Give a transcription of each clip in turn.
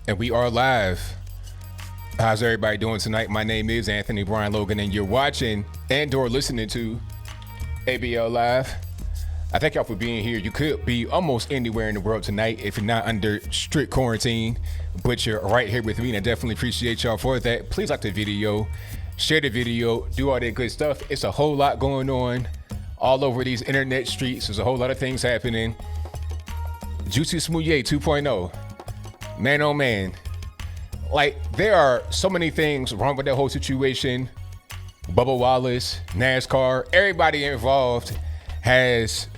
And we are live. How's everybody doing tonight? My name is Anthony Brian Logan, and you're watching and/or listening to ABL Live. I thank y'all for being here. You could be almost anywhere in the world tonight if you're not under strict quarantine, but you're right here with me, and I definitely appreciate y'all for that. Please like the video, share the video, do all that good stuff. It's a whole lot going on all over these internet streets. There's a whole lot of things happening. Juicy Smouye 2.0. Man, oh man. Like, there are so many things wrong with that whole situation. Bubba Wallace, NASCAR, everybody involved has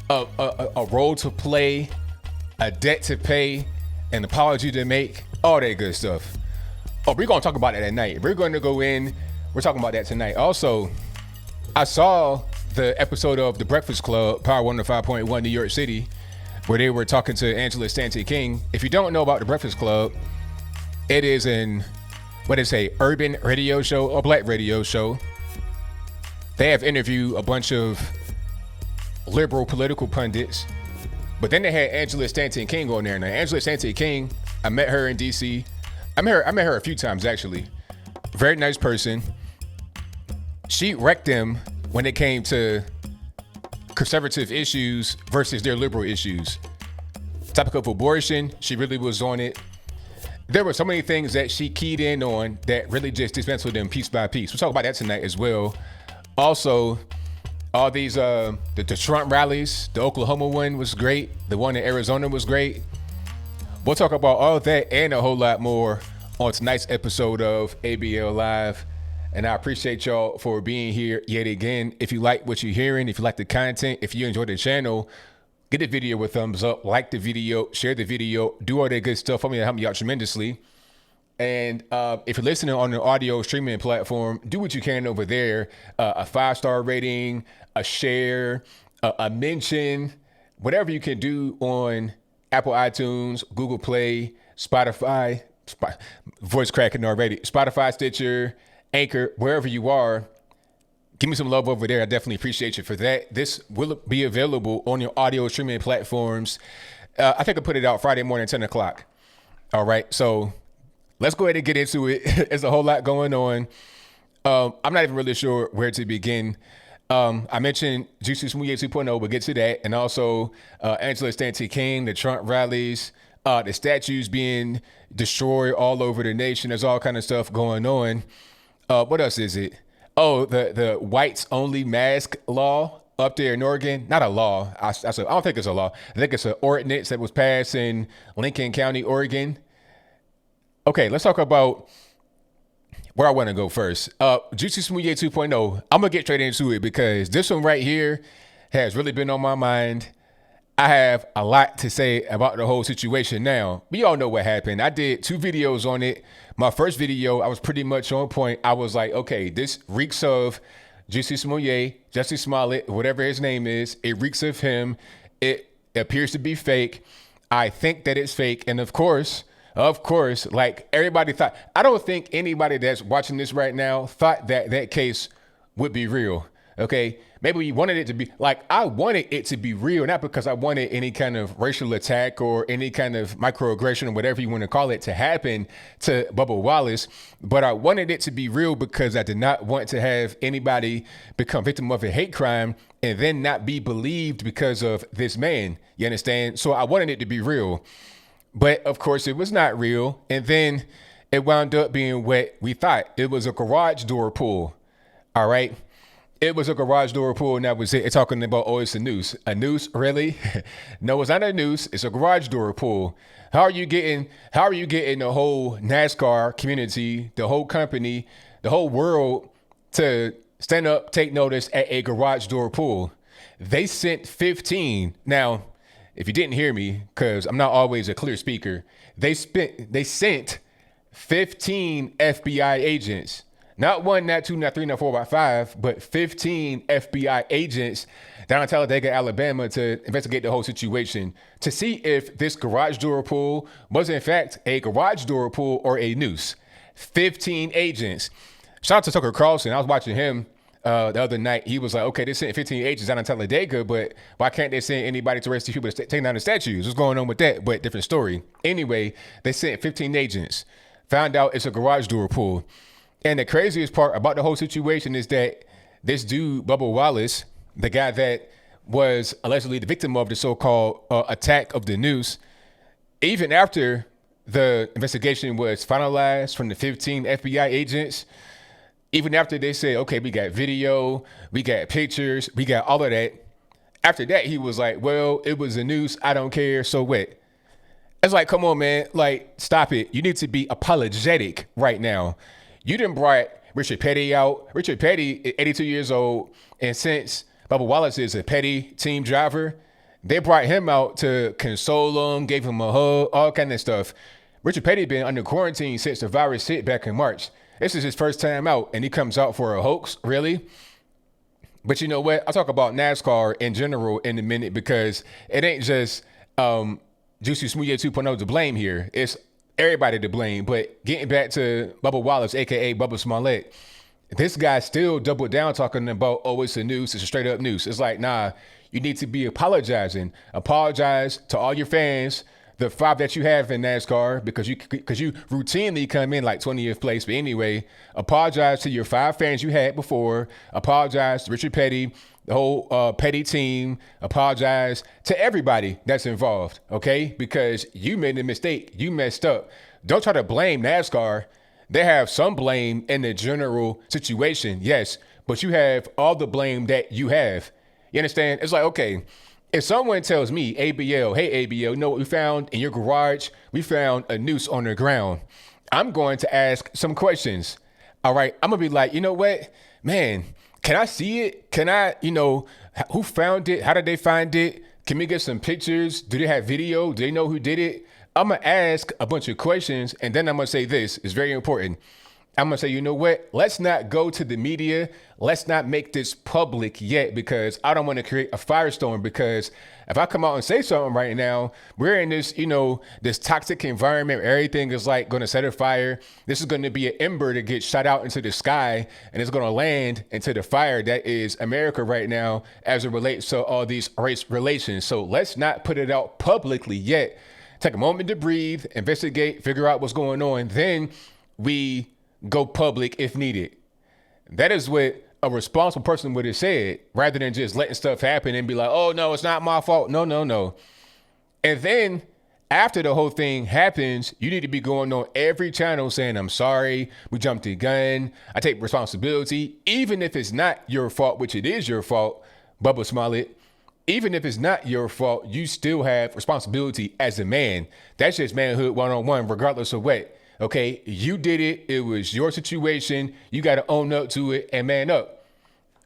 a role to play, a debt to pay, an apology to make, all that good stuff. Oh, we're going to talk about that at night. We're going to go in. We're talking about that tonight. Also, I saw the episode of The Breakfast Club, Power 105.1 New York City, where they were talking to Angela Stanton-King. If you don't know about The Breakfast Club, it is an, urban radio show or black radio show. They have interviewed a bunch of liberal political pundits, but then they had Angela Stanton-King on there. Now, Angela Stanton-King, I met her in DC. I met her a few times, actually. Very nice person. She wrecked them when it came to conservative issues versus their liberal issues. Topic of abortion, she really was on it. There were so many things that she keyed in on that really just dismantled them piece by piece. We'll talk about that tonight as well. Also, all these, the Trump rallies, the Oklahoma one was great. The one in Arizona was great. We'll talk about all that and a whole lot more on tonight's episode of ABL Live. And I appreciate y'all for being here yet again. If you like what you're hearing, if you like the content, if you enjoy the channel, get the video a thumbs up, like the video, share the video, do all that good stuff for me. It'll help me out tremendously. And if you're listening on an audio streaming platform, do what you can over there. A 5-star rating, a share, a mention, whatever you can do on Apple iTunes, Google Play, Spotify, voice cracking already, Spotify, Stitcher, Anchor, wherever you are. Give me some love over there. I definitely appreciate you for that. This will be available on your audio streaming platforms. I think I put it out Friday morning, 10 o'clock. All right. So let's go ahead and get into it. There's a whole lot going on. I'm not even really sure where to begin. I mentioned Juicy Smouye 2.0. We'll get to that. And also Angela Stanton-King, the Trump rallies, the statues being destroyed all over the nation. There's all kind of stuff going on. What else is it? Oh, the whites only mask law up there in Oregon. Not a law. I don't think it's a law. I think it's an ordinance that was passed in Lincoln County, Oregon. Okay, let's talk about where I want to go first. Juicy Smouye 2.0. I'm going to get straight into it because this one right here has really been on my mind. I have a lot to say about the whole situation now. We all know what happened. I did 2 videos on it. My first video, I was pretty much on point. I was like, okay, this reeks of Juicy Smouye, Jussie Smollett, whatever his name is. It reeks of him. It appears to be fake. I think that it's fake. And of course, like everybody thought, I don't think anybody that's watching this right now thought that that case would be real. Okay, maybe we wanted it to be, like, I wanted it to be real, not because I wanted any kind of racial attack or any kind of microaggression or whatever you want to call it to happen to Bubba Wallace, but I wanted it to be real because I did not want to have anybody become victim of a hate crime and then not be believed because of this man. You understand? So I wanted it to be real, but of course it was not real. And then it wound up being what we thought. It was a garage door pull. All right. It was a garage door pull, and that was it. It's talking about, oh, it's a noose. A noose, really? No, it's not a noose. It's a garage door pull. How are you getting the whole NASCAR community, the whole company, the whole world to stand up, take notice at a garage door pull? They sent 15. Now, if you didn't hear me, because I'm not always a clear speaker, they sent 15 FBI agents. Not 1, not 2, not 3, not 4, not 5, but 15 FBI agents down in Talladega, Alabama to investigate the whole situation to see if this garage door pull was in fact a garage door pull or a noose. 15 agents. Shout out to Tucker Carlson. I was watching him the other night. He was like, okay, they sent 15 agents out in Talladega, but why can't they send anybody to arrest these people taking down the statues? What's going on with that? But different story. Anyway, they sent 15 agents. Found out it's a garage door pull. And the craziest part about the whole situation is that this dude, Bubba Wallace, the guy that was allegedly the victim of the so-called attack of the noose, even after the investigation was finalized from the 15 FBI agents, even after they said, okay, we got video, we got pictures, we got all of that. After that, he was like, well, it was a noose. I don't care. So what? It's like, come on, man. Like, stop it. You need to be apologetic right now. You done brought Richard Petty out. Richard Petty is 82 years old. And since Bubba Wallace is a petty team driver, they brought him out to console him, gave him a hug, all kind of stuff. Richard Petty been under quarantine since the virus hit back in March. This is his first time out, and he comes out for a hoax, really? But you know what? I'll talk about NASCAR in general in a minute, because it ain't just Juicy Smoothie 2.0 to blame here. It's everybody to blame. But getting back to Bubba Wallace, a.k.a. Bubba Smollett, this guy still doubled down talking about, oh, it's a noose. It's a straight up noose. It's like, nah, you need to be apologizing. Apologize to all your fans, the 5 that you have in NASCAR, because you routinely come in like 20th place. But anyway, apologize to your 5 fans you had before. Apologize to Richard Petty, the whole Petty team. Apologize to everybody that's involved, okay? Because you made a mistake. You messed up. Don't try to blame NASCAR. They have some blame in the general situation, yes, but you have all the blame that you have. You understand? It's like, okay, if someone tells me, ABL, hey, ABL, you know what we found in your garage? We found a noose on the ground. I'm going to ask some questions. All right, I'm going to be like, you know what? Man, can I see it? Can I, who found it? How did they find it? Can we get some pictures? Do they have video? Do they know who did it? I'm going to ask a bunch of questions, and then I'm going to say this. It's very important. I'm going to say, you know what? Let's not go to the media. Let's not make this public yet, because I don't want to create a firestorm. Because if I come out and say something right now, we're in this, this toxic environment where everything is like going to set a fire. This is going to be an ember that gets shot out into the sky, and it's going to land into the fire that is America right now as it relates to all these race relations. So let's not put it out publicly yet. Take a moment to breathe, investigate, figure out what's going on. Then we go public if needed. That is what a responsible person would have said, rather than just letting stuff happen and be like, oh, no, it's not my fault. No. And then after the whole thing happens, you need to be going on every channel saying, I'm sorry, we jumped the gun. I take responsibility, even if it's not your fault, which it is your fault, Bubba Smollett. Even if it's not your fault, you still have responsibility as a man. That's just manhood 101, regardless of what. Okay, you did it. It was your situation. You got to own up to it and man up.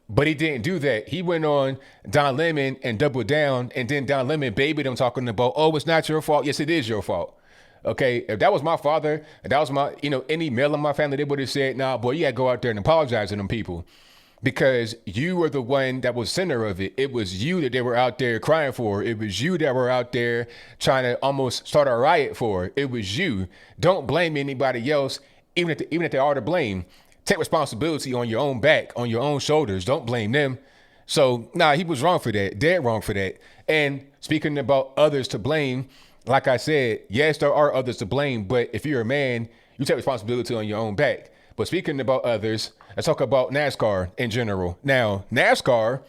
But he didn't do that. He went on Don Lemon and doubled down. And then Don Lemon babied him talking about, oh, it's not your fault. Yes, it is your fault. Okay, if that was my father, if that was my, any male in my family, they would have said, nah, boy, you got to go out there and apologize to them people. Because you were the one that was center of it. It was you that they were out there crying for. It was you that were out there trying to almost start a riot for. It was you. Don't blame anybody else, even if they are to blame. Take responsibility on your own back, on your own shoulders. Don't blame them. So, he was wrong for that. Dead wrong for that. And speaking about others to blame, like I said, yes, there are others to blame. But if you're a man, you take responsibility on your own back. But speaking about others, let's talk about NASCAR in general. Now, NASCAR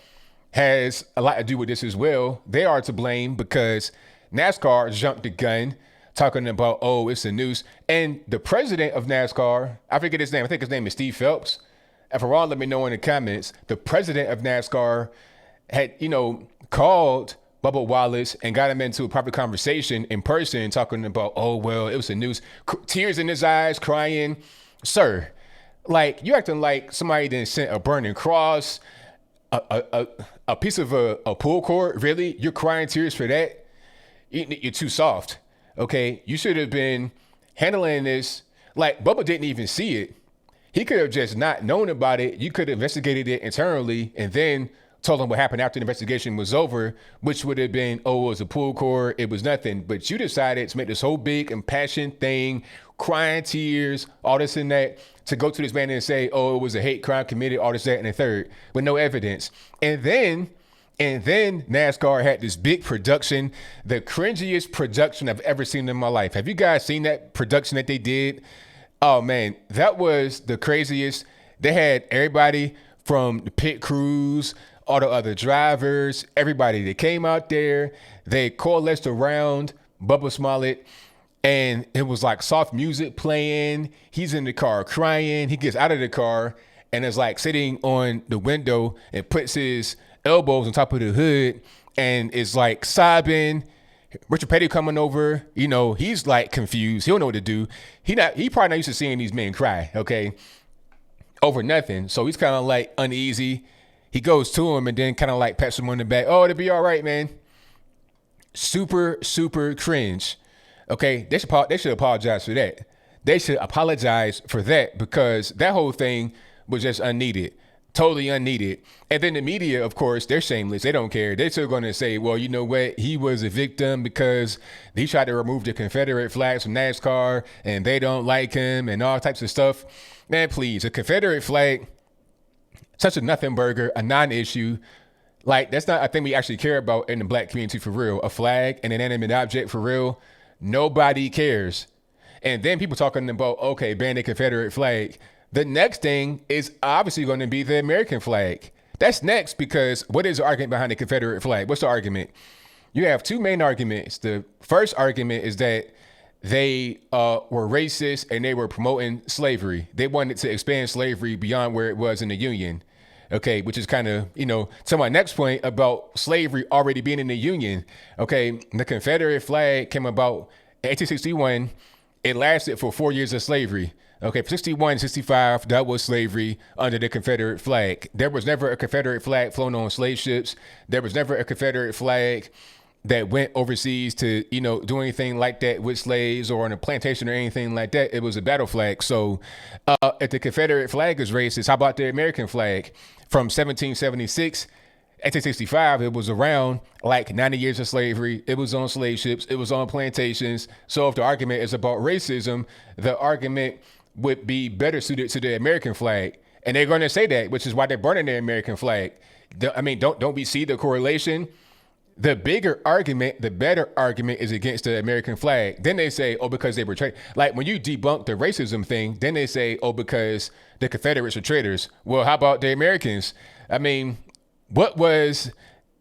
has a lot to do with this as well. They are to blame because NASCAR jumped the gun talking about, oh, it's a noose. And the president of NASCAR, I forget his name. I think his name is Steve Phelps. If I'm wrong, let me know in the comments. The president of NASCAR had, called Bubba Wallace and got him into a proper conversation in person talking about, oh, well, it was a noose. Tears in his eyes, crying. Sir, like, you acting like somebody didn't send a burning cross, a piece of a pull cord. Really? You're crying tears for that? You're too soft. Okay? You should have been handling this. Like, Bubba didn't even see it. He could have just not known about it. You could have investigated it internally and then told them what happened after the investigation was over, which would have been, oh, it was a pool core, it was nothing. But you decided to make this whole big impassioned thing, crying tears, all this and that, to go to this man and say, oh, it was a hate crime committed, all this, that, and the third, with no evidence. And then NASCAR had this big production, the cringiest production I've ever seen in my life. Have you guys seen that production that they did? Oh man, that was the craziest. They had everybody from the pit crews, all the other drivers, everybody that came out there. They coalesced around Bubba Smollett, and it was like soft music playing. He's in the car crying. He gets out of the car and is like sitting on the window and puts his elbows on top of the hood and is like sobbing. Richard Petty coming over, you know, he's like confused. He don't know what to do. He probably not used to seeing these men cry, okay, over nothing. So he's kind of like uneasy. He goes to him and then kind of like pats him on the back. Oh, it'll be all right, man. Super, super cringe. Okay, they should apologize for that. They should apologize for that because that whole thing was just unneeded. Totally unneeded. And then the media, of course, they're shameless. They don't care. They're still going to say, well, you know what? He was a victim because he tried to remove the Confederate flags from NASCAR and they don't like him and all types of stuff. Man, please, a Confederate flag, such a nothing burger, a non-issue. Like, that's not a thing we actually care about in the black community for real. A flag, an inanimate object for real. Nobody cares. And then people talking about, okay, ban the Confederate flag. The next thing is obviously going to be the American flag. That's next because what is the argument behind the Confederate flag? What's the argument? You have two main arguments. The first argument is that they were racist and they were promoting slavery. They wanted to expand slavery beyond where it was in the Union. Okay, which is kind of, you know, to my next point about slavery already being in the Union. Okay, the Confederate flag came about in 1861. It lasted for 4 years of slavery. Okay, 61, 65, that was slavery under the Confederate flag. There was never a Confederate flag flown on slave ships. There was never a Confederate flag that went overseas to, you know, do anything like that with slaves or on a plantation or anything like that. It was a battle flag. So if the Confederate flag is racist, how about the American flag? From 1776, 1865, it was around like 90 years of slavery. It was on slave ships. It was on plantations. So if the argument is about racism, the argument would be better suited to the American flag. And they're going to say that, which is why they're burning the American flag. I mean, don't we see the correlation? The bigger argument, the better argument is against the American flag. Then they say, oh, because they were traitors. Like when you debunk the racism thing, then they say, oh, because the Confederates are traitors. Well, how about the Americans? I mean, what was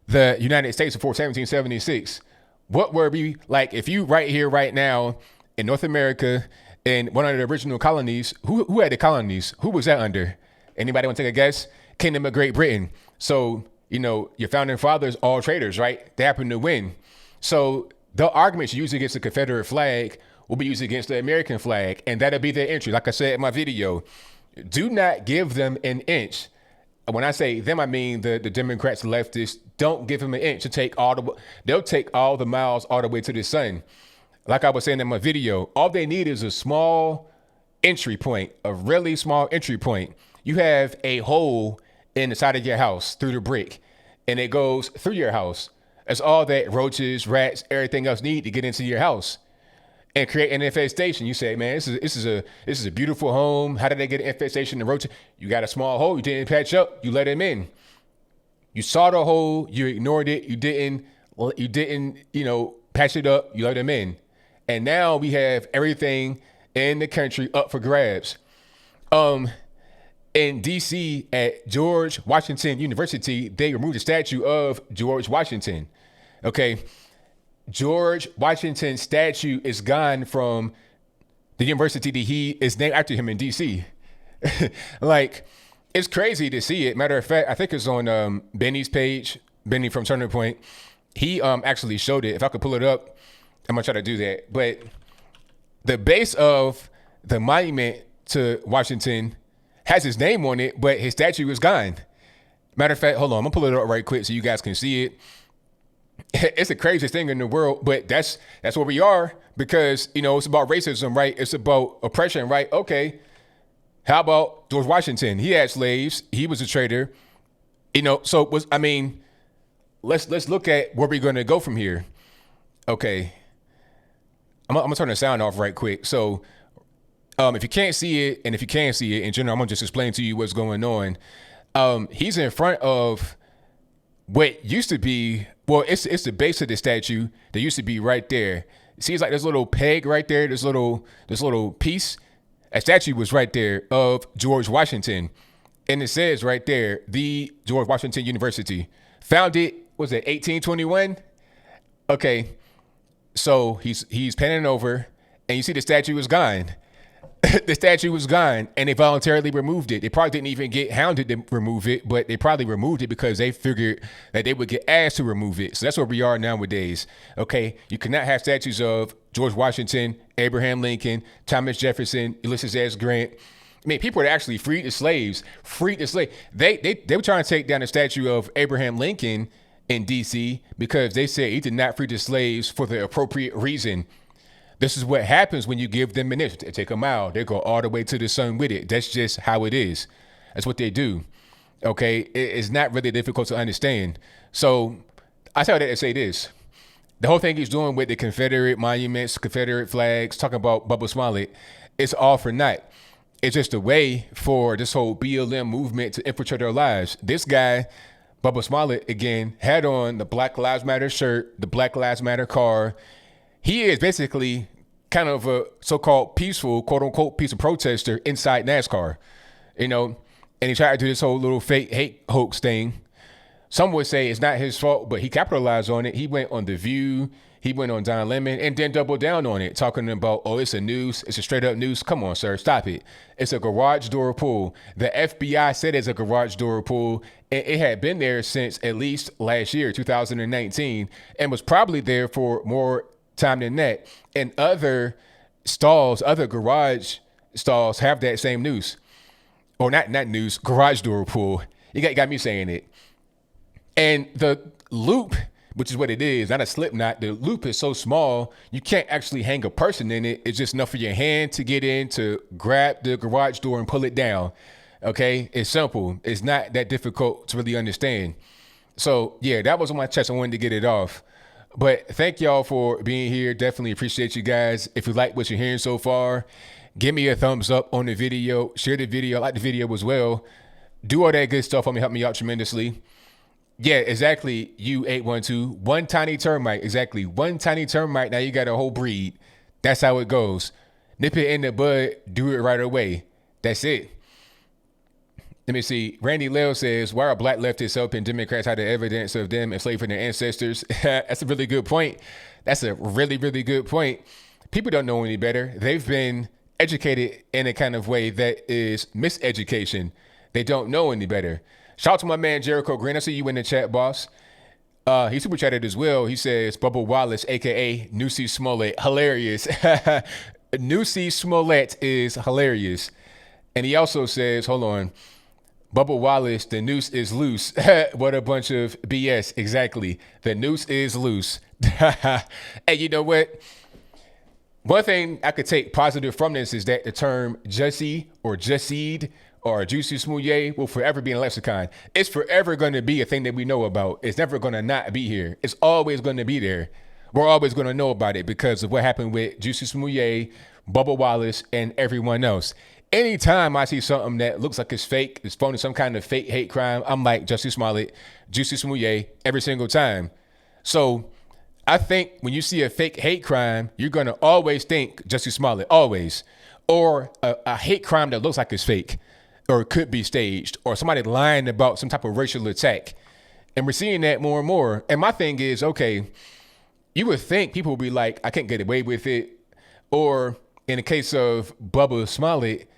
the United States before 1776? What were we like? If you right here, right now in North America, in one of the original colonies, who had the colonies? Who was that under? Anybody want to take a guess? Kingdom of Great Britain. So, you know, your founding fathers, all traitors, right? They happen to win. So the arguments used against the Confederate flag will be used against the American flag. And that'll be their entry. Like I said in my video, do not give them an inch. When I say them, I mean the Democrats, the leftists. Don't give them an inch to they'll take all the miles all the way to the sun. Like I was saying in my video, all they need is a small entry point, a really small entry point. You have a hole in the side of your house through the brick, and it goes through your house. That's all that roaches, rats, everything else need to get into your house and create an infestation. You say, man, this is a beautiful home. How did they get an infestation of roaches? You got a small hole. You didn't patch up. You let them in. You saw the hole. You ignored it. You didn't, you know, patch it up. You let them in. And now we have everything in the country up for grabs. In D.C. at George Washington University, they removed the statue of George Washington. Okay. George Washington's statue is gone from the university that he is named after him in D.C. Like, it's crazy to see it. Matter of fact, I think it's on Benny's page, Benny from Turning Point. He actually showed it. If I could pull it up, I'm going to try to do that. But the base of the monument to Washington has his name on it, but his statue is gone. Matter of fact, hold on. I'm going to pull it up right quick so you guys can see it. It's the craziest thing in the world, but that's where we are because, you know, it's about racism, right? It's about oppression, right? Okay. How about George Washington? He had slaves. He was a traitor. So let's look at where we're going to go from here. Okay. I'm going to turn the sound off right quick. So if you can't see it, and if you can see it in general, I'm going to just explain to you what's going on. He's in front of what used to be, well, it's the base of the statue that used to be right there. See, it's like this little peg right there, this little piece. A statue was right there of George Washington. And it says right there, the George Washington University. Founded, was it 1821? Okay. So he's panning over, and you see the statue is gone. The statue was gone, and they voluntarily removed it. They probably didn't even get hounded to remove it, but they probably removed it because they figured that they would get asked to remove it. So that's where we are nowadays. Okay, you cannot have statues of George Washington, Abraham Lincoln, Thomas Jefferson, Ulysses S. Grant. I mean, people that actually freed the slaves. They were trying to take down the statue of Abraham Lincoln in D.C. because they said he did not free the slaves for the appropriate reason. This is what happens when you give them minutes. They take a mile. They go all the way to the sun with it. That's just how it is. That's what they do. Okay? It's not really difficult to understand. So I tell that to say this. The whole thing he's doing with the Confederate monuments, Confederate flags, talking about Bubba Smollett, it's all for naught. It's just a way for this whole BLM movement to infiltrate our lives. This guy, Bubba Smollett, again, had on the Black Lives Matter shirt, the Black Lives Matter car. He is basically kind of a so-called peaceful, quote-unquote, peaceful protester inside NASCAR, and he tried to do this whole little fake hate hoax thing. Some would say it's not his fault, but he capitalized on it. He went on The View, he went on Don Lemon, and then doubled down on it, talking about, oh, it's a noose, it's a straight-up noose. Come on, sir, stop it. It's a garage door pull. The FBI said it's a garage door pull, and it had been there since at least last year, 2019, and was probably there for more time than that. And other garage stalls have that same noose. Or not noose, garage door pull. You got me saying it. And the loop, which is what it is, not a slip knot, the loop is so small, you can't actually hang a person in it. It's just enough for your hand to get in, to grab the garage door and pull it down. Okay? It's simple. It's not that difficult to really understand. So, yeah, that was on my chest. I wanted to get it off. But thank y'all for being here. Definitely appreciate you guys. If you like what you're hearing so far, give me a thumbs up on the video. Share the video. Like the video as well. Do all that good stuff. Help me out tremendously. Yeah, exactly. U812. One tiny termite. Exactly. One tiny termite. Now you got a whole breed. That's how it goes. Nip it in the bud. Do it right away. That's it. Let me see. Randy Lell says, why are black leftists helping Democrats hide the evidence of them enslaving their ancestors? That's a really good point. That's a really, really good point. People don't know any better. They've been educated in a kind of way that is miseducation. They don't know any better. Shout out to my man, Jericho Green. I see you in the chat, boss. He super chatted as well. He says, Bubba Wallace, a.k.a. Noose Smollett. Hilarious. Noose Smollett is hilarious. And he also says, hold on. Bubba Wallace, the noose is loose. What a bunch of BS. Exactly. The noose is loose. Hey, you know what? One thing I could take positive from this is that the term Jussie or Jussied or Juicy Smouye will forever be in a lexicon. It's forever going to be a thing that we know about. It's never going to not be here. It's always going to be there. We're always going to know about it because of what happened with Juicy Smouye, Bubba Wallace, and everyone else. Anytime I see something that looks like it's fake, it's phony, some kind of fake hate crime, I'm like Jussie Smollett, Juicy Smouye every single time. So I think when you see a fake hate crime, you're going to always think Jussie Smollett, always. Or a hate crime that looks like it's fake or could be staged or somebody lying about some type of racial attack. And we're seeing that more and more. And my thing is, okay, you would think people would be like, I can't get away with it. Or in the case of Bubba Smollett,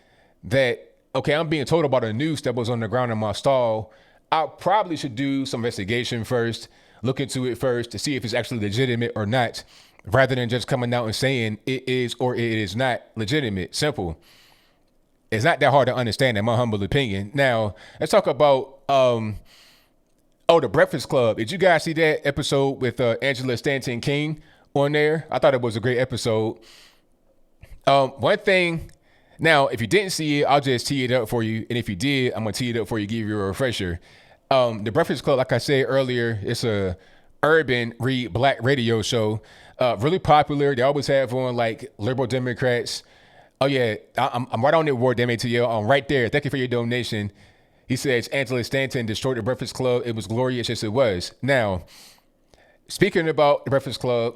that, okay, I'm being told about a noose that was on the ground in my stall. I probably should do some investigation first, look into it first to see if it's actually legitimate or not, rather than just coming out and saying it is or it is not legitimate. Simple. It's not that hard to understand, in my humble opinion. Now, let's talk about, The Breakfast Club. Did you guys see that episode with Angela Stanton-King on there? I thought it was a great episode. One thing... Now, if you didn't see it, I'll just tee it up for you. And if you did, I'm going to tee it up for you, give you a refresher. The Breakfast Club, like I said earlier, it's a urban read black radio show. Really popular. They always have on like liberal Democrats. Oh yeah, I'm right on the award, damn it to you. I'm right there. Thank you for your donation. He says Angela Stanton destroyed the Breakfast Club. It was glorious, yes it was. Now, speaking about the Breakfast Club,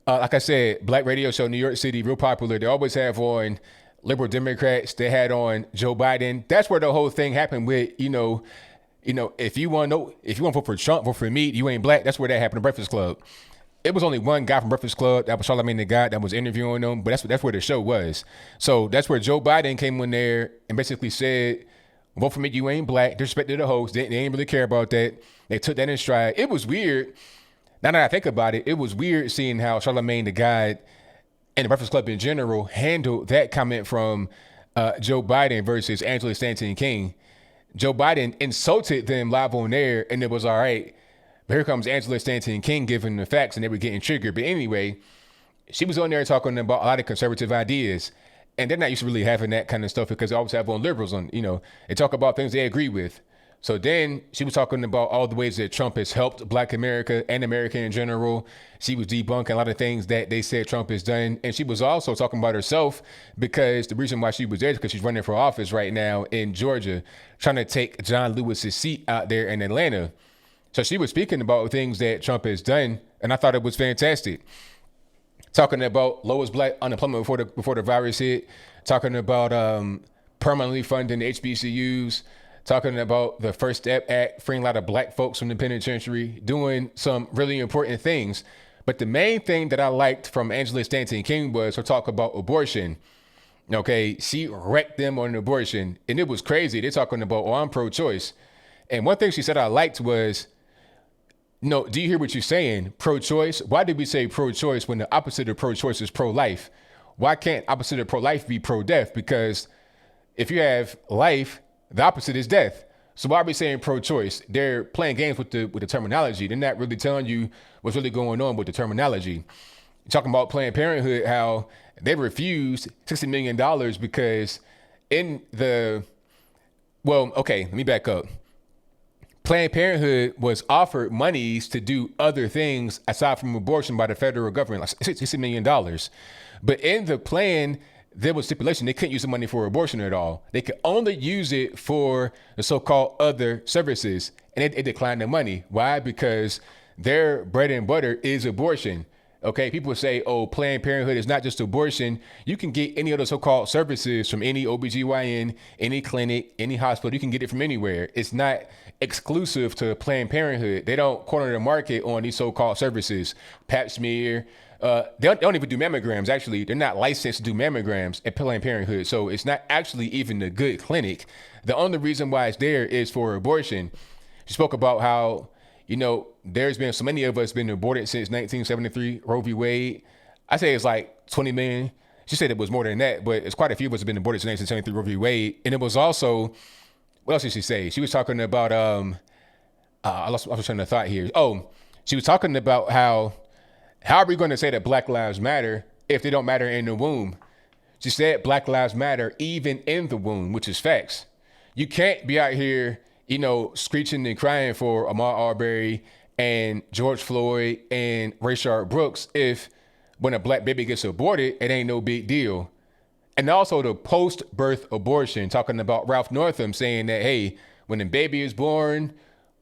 like I said, black radio show, New York City, real popular. They always have on liberal Democrats. They had on Joe Biden. That's where the whole thing happened with, if you want to vote for Trump, vote for me, you ain't black. That's where that happened, the Breakfast Club. It was only one guy from Breakfast Club, that was Charlamagne the God, that was interviewing them, but that's where the show was. So that's where Joe Biden came in there and basically said, vote for me, you ain't black. Disrespected the host. They didn't really care about that. They took that in stride. It was weird. Now that I think about it, it was weird seeing how Charlamagne the God and the Breakfast Club in general handled that comment from Joe Biden versus Angela Stanton-King. Joe Biden insulted them live on air, and it was all right. But here comes Angela Stanton-King giving the facts, and they were getting triggered. But anyway, she was on there talking about a lot of conservative ideas. And they're not used to really having that kind of stuff because they always have on liberals on, they talk about things they agree with. So then she was talking about all the ways that Trump has helped Black America and America in general. She was debunking a lot of things that they said Trump has done. And she was also talking about herself because the reason why she was there is because she's running for office right now in Georgia, trying to take John Lewis's seat out there in Atlanta. So she was speaking about things that Trump has done, and I thought it was fantastic. Talking about lowest black unemployment before the virus hit, talking about permanently funding HBCUs, talking about the First Step Act, freeing a lot of black folks from the penitentiary, doing some really important things. But the main thing that I liked from Angela Stanton-King was her talk about abortion. Okay, she wrecked them on abortion, and it was crazy. They're talking about, I'm pro-choice. And one thing she said I liked was, no, do you hear what you're saying? Pro-choice? Why did we say pro-choice when the opposite of pro-choice is pro-life? Why can't opposite of pro-life be pro-death? Because if you have life, the opposite is death. So why are we saying pro-choice? They're playing games with the terminology. They're not really telling you what's really going on with the terminology. Talking about Planned Parenthood, how they refused $60 million because let me back up. Planned Parenthood was offered monies to do other things aside from abortion by the federal government, like $60 million. But in the plan, there was stipulation they couldn't use the money for abortion at all. They could only use it for the so-called other services. And it declined the money. Why? Because their bread and butter is abortion. Okay, people say, Planned Parenthood is not just abortion. You can get any other so-called services from any OBGYN, any clinic, any hospital. You can get it from anywhere. It's not exclusive to Planned Parenthood. They don't corner the market on these so-called services. Pap smear. They don't even do mammograms, actually. They're not licensed to do mammograms at Planned Parenthood. So it's not actually even a good clinic. The only reason why it's there is for abortion. She spoke about how, there's been so many of us been aborted since 1973, Roe v. Wade. I say it's like 20 million. She said it was more than that, but it's quite a few of us have been aborted since 1973, Roe v. Wade. And it was also, what else did she say? She was talking about, I was trying to thought here. She was talking about how are we going to say that Black Lives Matter if they don't matter in the womb? She said Black Lives Matter even in the womb, which is facts. You can't be out here, screeching and crying for Ahmaud Arbery and George Floyd and Rayshard Brooks if when a black baby gets aborted, it ain't no big deal. And also the post-birth abortion, talking about Ralph Northam saying that, hey, when the baby is born,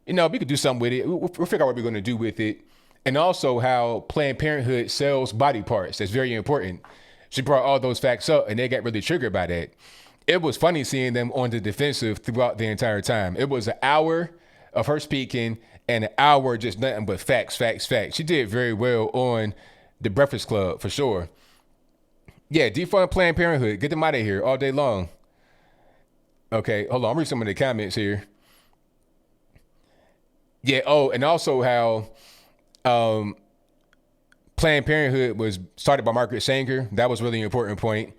we could do something with it. We'll figure out what we're going to do with it. And also how Planned Parenthood sells body parts. That's very important. She brought all those facts up and they got really triggered by that. It was funny seeing them on the defensive throughout the entire time. It was an hour of her speaking and an hour just nothing but facts. She did very well on the Breakfast Club for sure. Yeah, defund Planned Parenthood. Get them out of here all day long. Okay, hold on. I'm reading some of the comments here. Yeah, and also how Planned Parenthood was started by Margaret Sanger. That was really an important point.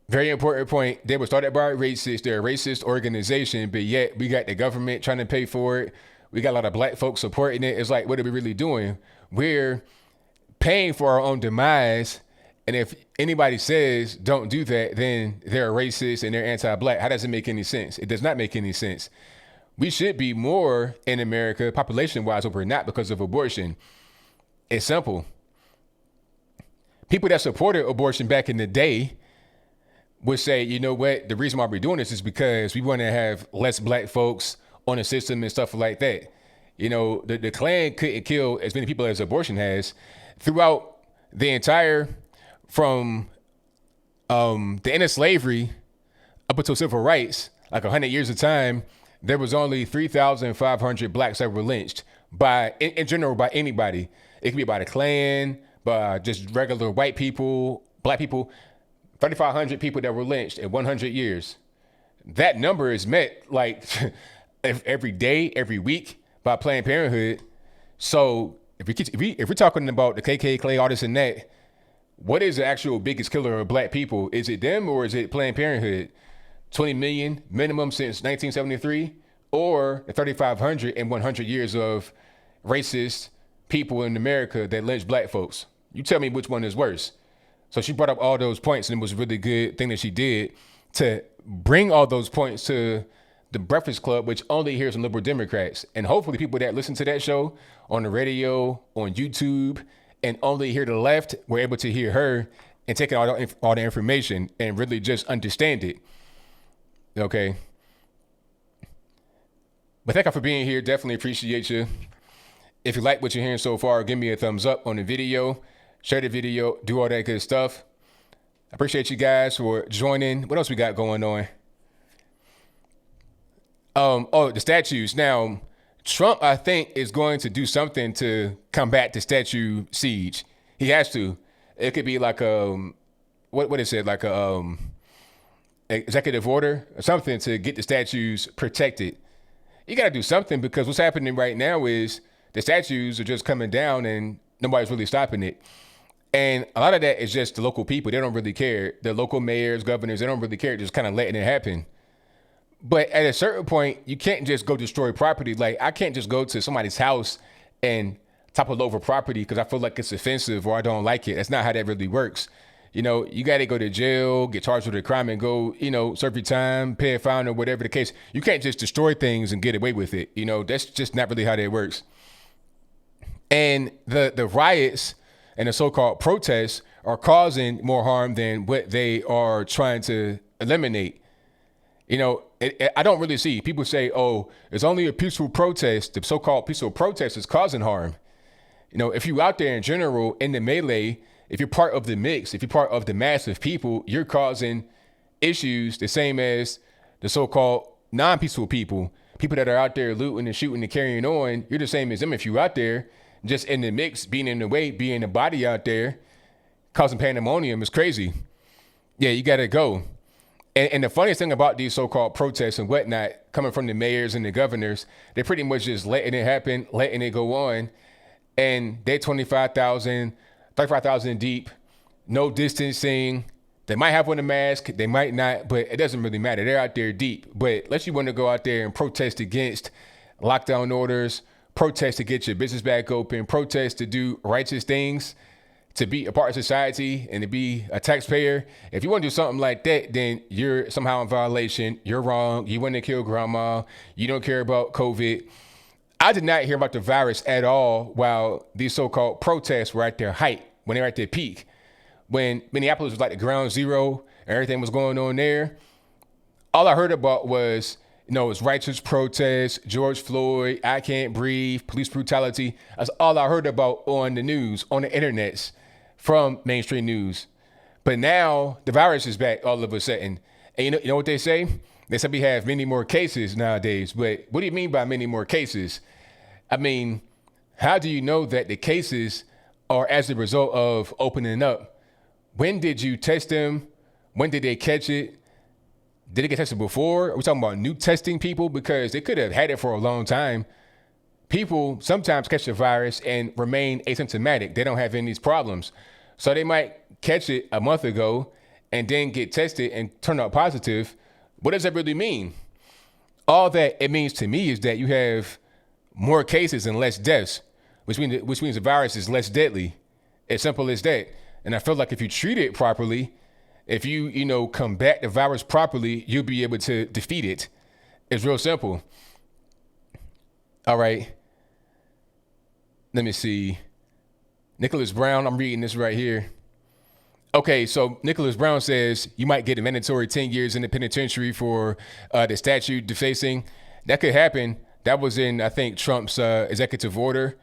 Very important point. They were started by racists. They're a racist organization, but yet we got the government trying to pay for it. We got a lot of black folks supporting it. It's like, what are we really doing? We're paying for our own demise. And if anybody says don't do that, then they're a racist and they're anti-black. How does it make any sense? It does not make any sense. We should be more in America, population-wise, but we're not because of abortion. It's simple. People that supported abortion back in the day would say, you know what, the reason why we're doing this is because we want to have less black folks on the system and stuff like that. You know, the Klan couldn't kill as many people as abortion has. Throughout the entire, from the end of slavery up until civil rights, like 100 years of time, there was only 3,500 blacks that were lynched by, in general, by anybody. It could be by the Klan, by just regular white people, black people. 3,500 people that were lynched in 100 years. That number is met like every day, every week by Planned Parenthood. So if we're talking about the KKK, all this and that, what is the actual biggest killer of black people? Is it them or is it Planned Parenthood? 20 million minimum since 1973, or the 3,500 in 100 years of racist people in America that lynched black folks? You tell me which one is worse. So she brought up all those points, and it was a really good thing that she did to bring all those points to the Breakfast Club, which only hears from liberal Democrats. And hopefully people that listen to that show on the radio, on YouTube, and only hear the left were able to hear her and take all the information and really just understand it. Okay. But thank you for being here. Definitely appreciate you. If you like what you're hearing so far, give me a thumbs up on the video. Share the video, do all that good stuff. I appreciate you guys for joining. What else we got going on? The statues. Now, Trump, I think, is going to do something to combat the statue siege. He has to. It could be like what is it? Like executive order or something to get the statues protected. You got to do something, because what's happening right now is the statues are just coming down and nobody's really stopping it. And a lot of that is just the local people. They don't really care. The local mayors, governors, they don't really care. Just kind of letting it happen. But at a certain point, you can't just go destroy property. Like, I can't just go to somebody's house and topple over property because I feel like it's offensive or I don't like it. That's not how that really works. You know, you got to go to jail, get charged with a crime, and go, you know, serve your time, pay a fine, or whatever the case. You can't just destroy things and get away with it. You know, that's just not really how that works. And the riots and the so-called protests are causing more harm than what they are trying to eliminate. You know, I don't really see people say, oh, it's only a peaceful protest. The so-called peaceful protest is causing harm. You know, if you're out there in general in the melee, if you're part of the mix, if you're part of the mass of people, you're causing issues the same as the so-called non-peaceful people that are out there looting and shooting and carrying on. You're the same as them if you're out there just in the mix, being in the way, being the body out there, causing pandemonium is crazy. Yeah, you got to go. And the funniest thing about these so-called protests and whatnot coming from the mayors and the governors, they're pretty much just letting it happen, letting it go on. And they're 25,000, 35,000 deep, no distancing. They might have on a mask, they might not, but it doesn't really matter. They're out there deep. But unless you want to go out there and protest against lockdown orders, protest to get your business back open, protest to do righteous things, to be a part of society and to be a taxpayer. If you want to do something like that, then you're somehow in violation. You're wrong. You want to kill grandma. You don't care about COVID. I did not hear about the virus at all while these so-called protests were at their height, when they were at their peak. When Minneapolis was like the ground zero and everything was going on there, all I heard about was, you know, it's righteous protests, George Floyd, I can't breathe, police brutality. That's all I heard about on the news, on the internets, from mainstream news. But now the virus is back all of a sudden. And you know what they say? They say we have many more cases nowadays. But what do you mean by many more cases? I mean, how do you know that the cases are as a result of opening up? When did you test them? When did they catch it? Did it get tested before? Are we talking about new testing people? Because they could have had it for a long time. People sometimes catch the virus and remain asymptomatic. They don't have any of these problems. So they might catch it a month ago and then get tested and turn out positive. What does that really mean? All that it means to me is that you have more cases and less deaths, which means the virus is less deadly. As simple as that. And I feel like if you treat it properly, if you combat the virus properly, you'll be able to defeat it. It's real simple. All right. Let me see. Nicholas Brown, I'm reading this right here. Okay, so Nicholas Brown says you might get a mandatory 10 years in the penitentiary for the statute defacing. That could happen. That was in, I think, Trump's executive order.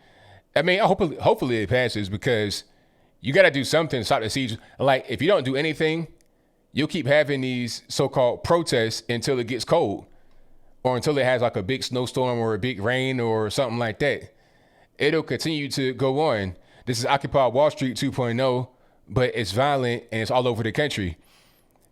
I mean, hopefully it passes, because you got to do something to stop the siege. Like, if you don't do anything, you'll keep having these so-called protests until it gets cold, or until it has like a big snowstorm or a big rain or something like that. It'll continue to go on. This is Occupy Wall Street 2.0, but it's violent and it's all over the country.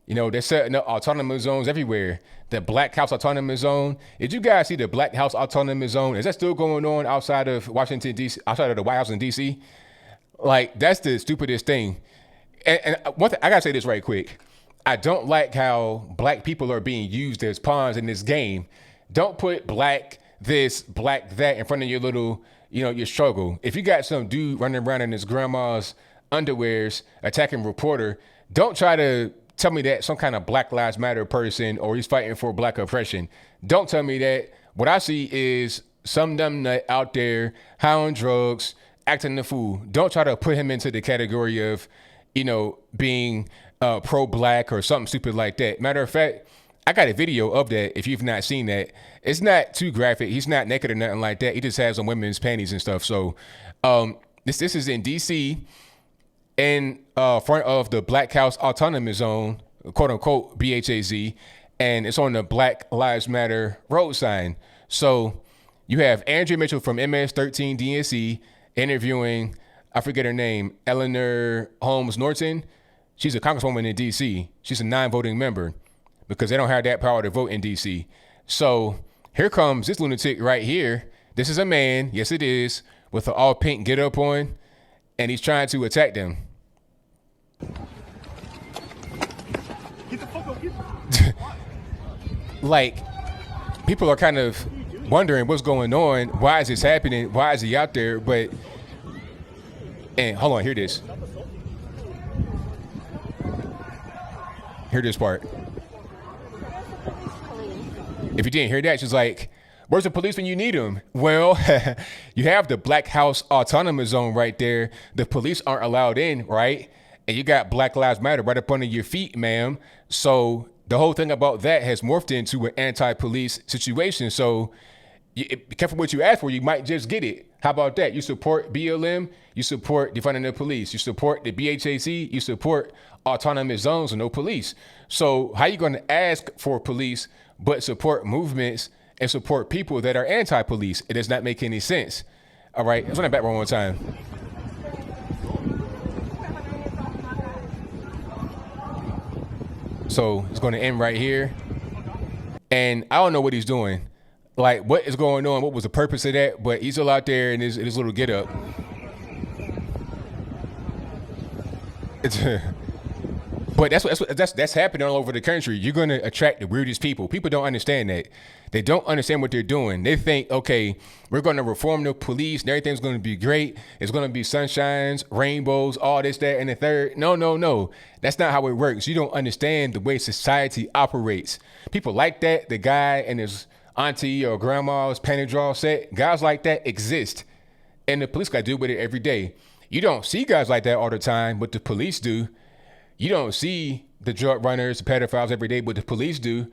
You know, they're setting up autonomous zones everywhere. The Black House Autonomous Zone. Did you guys see the Black House Autonomous Zone? Is that still going on outside of Washington, D.C., outside of the White House in D.C.? Like, that's the stupidest thing. And one thing, I gotta say this right quick. I don't like how black people are being used as pawns in this game. Don't put black this, black that in front of your little, your struggle. If you got some dude running around in his grandma's underwears attacking a reporter, don't try to tell me that some kind of Black Lives Matter person or he's fighting for black oppression. Don't tell me that. What I see is some dumb nut out there high on drugs, acting the fool. Don't try to put him into the category of, being pro-black or something stupid like that. Matter of fact, I got a video of that if you've not seen that. It's not too graphic. He's not naked or nothing like that. He just has some women's panties and stuff. So this is in D.C., in front of the Black House Autonomous Zone, quote unquote BHAZ, and it's on the Black Lives Matter road sign. So you have Andrea Mitchell from MS-13 DNC interviewing, I forget her name, Eleanor Holmes Norton. She's a congresswoman in D.C. She's a non-voting member because they don't have that power to vote in D.C. So here comes this lunatic right here. This is a man, yes it is, with an all pink get up on, and he's trying to attack them. Get the fuck up, like, people are kind of wondering what's going on. Why is this happening? Why is he out there? And hold on, hear this. Hear this part. If you didn't hear that, she's like, where's the police when you need them? Well, you have the Black House Autonomous Zone right there. The police aren't allowed in, right? And you got Black Lives Matter right up under your feet, ma'am. So the whole thing about that has morphed into an anti-police situation. So be careful what you ask for. You might just get it. How about that? You support BLM. You support defunding the police. You support the BHAC. You support autonomous zones and no police. So how you going to ask for police but support movements and support people that are anti-police? It does not make any sense. All right, let's run it back one more time. So it's going to end right here. And I don't know what he's doing. Like, what is going on? What was the purpose of that? But he's still out there in his little get up. But that's happening all over the country. You're going to attract the weirdest people. People don't understand that. They don't understand what they're doing. They think, okay, we're going to reform the police and everything's going to be great. It's going to be sunshines, rainbows, all this, that, and the third. No. That's not how it works. You don't understand the way society operates. People like that, the guy and his auntie or grandma's Panadol set, guys like that exist. And the police got to deal with it every day. You don't see guys like that all the time, but the police do. You don't see the drug runners, the pedophiles every day, but the police do.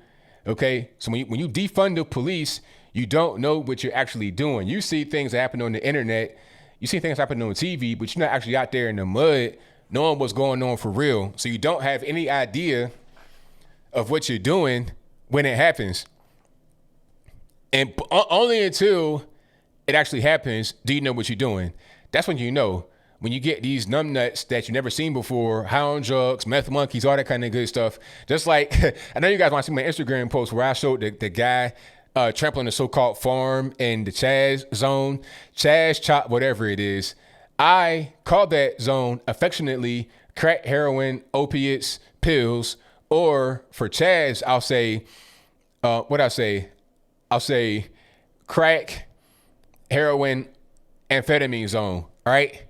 Okay, so when you defund the police, you don't know what you're actually doing. You see things happen on the internet, you see things happen on TV, but you're not actually out there in the mud knowing what's going on for real. So you don't have any idea of what you're doing when it happens. And only until it actually happens do you know what you're doing. That's when you know. When you get these numbnuts that you've never seen before, high on drugs, meth monkeys, all that kind of good stuff. Just like, I know you guys want to see my Instagram post where I showed the guy trampling the so-called farm in the Chaz zone, Chaz Chop, whatever it is. I call that zone affectionately crack, heroin, opiates, pills, or for Chaz, I'll say, I'll say crack, heroin, amphetamine zone, all right?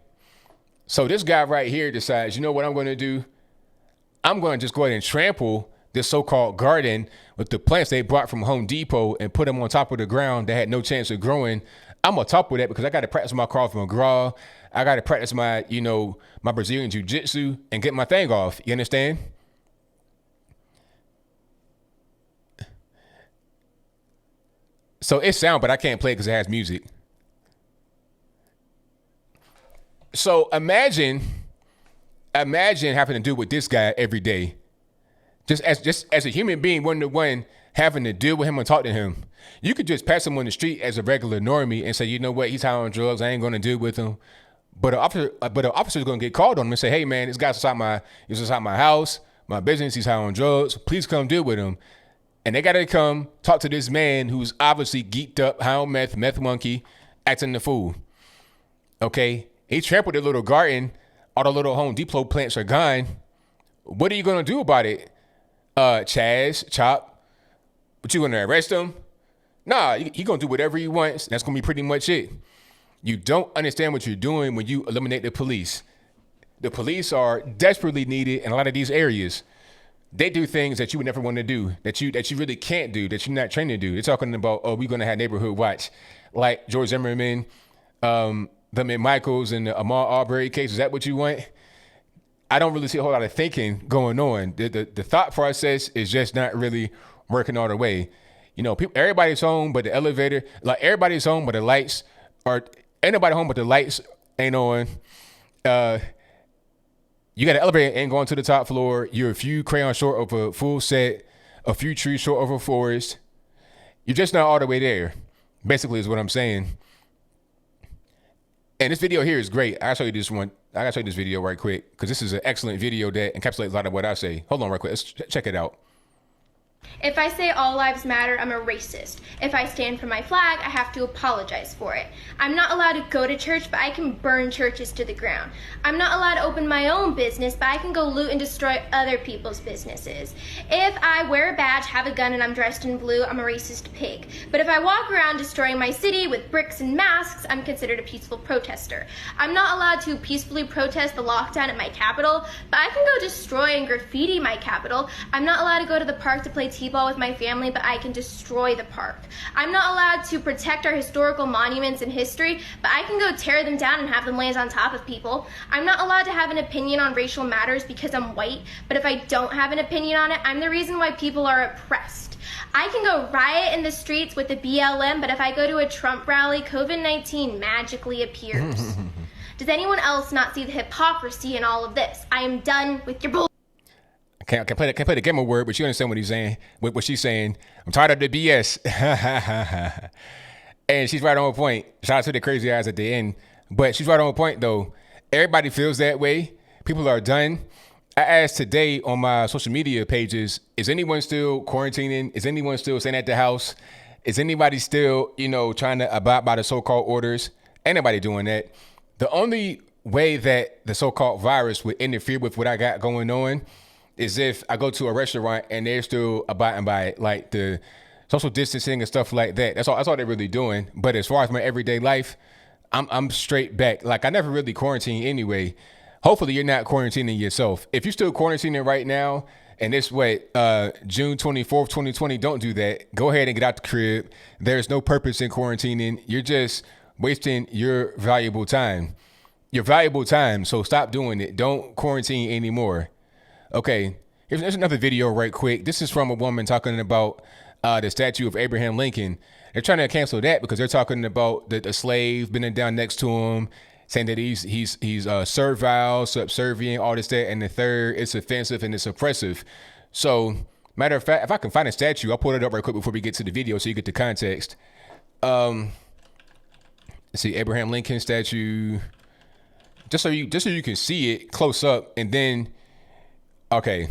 So this guy right here decides, you know what I'm going to do? I'm going to just go ahead and trample this so-called garden with the plants they brought from Home Depot and put them on top of the ground that had no chance of growing. I'm on top of that because I got to practice my Krav Maga. I got to practice my, my Brazilian Jiu-Jitsu and get my thing off. You understand? So it's sound, but I can't play it because it has music. So imagine having to deal with this guy every day. Just as a human being, one having to deal with him and talk to him. You could just pass him on the street as a regular normie and say, you know what, he's high on drugs. I ain't going to deal with him. But an officer's going to get called on him and say, hey man, this guy's inside my house, my business. He's high on drugs. Please come deal with him. And they got to come talk to this man who's obviously geeked up, high on meth monkey, acting the fool. Okay, he trampled the little garden. All the little Home Depot plants are gone. What are you going to do about it? Chaz, Chop, but you going to arrest him? Nah, he going to do whatever he wants. That's going to be pretty much it. You don't understand what you're doing when you eliminate the police. The police are desperately needed in a lot of these areas. They do things that you would never want to do, that you really can't do, that you're not trained to do. They're talking about, we're going to have neighborhood watch. Like George Zimmerman, the Michaels and the Ahmaud Arbery case. Is that what you want? I don't really see a whole lot of thinking going on. The thought process is just not really working all the way. Everybody's home, but the elevator, like everybody's home, but the lights are, ain't nobody home, but the lights ain't on. You got an elevator ain't going to the top floor. You're a few crayons short of a full set, a few trees short of a forest. You're just not all the way there, basically is what I'm saying. And this video here is great. I'll show you this one. I gotta show you this video right quick because this is an excellent video that encapsulates a lot of what I say. Hold on right quick. Let's check it out. If I say all lives matter, I'm a racist. If I stand for my flag, I have to apologize for it. I'm not allowed to go to church, but I can burn churches to the ground. I'm not allowed to open my own business, but I can go loot and destroy other people's businesses. If I wear a badge, have a gun, and I'm dressed in blue, I'm a racist pig. But if I walk around destroying my city with bricks and masks, I'm considered a peaceful protester. I'm not allowed to peacefully protest the lockdown at my capital, but I can go destroy and graffiti my capital. I'm not allowed to go to the park to play t-ball with my family, but I can destroy the park. I'm not allowed to protect our historical monuments and history, but I can go tear them down and have them land on top of people. I'm not allowed to have an opinion on racial matters because I'm white, but if I don't have an opinion on it, I'm the reason why people are oppressed. I can go riot in the streets with the BLM, but if I go to a Trump rally, COVID-19 magically appears. Does anyone else not see the hypocrisy in all of this? I am done with your bull. I can't play the gamer word, but you understand what he's saying, what she's saying. I'm tired of the BS. And she's right on point. Shout out to the crazy eyes at the end. But she's right on point, though. Everybody feels that way. People are done. I asked today on my social media pages, is anyone still quarantining? Is anyone still staying at the house? Is anybody still, trying to abide by the so-called orders? Ain't nobody doing that. The only way that the so-called virus would interfere with what I got going on is if I go to a restaurant and they're still abiding by like the social distancing and stuff like that. That's all they're really doing. But as far as my everyday life, I'm straight back. Like I never really quarantine anyway. Hopefully you're not quarantining yourself. If you're still quarantining right now and it's June 24th, 2020, don't do that. Go ahead and get out the crib. There's no purpose in quarantining. You're just wasting your valuable time. So stop doing it. Don't quarantine anymore. Okay, here's another video right quick. This is from a woman talking about the statue of Abraham Lincoln. They're trying to cancel that because they're talking about the slave bending down next to him, saying that he's servile, subservient, all this, that, and the third. It's offensive and it's oppressive. So, matter of fact, if I can find a statue, I'll pull it up right quick before we get to the video so you get the context. Let's see, Abraham Lincoln statue. Just so you can see it close up, and then. Okay.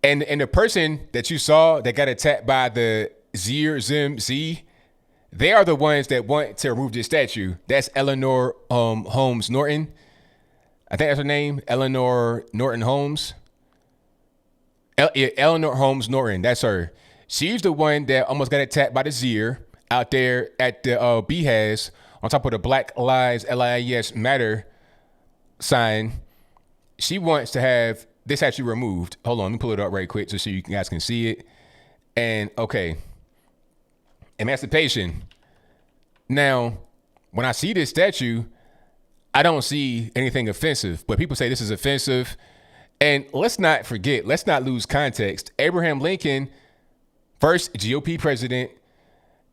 And the person that you saw that got attacked by the Z, they are the ones that want to remove this statue. That's Eleanor Holmes Norton. I think that's her name. Eleanor Norton Holmes. Eleanor Holmes Norton. That's her. She's the one that almost got attacked by the Z out there at the BHAS on top of the Black Lives LIS Matter sign. she wants to have this actually removed. Hold on, let me pull it up right quick so you guys can see it. And okay, emancipation. Now, when I see this statue, I don't see anything offensive, but people say this is offensive. And let's not forget, let's not lose context. Abraham Lincoln, first GOP president.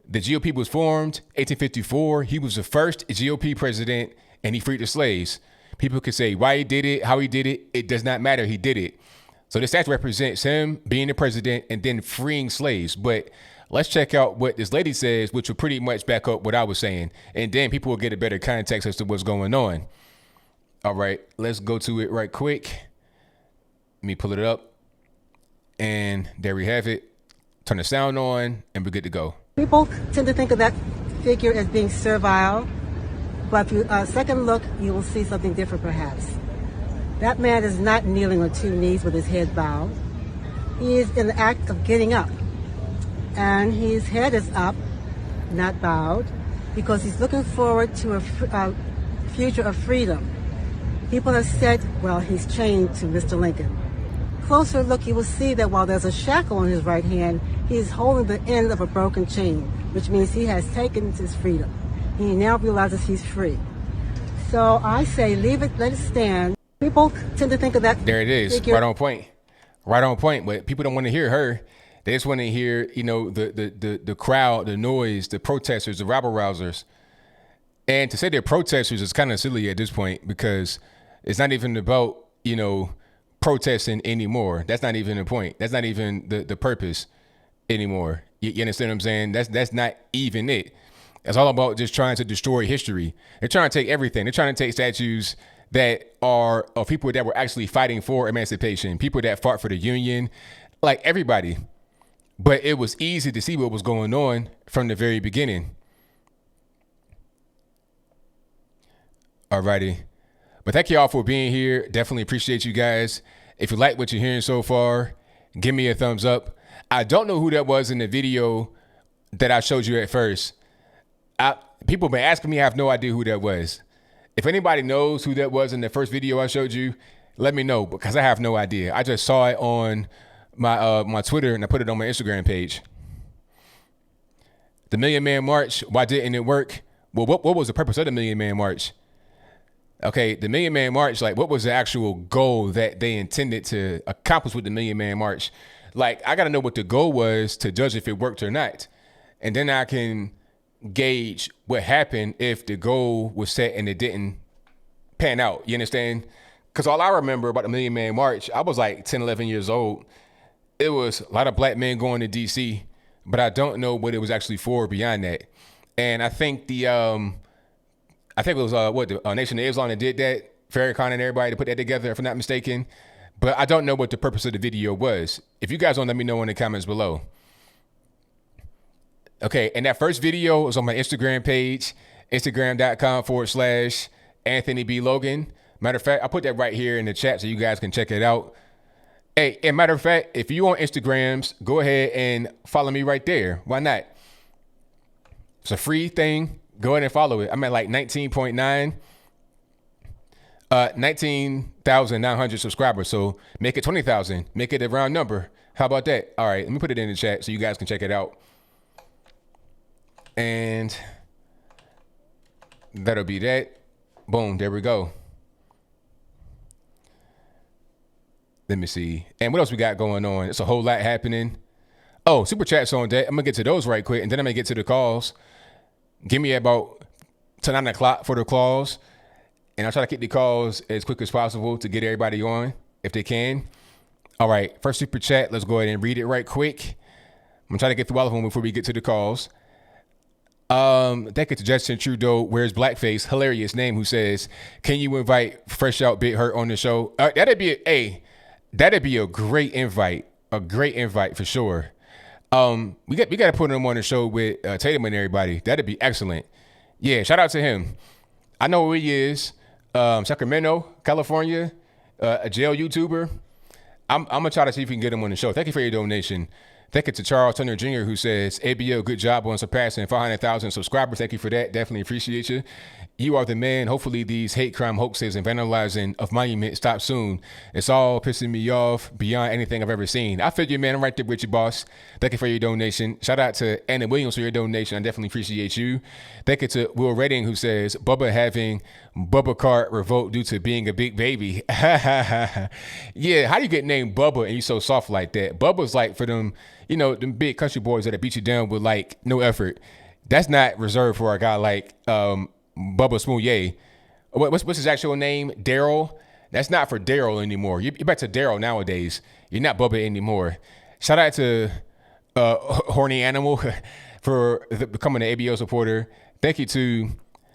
The GOP was formed 1854. He was the first GOP president, and he freed the slaves. People could say why he did it, how he did it. It does not matter. He did it. So this statue represents him being the president and then freeing slaves. But let's check out what this lady says, which will pretty much back up what I was saying. And then people will get a better context as to what's going on. All right, let's go to it right quick. Let me pull it up. And there we have it. Turn the sound on and we're good to go. People tend to think of that figure as being servile, but if you second look, you will see something different perhaps. That man is not kneeling on two knees with his head bowed. He is in the act of getting up, and his head is up, not bowed, because he's looking forward to a future of freedom. People have said, well, he's chained to Mr. Lincoln. Closer look, you will see that while there's a shackle on his right hand, he is holding the end of a broken chain, which means he has taken his freedom. He now realizes he's free. So I say, leave it, let it stand. People tend to think of that. There it is, figure. Right on point. Right on point, but people don't want to hear her. They just want to hear, the crowd, the noise, the protesters, the rabble rousers. And to say they're protesters is kind of silly at this point because it's not even about, protesting anymore. That's not even the point. That's not even the purpose anymore. You understand what I'm saying? That's not even it. It's all about just trying to destroy history. They're trying to take everything. They're trying to take statues that are of people that were actually fighting for emancipation, people that fought for the Union, like everybody. But it was easy to see what was going on from the very beginning. Alrighty. But thank you all for being here. Definitely appreciate you guys. If you like what you're hearing so far, give me a thumbs up. I don't know who that was in the video that I showed you at first. People have been asking me. I have no idea who that was. If anybody knows who that was in the first video I showed you, let me know because I have no idea. I just saw it on my Twitter and I put it on my Instagram page. The Million Man March, why didn't it work? Well, what was the purpose of the Million Man March? Okay, the Million Man March, like what was the actual goal that they intended to accomplish with the Million Man March? Like, I got to know what the goal was to judge if it worked or not. And then I can gauge what happened if the goal was set and it didn't pan out. You understand? Because all I remember about the Million Man March, I was like 10, 11 years old. It was a lot of black men going to D.C., but I don't know what it was actually for beyond that. And I think it was the Nation of Islam that did that, Farrakhan and everybody to put that together, if I'm not mistaken. But I don't know what the purpose of the video was. If you guys want, let me know in the comments below. Okay, and that first video was on my Instagram page, instagram.com/Anthony B. Logan. Matter of fact, I put that right here in the chat so you guys can check it out. Hey, and matter of fact, if you on Instagrams, go ahead and follow me right there. Why not? It's a free thing. Go ahead and follow it. I'm at like 19,900 subscribers. So make it 20,000. Make it a round number. How about that? All right, let me put it in the chat so you guys can check it out. And that'll be that. Boom, there we go. Let me see. And what else we got going on? It's a whole lot happening. Oh, super chats on deck. I'm going to get to those right quick, and then I'm going to get to the calls. Give me about to 9 o'clock for the calls, and I'll try to get the calls as quick as possible to get everybody on if they can. All right, first super chat. Let's go ahead and read it right quick. I'm trying to get through all of them before we get to the calls. Thank you to Justin Trudeau, wears blackface, hilarious name, who says, can you invite Fresh Out Big Hurt on the show? That'd be a great invite. A great invite for sure. We got to put him on the show with Tatum and everybody. That'd be excellent. Yeah, shout out to him. I know who he is. Sacramento, California, a jail YouTuber. I'm gonna try to see if we can get him on the show. Thank you for your donation. Thank you to Charles Turner Jr., who says, ABL, good job on surpassing 500,000 subscribers. Thank you for that. Definitely appreciate you. You are the man. Hopefully these hate crime hoaxes and vandalizing of monuments stop soon. It's all pissing me off beyond anything I've ever seen. I figure, man, I'm right there with you, boss. Thank you for your donation. Shout out to Anna Williams for your donation. I definitely appreciate you. Thank you to Will Redding, who says, Bubba having Bubba card revoked due to being a big baby. Yeah, how do you get named Bubba and you so soft like that? Bubba's like for them, you know, them big country boys that beat you down with like no effort. That's not reserved for a guy like Bubba Smouye. What's his actual name? Daryl. That's not for Daryl anymore. You're back to Daryl nowadays. You're not Bubba anymore. Shout out to Horny Animal for becoming an ABL supporter. Thank you to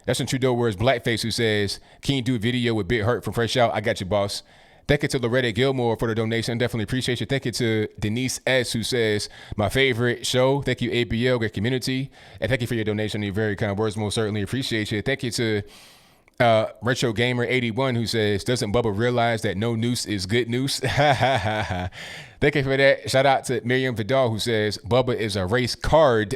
Justin Trudeau wears blackface, who says, can you do a video with Bit Hurt from Fresh Out? I got you, boss. Thank you to Loretta Gilmore for the donation. Definitely appreciate you. Thank you to Denise S., who says, my favorite show. Thank you, ABL, great community. And thank you for your donation. Your very kind words. Most certainly appreciate you. Thank you to Retro Gamer 81, who says, doesn't Bubba realize that no noose is good noose? Thank you for that. Shout out to Miriam Vidal, who says, Bubba is a race card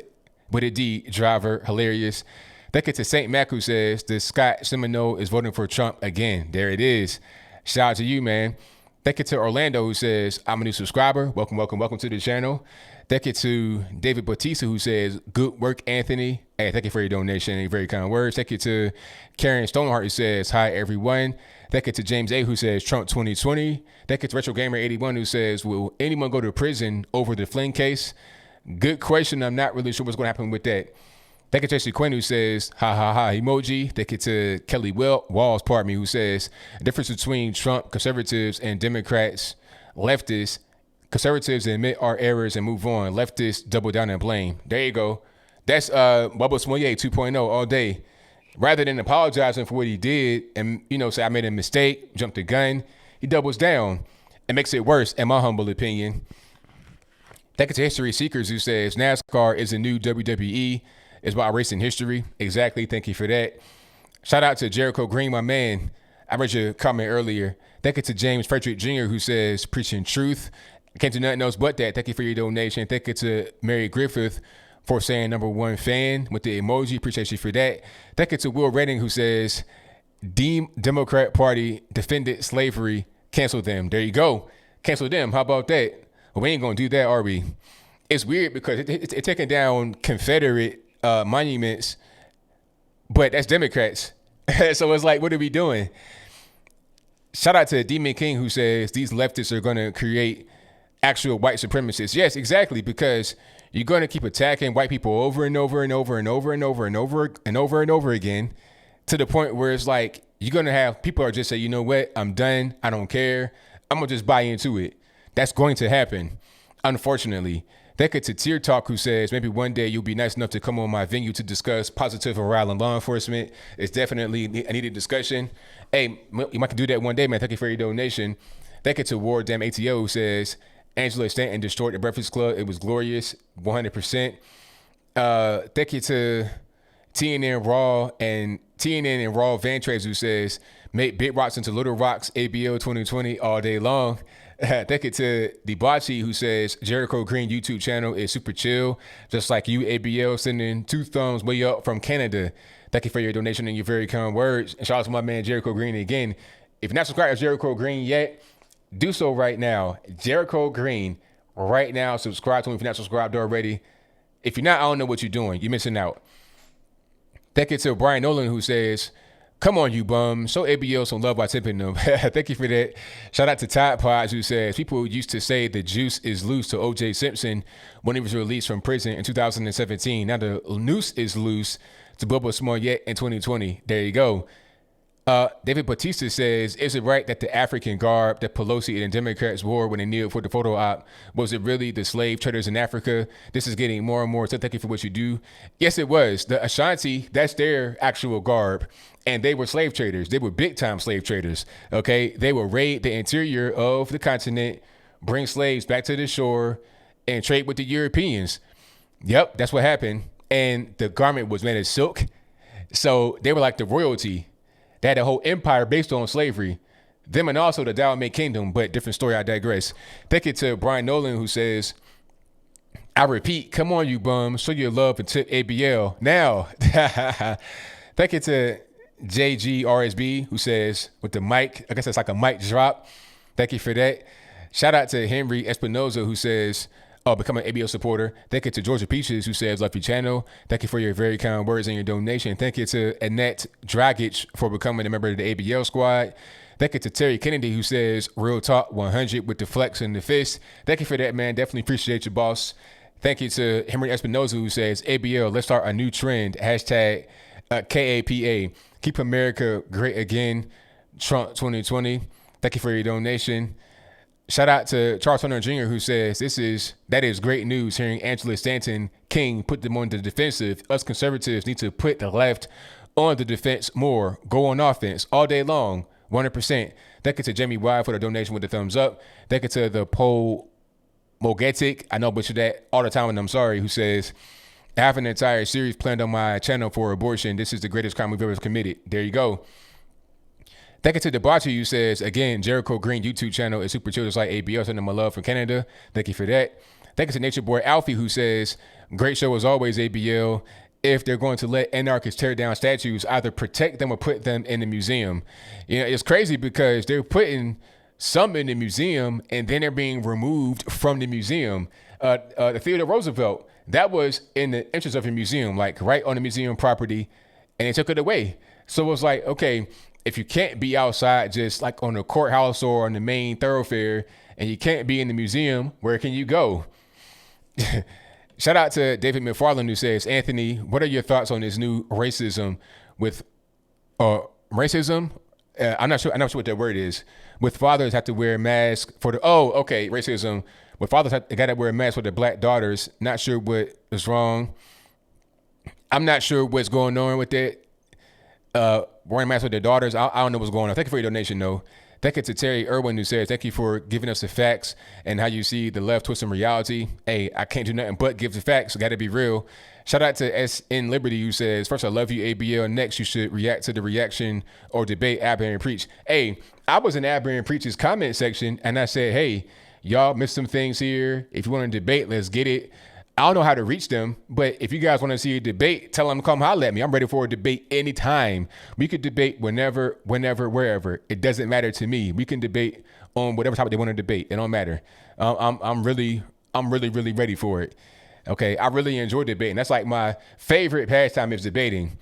with a D driver. Hilarious. Thank you to St. Mac, who says, the Scott Seminole is voting for Trump again. There it is. Shout out to you, man. Thank you to Orlando, who says, I'm a new subscriber. Welcome, welcome, welcome to the channel. Thank you to David Batista, who says, good work, Anthony. Hey, thank you for your donation and your very kind words. Thank you to Karen Stoneheart, who says, hi, everyone. Thank you to James A., who says, Trump 2020. Thank you to Retro Gamer 81, who says, will anyone go to prison over the Flynn case? Good question. I'm not really sure what's going to happen with that. Thank you to Jesse Quinn, who says, ha, ha, ha, emoji. Thank you to Kelly Walls, pardon me, who says, the difference between Trump, conservatives, and Democrats, leftists, conservatives admit our errors and move on. Leftists double down and blame. There you go. That's Bubba Smouye 2.0 all day. Rather than apologizing for what he did and, you know, say, I made a mistake, jumped the gun, he doubles down and makes it worse, in my humble opinion. Thank you to History Seekers, who says, NASCAR is a new WWE. It's about racing history. Exactly. Thank you for that. Shout out to Jericho Green, my man. I read your comment earlier. Thank you to James Frederick Jr., who says, preaching truth. Can't do nothing else but that. Thank you for your donation. Thank you to Mary Griffith for saying #1 fan with the emoji. Appreciate you for that. Thank you to Will Redding, who says, Democrat Party defended slavery. Cancel them. There you go. Cancel them. How about that? Well, we ain't going to do that, are we? It's weird because it's taking down Confederate monuments, but that's Democrats. So it's like, what are we doing? Shout out to Demon King, who says these leftists are going to create actual white supremacists. Yes, exactly, because you're going to keep attacking white people over and over and over and over and over and over and over and over again, to the point where it's like you're going to have people are just say, you know what, I'm done. I don't care. I'm going to just buy into it. That's going to happen, unfortunately. Thank you to Tear Talk, who says, maybe one day you'll be nice enough to come on my venue to discuss positive morale in law enforcement. It's definitely a needed discussion. Hey, you might do that one day, man. Thank you for your donation. Thank you to Ward Damn ATO, who says, Angela Stanton destroyed the Breakfast Club. It was glorious, 100%. Thank you to TNN Raw and Raw Van Traves, who says, make big rocks into little rocks, ABL 2020 all day long. Thank you to Debauchy, who says Jericho Green YouTube channel is super chill, just like you, ABL, sending 2 thumbs way up from Canada. Thank you for your donation and your very kind words. And shout out to my man Jericho Green again. If you're not subscribed to Jericho Green yet, do so right now. Jericho Green, right now. Subscribe to him if you're not subscribed already. If you're not, I don't know what you're doing. You're missing out. Thank you to Brian Nolan, who says, come on, you bum. Show ABL some love by tipping them. Thank you for that. Shout out to Todd Pods, who says, people used to say the juice is loose to O.J. Simpson when he was released from prison in 2017. Now the noose is loose to Bubba Smouye in 2020. There you go. David Batista says, is it right that the African garb that Pelosi and Democrats wore when they kneeled for the photo op, was it really the slave traders in Africa? This is getting more and more, so thank you for what you do. Yes, it was. The Ashanti, that's their actual garb, and they were slave traders. They were big-time slave traders, okay? They would raid the interior of the continent, bring slaves back to the shore, and trade with the Europeans. Yep, that's what happened. And the garment was made of silk, so they were like the royalty. They had a whole empire based on slavery. Them and also the Dowamay Kingdom, but different story, I digress. Thank you to Brian Nolan, who says, I repeat, come on, you bums. Show your love and tip ABL. Now, thank you to JGRSB, who says, with the mic, I guess that's like a mic drop. Thank you for that. Shout out to Henry Espinoza, who says, become an ABL supporter. Thank you to Georgia Peaches, who says, love your channel. Thank you for your very kind words and your donation. Thank you to Annette Dragic for becoming a member of the ABL squad. Thank you to Terry Kennedy, who says, real talk 100 with the flex and the fist. Thank you for that, man. Definitely appreciate you, boss. Thank you to Henry Espinoza, who says, ABL, let's start a new trend. Hashtag KAPA. Keep America great again. Trump 2020. Thank you for your donation. Shout out to Charles Hunter Jr., who says, that is great news hearing Angela Stanton-King put them on the defensive. Us conservatives need to put the left on the defense more. Go on offense all day long. 100%. Thank you to Jamie Y for the donation with the thumbs up. Thank you to the Pole Mogetic, I know I butcher that all the time and I'm sorry, who says, I have an entire series planned on my channel for abortion. This is the greatest crime we've ever committed. There you go. Thank you to Debauchery, who says, again, Jericho Green YouTube channel is super chill just like ABL. Sending my love from Canada. Thank you for that. Thank you to Nature Boy Alfie, who says, great show as always, ABL. If they're going to let anarchists tear down statues, either protect them or put them in the museum. You know, it's crazy because they're putting some in the museum and then they're being removed from the museum. The Theodore Roosevelt, that was in the interest of a museum, like right on the museum property, and they took it away. So it was like, okay, if you can't be outside just like on the courthouse or on the main thoroughfare and you can't be in the museum, where can you go? Shout out to David McFarland, who says, Anthony, what are your thoughts on this new racism with racism? I'm not sure what that word is. With fathers have to wear a mask for the, racism. With fathers got to wear a mask for their black daughters. Not sure what is wrong. I'm not sure what's going on with that. Wearing masks with their daughters. I don't know what's going on. Thank you for your donation, though. Thank you to Terry Irwin, who says, thank you for giving us the facts and how you see the left twisting reality. Hey, I can't do nothing but give the facts. Got to be real. Shout out to SN Liberty, who says, first, I love you, ABL. Next, you should react to the reaction or debate Aberrant Preach. Hey, I was in Aberrant Preach's comment section, and I said, hey, y'all missed some things here. If you want to debate, let's get it. I don't know how to reach them, but if you guys want to see a debate, tell them to come holler at me. I'm ready for a debate anytime. We could debate whenever, wherever. It doesn't matter to me. We can debate on whatever topic they want to debate. It don't matter. I'm really ready for it. Okay, I really enjoy debating. That's like my favorite pastime is debating.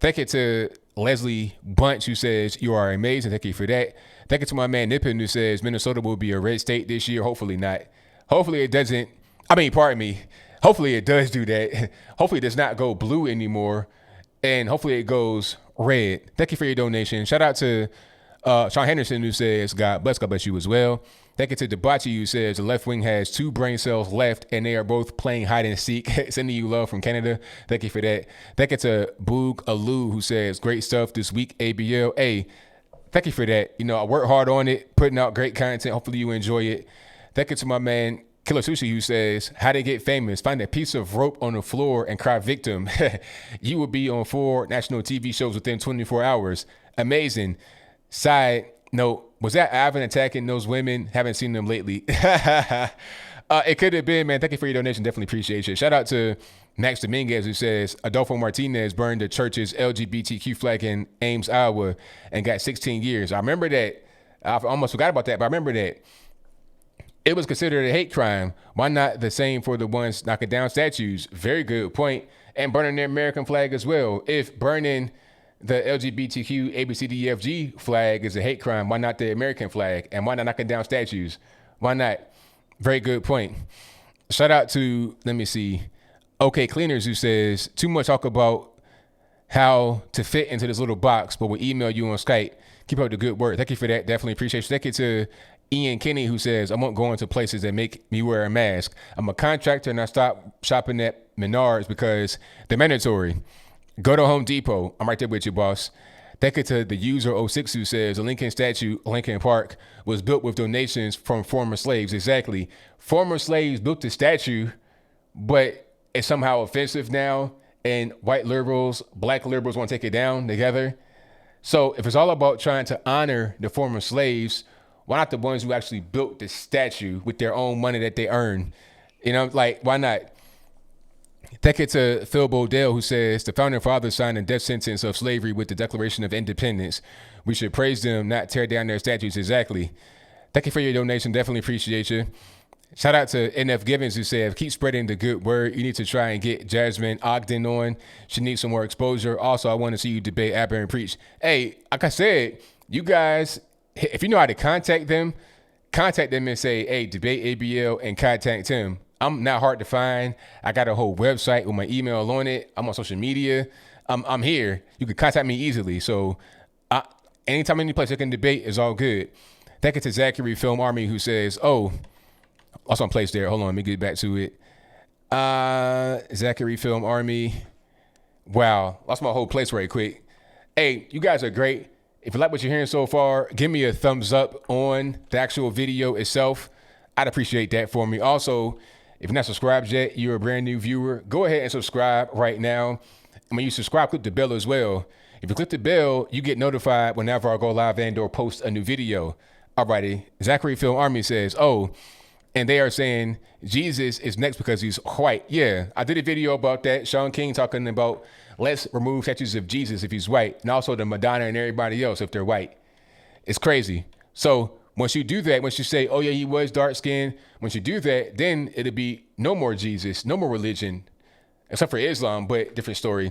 Thank you to Leslie Bunch, who says, you are amazing. Thank you for that. Thank you to my man Nippon, who says Minnesota will be a red state this year. Hopefully not. Hopefully it doesn't. Pardon me. Hopefully it does do that. Hopefully it does not go blue anymore. And hopefully it goes red. Thank you for your donation. Shout out to Sean Henderson, who says, God bless you as well. Thank you to Debauchery, who says the left wing has 2 brain cells left and they are both playing hide and seek. Sending you love from Canada. Thank you for that. Thank you to Boog Alou, who says, great stuff this week, ABL. Hey, thank you for that. You know, I work hard on it, putting out great content. Hopefully you enjoy it. Thank you to my man Killer Sushi, who says, how to get famous. Find a piece of rope on the floor and cry victim. You will be on 4 national TV shows within 24 hours. Amazing. Side note, was that Ivan attacking those women? Haven't seen them lately. It could have been, man. Thank you for your donation. Definitely appreciate it. Shout out to Max Dominguez, who says, Adolfo Martinez burned the church's LGBTQ flag in Ames, Iowa, and got 16 years. I remember that. I almost forgot about that, but I remember that. It was considered a hate crime. Why not the same for the ones knocking down statues? Very good point. And burning the American flag as well. If burning the LGBTQ ABCDEFG flag is a hate crime, why not the American flag? And why not knocking down statues? Why not? Very good point. Shout out to, let me see, OK Cleaners, who says, too much talk about how to fit into this little box, but we'll email you on Skype. Keep up the good work. Thank you for that. Definitely appreciate you. Thank you to Ian Kinney, who says, I won't go into places that make me wear a mask. I'm a contractor and I stopped shopping at Menards because they're mandatory. Go to Home Depot. I'm right there with you, boss. Thank you to the user 06, who says the Lincoln statue, Lincoln Park, was built with donations from former slaves. Exactly. Former slaves built the statue, but it's somehow offensive now. And white liberals, black liberals want to take it down together. So if it's all about trying to honor the former slaves, why not the ones who actually built the statue with their own money that they earned? You know, like, why not? Thank you to Phil Bodell, who says the founding fathers signed a death sentence of slavery with the Declaration of Independence. We should praise them, not tear down their statues. Exactly. Thank you for your donation. Definitely appreciate you. Shout out to NF Givens, who said, keep spreading the good word. You need to try and get Jasmine Ogden on. She needs some more exposure. Also, I want to see you debate Aber and Preach. Hey, like I said, you guys, if you know how to contact them and say, hey, debate ABL and contact him. I'm not hard to find. I got a whole website with my email on it. I'm on social media. I'm here. You can contact me easily. So anytime, any place I can debate is all good. Thank you to Zachary Film Army, who says, oh, lost my place there. Hold on, let me get back to it. Zachary Film Army. Wow, lost my whole place right quick. Hey, you guys are great. If you like what you're hearing so far, give me a thumbs up on the actual video itself. I'd appreciate that for me. Also, if you're not subscribed yet, you're a brand new viewer, go ahead and subscribe right now. And when you subscribe, click the bell as well. If you click the bell, you get notified whenever I go live and or post a new video. Alrighty, Zachary Film Army says, oh, and they are saying Jesus is next because he's white. Yeah, I did a video about that. Sean King talking about let's remove statues of Jesus if he's white, and also the Madonna and everybody else if they're white. It's crazy. So once you do that, once you say, oh yeah, he was dark skinned, once you do that, then it'll be no more Jesus, no more religion, except for Islam, but different story.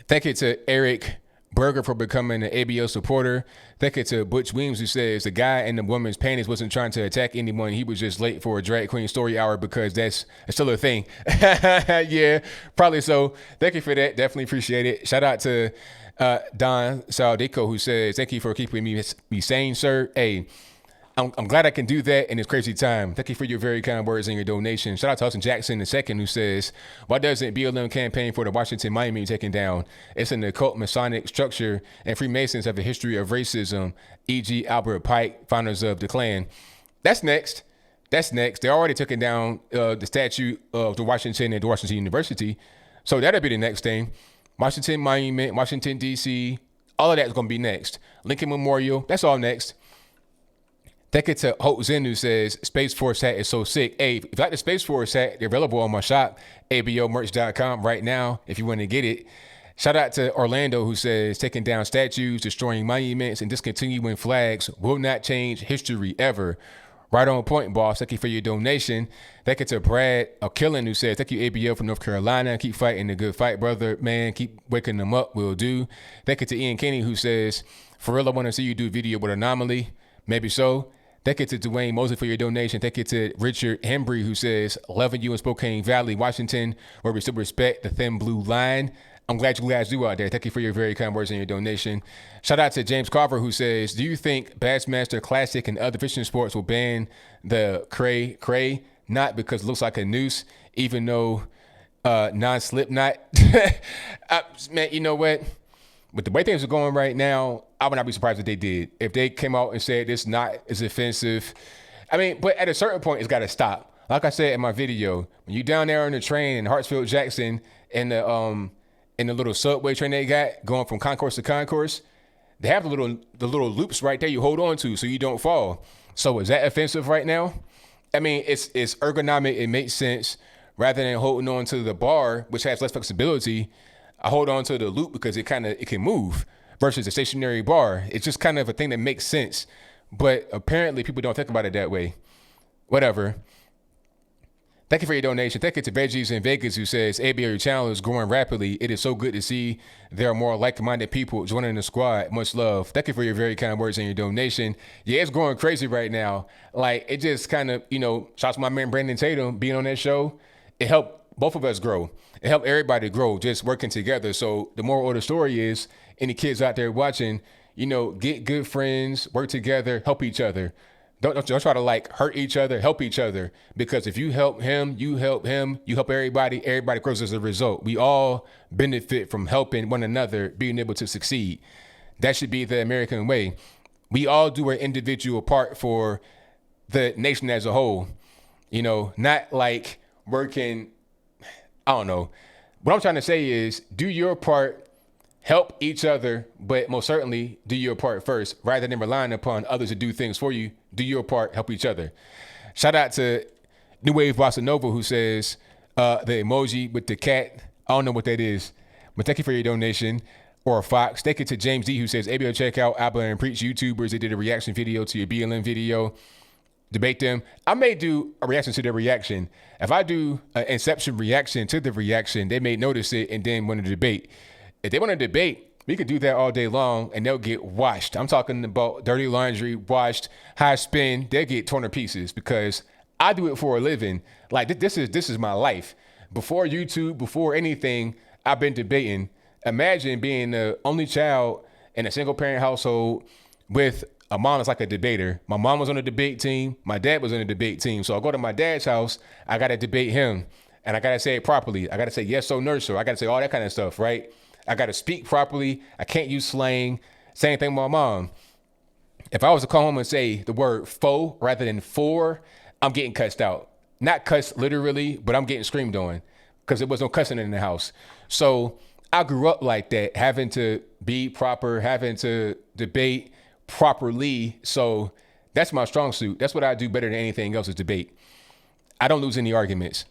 Thank you to Eric Berger for becoming an ABL supporter. Thank you to Butch Weems, who says the guy in the woman's panties wasn't trying to attack anyone. He was just late for a drag queen story hour because that's still a thing. Yeah, probably so. Thank you for that. Definitely appreciate it. Shout out to Don Saldico, who says, thank you for keeping me sane, sir. Hey, I'm glad I can do that in this crazy time. Thank you for your very kind words and your donation. Shout out to Hudson Jackson II, who says, why doesn't BLM campaign for the Washington Monument be taken down? It's an occult Masonic structure, and Freemasons have a history of racism, e.g. Albert Pike, founders of the Klan. That's next. They already taken down the statue of the Washington and the Washington University. So that'll be the next thing. Washington Monument, Washington, D.C., all of that's going to be next. Lincoln Memorial, that's all next. Thank you to Hope Zen, who says, Space Force hat is so sick. Hey, if you like the Space Force hat, they're available on my shop, ablmerch.com right now, if you want to get it. Shout out to Orlando, who says, taking down statues, destroying monuments, and discontinuing flags will not change history ever. Right on point, boss. Thank you for your donation. Thank you to Brad Killen, who says, thank you, ABL from North Carolina. Keep fighting the good fight, brother. Man, keep waking them up. Will do. Thank you to Ian Kenny, who says, for real, I want to see you do a video with Anomaly. Maybe so. Thank you to Dwayne Mosley for your donation. Thank you to Richard Hembry, who says, loving you in Spokane Valley, Washington, where we still respect the thin blue line. I'm glad you guys do out there. Thank you for your very kind words and your donation. Shout out to James Carver, who says, do you think Bassmaster Classic and other fishing sports will ban the cray? Not because it looks like a noose, even though non-slip knot. Man, you know what? With the way things are going right now, I would not be surprised if they did. If they came out and said it's not as offensive. I mean, but at a certain point, it's got to stop. Like I said in my video, when you down there on the train in Hartsfield Jackson and the little subway train they got going from concourse to concourse, they have the little loops right there you hold on to so you don't fall. So is that offensive right now? I mean, it's ergonomic. It makes sense. Rather than holding on to the bar, which has less flexibility, I hold on to the loop because it can move versus a stationary bar. It's just kind of a thing that makes sense. But apparently people don't think about it that way. Whatever. Thank you for your donation. Thank you to Veggies in Vegas, who says, ABL, your channel is growing rapidly. It is so good to see there are more like-minded people joining the squad. Much love. Thank you for your very kind words and your donation. Yeah, it's growing crazy right now. Like, it just kind of, shout out to my man Brandon Tatum being on that show. It helped both of us grow. It helped everybody grow, just working together. So the moral of the story is, any kids out there watching, get good friends, work together, help each other. Don't try to hurt each other, help each other. Because if you help him, you help everybody grows as a result. We all benefit from helping one another, being able to succeed. That should be the American way. We all do our individual part for the nation as a whole. Not like working, I don't know. What I'm trying to say is do your part, help each other, but most certainly do your part first. Rather than relying upon others to do things for you, do your part, help each other. Shout out to New Wave Bossa Nova, who says the emoji with the cat. I don't know what that is, but thank you for your donation. Or Fox. Thank you to James D, who says, ABL, check out Apple and Preach YouTubers. They did a reaction video to your BLM video. Debate them. I may do a reaction to their reaction. If I do an Inception reaction to the reaction, they may notice it and then want to debate. If they want to debate, we could do that all day long and they'll get washed. I'm talking about dirty laundry, washed, high spin. They'll get torn to pieces because I do it for a living. Like this is my life. Before YouTube, before anything, I've been debating. Imagine being the only child in a single parent household with a mom that's like a debater. My mom was on the debate team. My dad was on the debate team. So I go to my dad's house. I got to debate him and I got to say it properly. I got to say yes, so nurse, I got to say all that kind of stuff, right? I got to speak properly. I can't use slang. Same thing with my mom. If I was to call home and say the word faux rather than for, I'm getting cussed out. Not cussed literally, but I'm getting screamed on because there was no cussing in the house. So I grew up like that, having to be proper, having to debate properly. So that's my strong suit. That's what I do better than anything else is debate. I don't lose any arguments.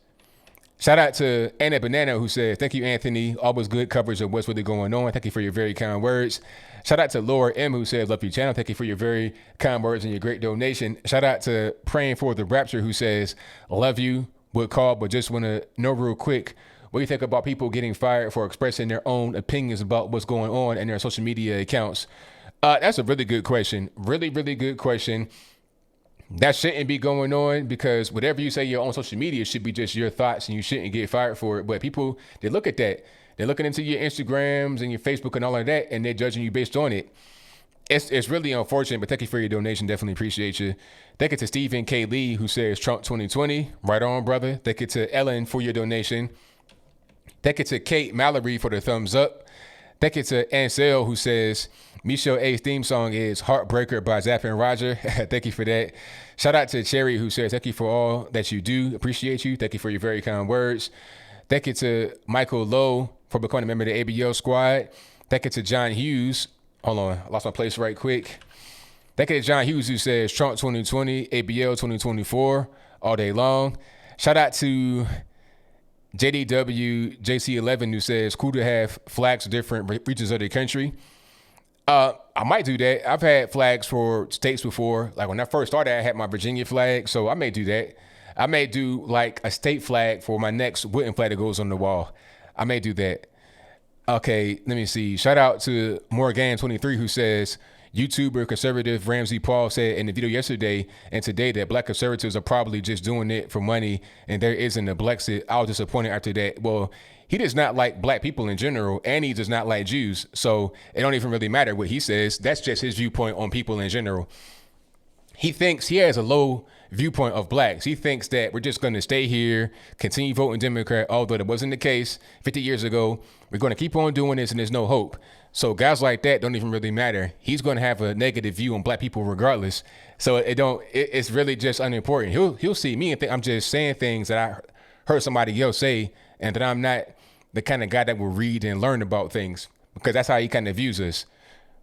Shout out to Anna Banana, who said, thank you, Anthony. Always good coverage of what's really going on. Thank you for your very kind words. Shout out to Laura M, who said, love your channel. Thank you for your very kind words and your great donation. Shout out to Praying for the Rapture, who says, love you, would call, but just want to know real quick, what do you think about people getting fired for expressing their own opinions about what's going on in their social media accounts? That's a really good question. Really, really good question. That shouldn't be going on because whatever you say your own social media should be just your thoughts and you shouldn't get fired for it. But people, they look at that. They're looking into your Instagrams and your Facebook and all of that, and they're judging you based on it. It's really unfortunate, but thank you for your donation. Definitely appreciate you. Thank you to Stephen K. Lee, who says Trump 2020. Right on, brother. Thank you to Ellen for your donation. Thank you to Kate Mallory for the thumbs up. Thank you to Ansel, who says Michelle A's theme song is Heartbreaker by Zapp and Roger. Thank you for that. Shout out to Cherry, who says, thank you for all that you do. Appreciate you. Thank you for your very kind words. Thank you to Michael Lowe for becoming a member of the ABL squad. Thank you to John Hughes. Hold on, I lost my place right quick. Thank you to John Hughes, who says Trump 2020, ABL 2024, all day long. Shout out to JDW JC11, who says cool to have flags for different regions of the country. I might do that. I've had flags for states before. Like when I first started, I had my Virginia flag, so I may do that. I may do like a state flag for my next wooden flag that goes on the wall. I may do that. Okay, let me see. Shout out to Morgan23, who says YouTuber conservative Ramsey Paul said in the video yesterday and today that black conservatives are probably just doing it for money and there isn't a Brexit. I was disappointed after that. Well, he does not like black people in general, and he does not like Jews. So it don't even really matter what he says. That's just his viewpoint on people in general. He thinks he has a low viewpoint of blacks. He thinks that we're just going to stay here, continue voting Democrat, although that wasn't the case 50 years ago. We're going to keep on doing this and there's no hope. So guys like that don't even really matter. He's going to have a negative view on black people regardless. So it's really just unimportant. He'll see me and think I'm just saying things that I heard somebody else say and that I'm not the kind of guy that will read and learn about things because that's how he kind of views us.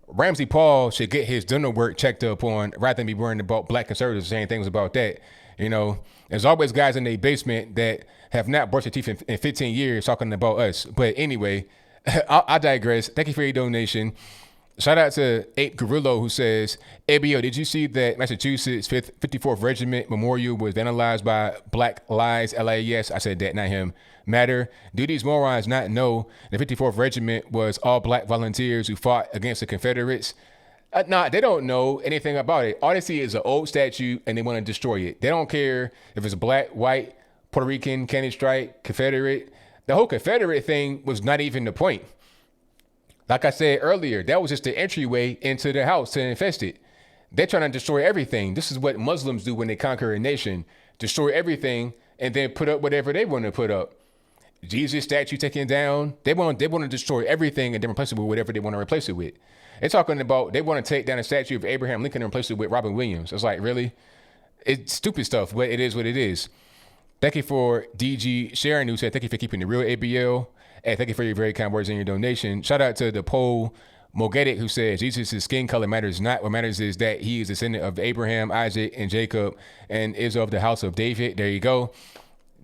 Ramsey Paul should get his dental work checked up on rather than be worrying about black conservatives saying things about that. You know, there's always guys in their basement that have not brushed their teeth in 15 years talking about us. But anyway, I digress. Thank you for your donation. Shout out to Ape Gorillo, who says, ABO, did you see that Massachusetts 54th Regiment Memorial was vandalized by Black Lives LAS? I said that, not him. Matter. Do these morons not know the 54th Regiment was all black volunteers who fought against the Confederates? Nah, they don't know anything about it. All they see is an old statue and they want to destroy it. They don't care if it's black, white, Puerto Rican, Candy Strike, Confederate. The whole Confederate thing was not even the point. Like I said earlier, that was just the entryway into the house to infest it. They're trying to destroy everything. This is what Muslims do when they conquer a nation. Destroy everything and then put up whatever they want to put up. Jesus statue taken down. They want to destroy everything and then replace it with whatever they want to replace it with. They're talking about they want to take down a statue of Abraham Lincoln and replace it with Robin Williams. It's like, really? It's stupid stuff, but it is what it is. Thank you for DG Sharon, who said, thank you for keeping the real ABL. And thank you for your very kind words and your donation. Shout out to the poll Mogetic, who says Jesus' skin color matters not. What matters is that he is a descendant of Abraham, Isaac, and Jacob, and is of the house of David. There you go.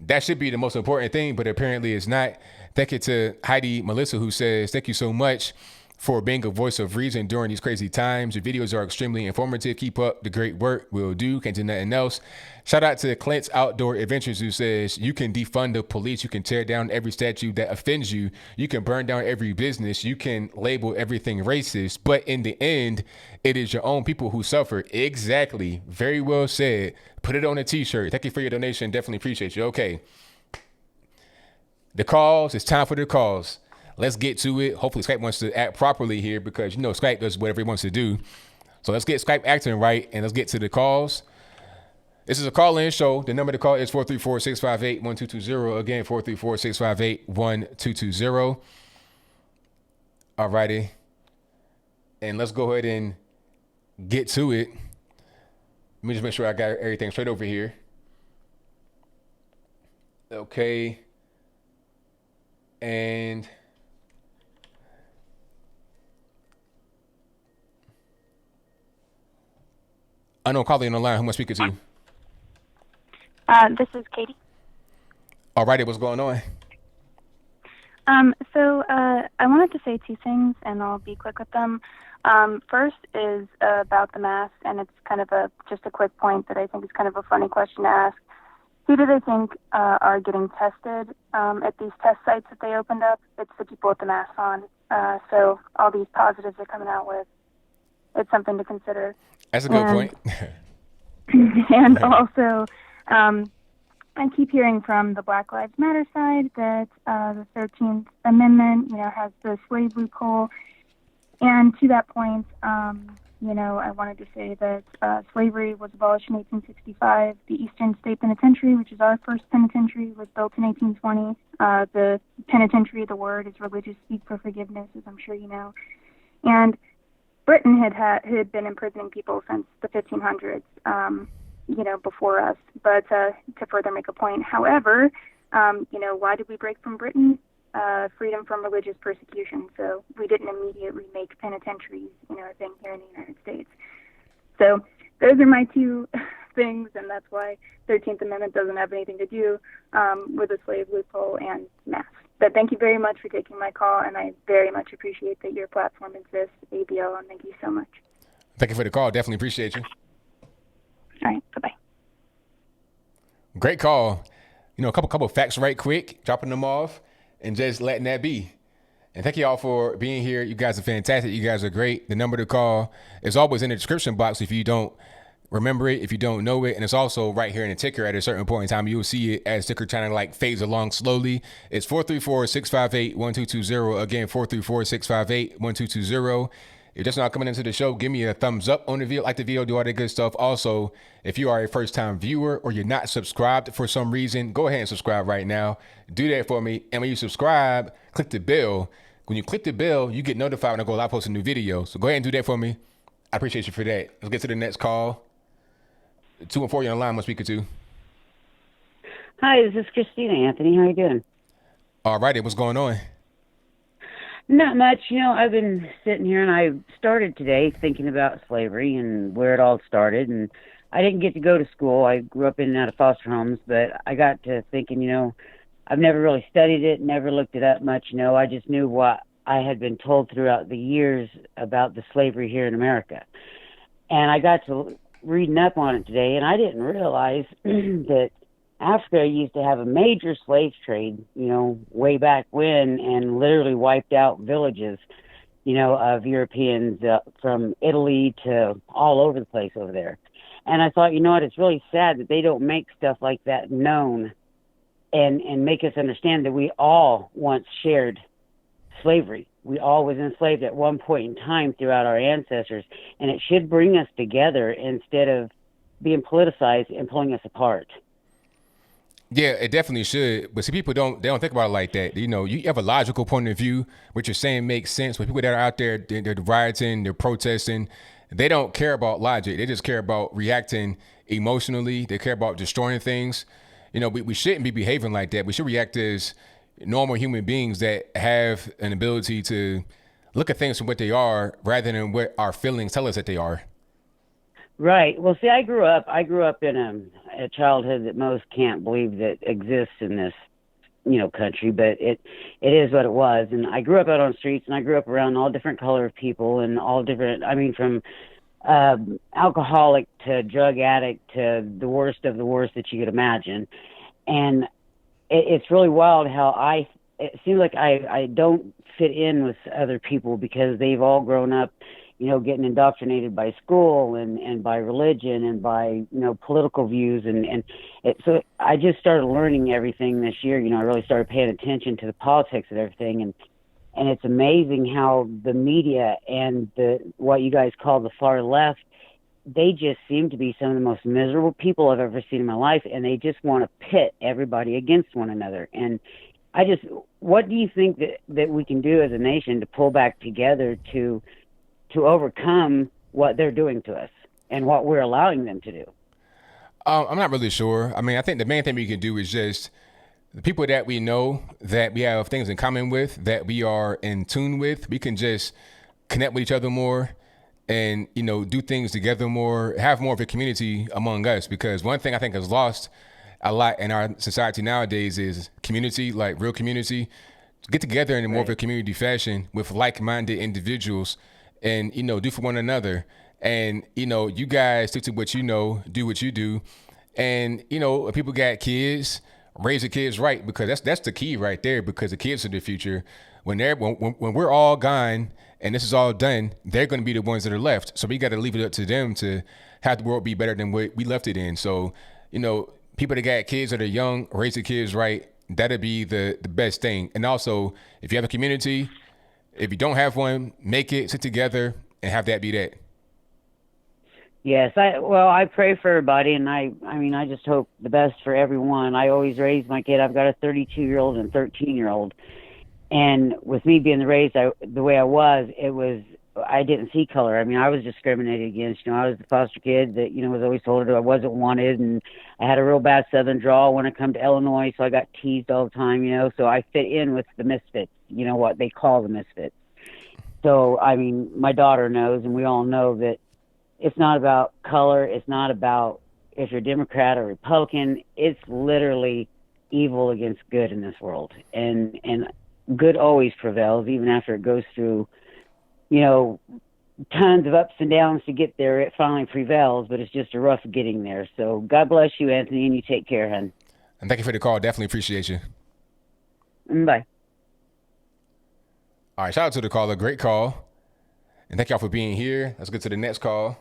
That should be the most important thing, but apparently it's not. Thank you to Heidi Melissa, who says, thank you so much for being a voice of reason during these crazy times. Your videos are extremely informative. Keep up the great work. Will do. Can't do nothing else. Shout out to Clint's Outdoor Adventures, who says, you can defund the police. You can tear down every statue that offends you. You can burn down every business. You can label everything racist. But in the end, it is your own people who suffer. Exactly. Very well said. Put it on a t-shirt. Thank you for your donation. Definitely appreciate you. Okay. The calls. It's time for the calls. Let's get to it. Hopefully Skype wants to act properly here because, you know, Skype does whatever he wants to do. So let's get Skype acting right and let's get to the calls. This is a call-in show. The number to call is 434-658-1220. Again, 434-658-1220. All righty. And let's go ahead and get to it. Let me just make sure I got everything straight over here. Okay. And I know calling on the line. Who am I speaking to? This is Katie. All righty, what's going on? So I wanted to say two things, and I'll be quick with them. First is about the mask, and it's kind of just a quick point that I think is kind of a funny question to ask. Who do they think are getting tested at these test sites that they opened up? It's the people with the masks on. So all these positives they're coming out with, it's something to consider. That's a good point. And also, I keep hearing from the Black Lives Matter side that the 13th Amendment, has the slave loophole. And to that point, I wanted to say that slavery was abolished in 1865. The Eastern State Penitentiary, which is our first penitentiary, was built in 1820. The penitentiary, the word, is religious speak for forgiveness, as I'm sure you know. And Britain had been imprisoning people since the 1500s, before us. But to further make a point, however, why did we break from Britain? Freedom from religious persecution. So we didn't immediately make penitentiaries, a thing here in the United States. So those are my two things, and that's why 13th Amendment doesn't have anything to do with the slave loophole and masks. But thank you very much for taking my call, and I very much appreciate that your platform exists, ABL, and thank you so much. Thank you for the call. Definitely appreciate you. All right, bye-bye. Great call. A couple facts right quick, dropping them off and just letting that be. And thank you all for being here. You guys are fantastic. You guys are great. The number to call is always in the description box if you don't remember it, if you don't know it. And it's also right here in the ticker at a certain point in time. You'll see it as ticker kind of fades along slowly. It's 434-658-1220. Again, 434-658-1220. If you're just not coming into the show, give me a thumbs up on the video, like the video, do all that good stuff. Also, if you are a first-time viewer or you're not subscribed for some reason, go ahead and subscribe right now. Do that for me. And when you subscribe, click the bell. When you click the bell, you get notified when I go live post a new video. So go ahead and do that for me. I appreciate you for that. Let's get to the next call. 2 and 4, you're on the line. I'm speaking to. Hi, this is Christina, Anthony. How are you doing? All righty. What's going on? Not much. I've been sitting here, and I started today thinking about slavery and where it all started. And I didn't get to go to school. I grew up in and out of foster homes, but I got to thinking, I've never really studied it, never looked it up much. I just knew what I had been told throughout the years about the slavery here in America. And I got to reading up on it today, and I didn't realize that Africa used to have a major slave trade, way back when, and literally wiped out villages, of Europeans from Italy to all over the place over there. And I thought, it's really sad that they don't make stuff like that known and make us understand that we all once shared slavery. We all was enslaved at one point in time throughout our ancestors, and it should bring us together instead of being politicized and pulling us apart. Yeah, it definitely should. But see, people don't think about it like that. You have a logical point of view. What you're saying makes sense. But people that are out there, they're rioting, they're protesting. They don't care about logic. They just care about reacting emotionally. They care about destroying things. We shouldn't be behaving like that. We should react as normal human beings that have an ability to look at things from what they are rather than what our feelings tell us that they are. Right. Well, see, I grew up in a childhood that most can't believe that exists in this, country, but it is what it was. And I grew up out on streets, and I grew up around all different color of people and all different, from alcoholic to drug addict to the worst of the worst that you could imagine. And it's really wild how it seems like I don't fit in with other people because they've all grown up, getting indoctrinated by school and by religion and by, political views. So I just started learning everything this year. I really started paying attention to the politics of everything. And it's amazing how the media and what you guys call the far left, they just seem to be some of the most miserable people I've ever seen in my life. And they just want to pit everybody against one another. And what do you think that we can do as a nation to pull back together to overcome what they're doing to us and what we're allowing them to do? I'm not really sure. I think the main thing we can do is just the people that we know that we have things in common with, that we are in tune with, we can just connect with each other more and, do things together more, have more of a community among us. Because one thing I think is lost a lot in our society nowadays is community, like real community. Get together in more of a community fashion with like-minded individuals and, do for one another. And, you guys stick to what you know, do what you do. And, if people got kids, raise the kids right, because that's the key right there, because the kids are the future. When we're all gone and this is all done, they're going to be the ones that are left. So we got to leave it up to them to have the world be better than what we left it in. So, people that got kids that are young, raise the kids right. That'd be the best thing. And also, if you have a community, if you don't have one, make it, sit together, and have that be that. Yes, I pray for everybody, and I just hope the best for everyone. I always raise my kid. I've got a 32-year-old and 13-year-old, and with me being raised the way I was, I didn't see color. I was discriminated against. I was the foster kid that was always told I wasn't wanted, and I had a real bad Southern drawl when I come to Illinois, so I got teased all the time. So I fit in with the misfits. What they call the misfits. So my daughter knows, and we all know that it's not about color. It's not about if you're Democrat or Republican. It's literally evil against good in this world, and good always prevails, even after it goes through, tons of ups and downs to get there. It finally prevails, but it's just a rough getting there. So God bless you, Anthony, and you take care, hon. And thank you for the call. Definitely appreciate you. Bye. All right, shout out to the caller. Great call. And thank y'all for being here. Let's get to the next call.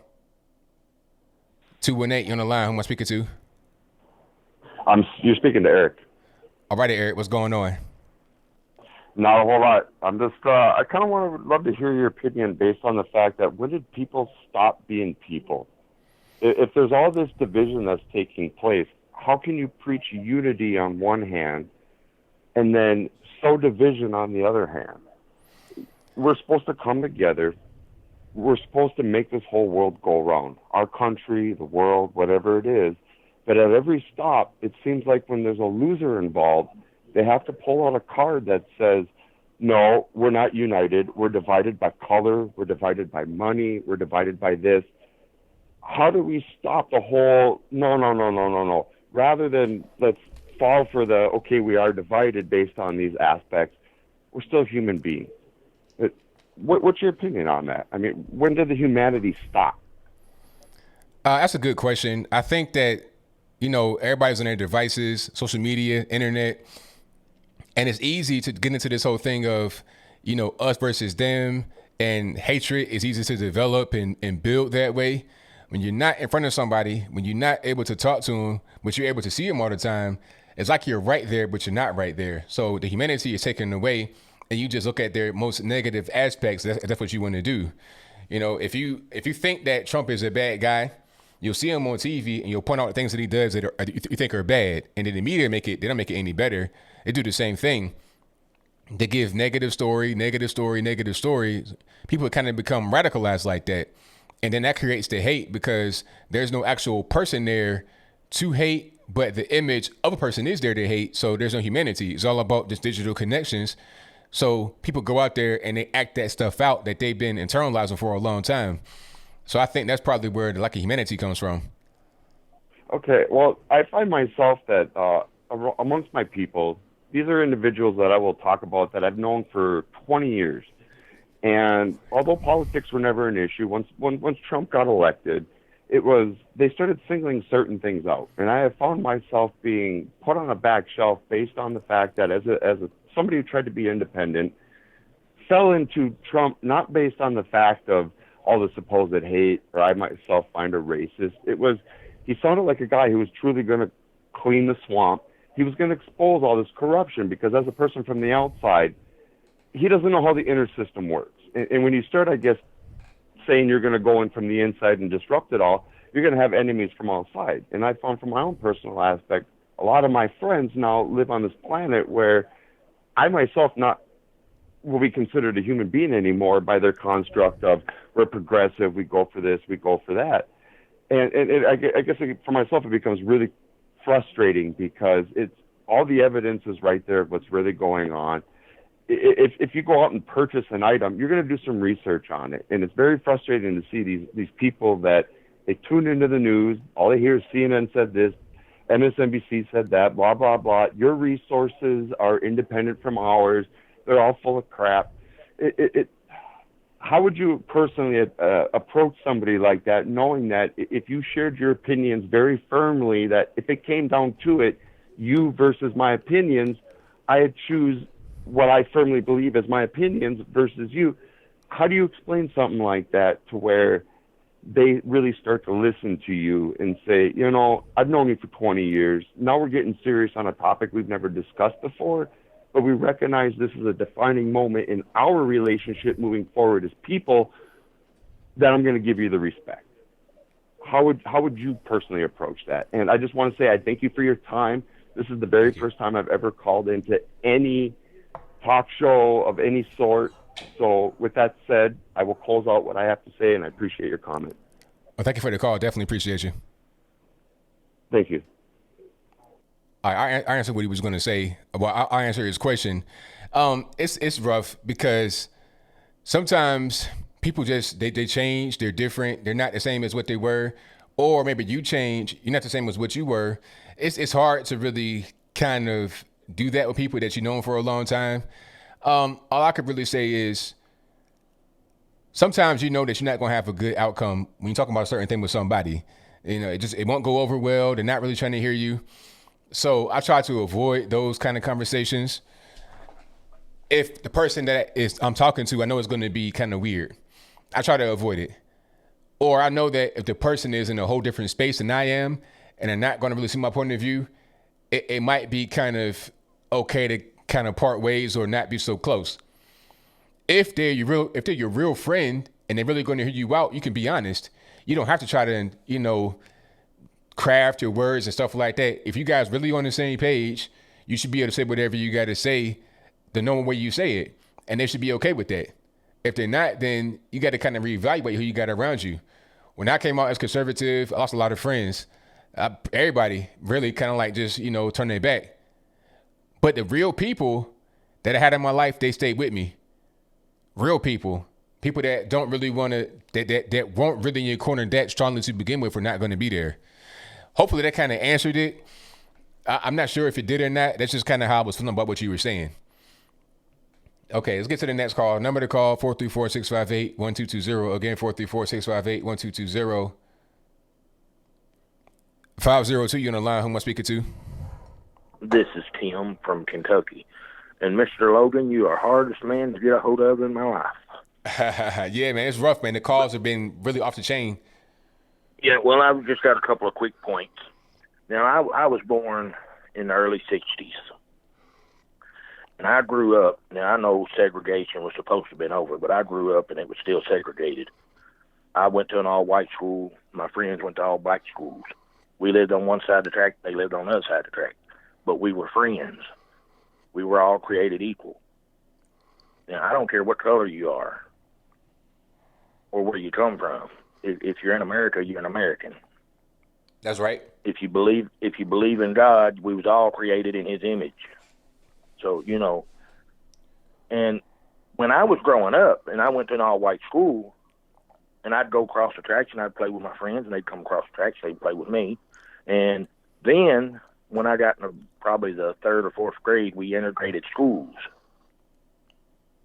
218, you're on the line. Who am I speaking to? You're speaking to Eric. All right, Eric, what's going on? Not a whole lot. I'm just, I kind of love to hear your opinion based on the fact that when did people stop being people? If there's all this division that's taking place, how can you preach unity on one hand and then sow division on the other hand? We're supposed to come together. We're supposed to make this whole world go round. Our country, the world, whatever it is. But at every stop, it seems like when there's a loser involved, they have to pull out a card that says, no, we're not united. We're divided by color. We're divided by money. We're divided by this. How do we stop the whole, no. Rather than let's fall for the, okay, we are divided based on these aspects, we're still human beings. What's your opinion on that? When did the humanity stop? That's a good question. I think that, everybody's on their devices, social media, internet, and it's easy to get into this whole thing of, us versus them, and hatred is easy to develop and build that way. When you're not in front of somebody, when you're not able to talk to them, but you're able to see them all the time, it's like you're right there, but you're not right there. So the humanity is taken away, and you just look at their most negative aspects. That's what you want to do. If you think that Trump is a bad guy, you'll see him on TV and you'll point out the things that he does that you think are bad, and then the media they don't make it any better. They do the same thing. They give negative story. People kind of become radicalized like that, and then that creates the hate because there's no actual person there to hate, but the image of a person is there to hate. So there's no humanity. It's all about just digital connections. So people go out there and they act that stuff out that they've been internalizing for a long time. So I think that's probably where the lack of humanity comes from. Okay, well, I find myself that amongst my people, these are individuals that I will talk about that I've known for 20 years. And although politics were never an issue, once Trump got elected, they started singling certain things out. And I have found myself being put on a back shelf based on the fact that as somebody who tried to be independent, fell into Trump not based on the fact of all the supposed hate or I myself find a racist. He sounded like a guy who was truly going to clean the swamp. He was going to expose all this corruption because as a person from the outside, he doesn't know how the inner system works. And when you start, I guess, saying you're going to go in from the inside and disrupt it all, you're going to have enemies from outside. And I found from my own personal aspect, a lot of my friends now live on this planet where I myself not will be considered a human being anymore by their construct of we're progressive, we go for this, we go for that. And I guess for myself it becomes really frustrating because it's all the evidence is right there of what's really going on. If you go out and purchase an item, you're going to do some research on it. And it's very frustrating to see these people that they tune into the news. All they hear is CNN said this, MSNBC said that, blah, blah, blah. Your resources are independent from ours. They're all full of crap. How would you personally approach somebody like that, knowing that if you shared your opinions very firmly, that if it came down to it, you versus my opinions, I'd choose what I firmly believe as my opinions versus you? How do you explain something like that to where they really start to listen to you and say, you know, I've known you for 20 years. Now we're getting serious on a topic we've never discussed before, but we recognize this is a defining moment in our relationship moving forward as people that I'm going to give you the respect. How would you personally approach that? And I just want to say I thank you for your time. This is the very first time I've ever called into any talk show of any sort. So with that said, I will close out what I have to say, and I appreciate your comment. Well, thank you for the call. Definitely appreciate you. Thank you. I answered what he was going to say. Well, I answer his question. It's rough because sometimes people just they change. They're different. They're not the same as what they were. Or maybe you change. You're not the same as what you were. It's hard to really kind of do that with people that you've known for a long time. All I could really say is sometimes you know that you're not going to have a good outcome when you're talking about a certain thing with somebody. You know, it won't go over well. They're not really trying to hear you. So I try to avoid those kind of conversations. If the person that I'm talking to, I know it's going to be kind of weird, I try to avoid it. Or I know that if the person is in a whole different space than I am and they're not going to really see my point of view, it might be kind of okay to kind of part ways or not be so close. If they're your real friend and they're really going to hear you out, you can be honest. You don't have to try to, you know, craft your words and stuff like that. If you guys really on the same page, you should be able to say whatever you got to say the normal way you say it, and they should be okay with that. If they're not, then you got to kind of reevaluate who you got around you. When I came out as conservative, I lost a lot of friends. Everybody really kind of like just, you know, turn their back. But the real people that I had in my life, they stayed with me. Real people that don't really want to, that won't really in your corner that strongly to begin with, are not going to be there. Hopefully that kind of answered it. I'm not sure if it did or not. That's just kind of how I was feeling about what you were saying. Okay, let's get to the next call. Number to call, 434-658-1220. Again, 434-658-1220. 502, you on the line. Who am I speaking to? This is Tim from Kentucky. And Mr. Logan, you are the hardest man to get a hold of in my life. Yeah, man, it's rough, man. The calls have been really off the chain. Yeah, well, I've just got a couple of quick points. Now, I was born in the early 60s. And I grew up, now I know segregation was supposed to have been over, but I grew up and it was still segregated. I went to an all-white school. My friends went to all-black schools. We lived on one side of the track, they lived on the other side of the track. But we were friends. We were all created equal. Now, I don't care what color you are or where you come from. If you're in America, you're an American. That's right. If you believe in God, we was all created in His image. So, you know, And when I was growing up and I went to an all-white school, and I'd go across the tracks and I'd play with my friends, and they'd come across the tracks, they'd play with me. And then when I got into probably the third or fourth grade, we integrated schools.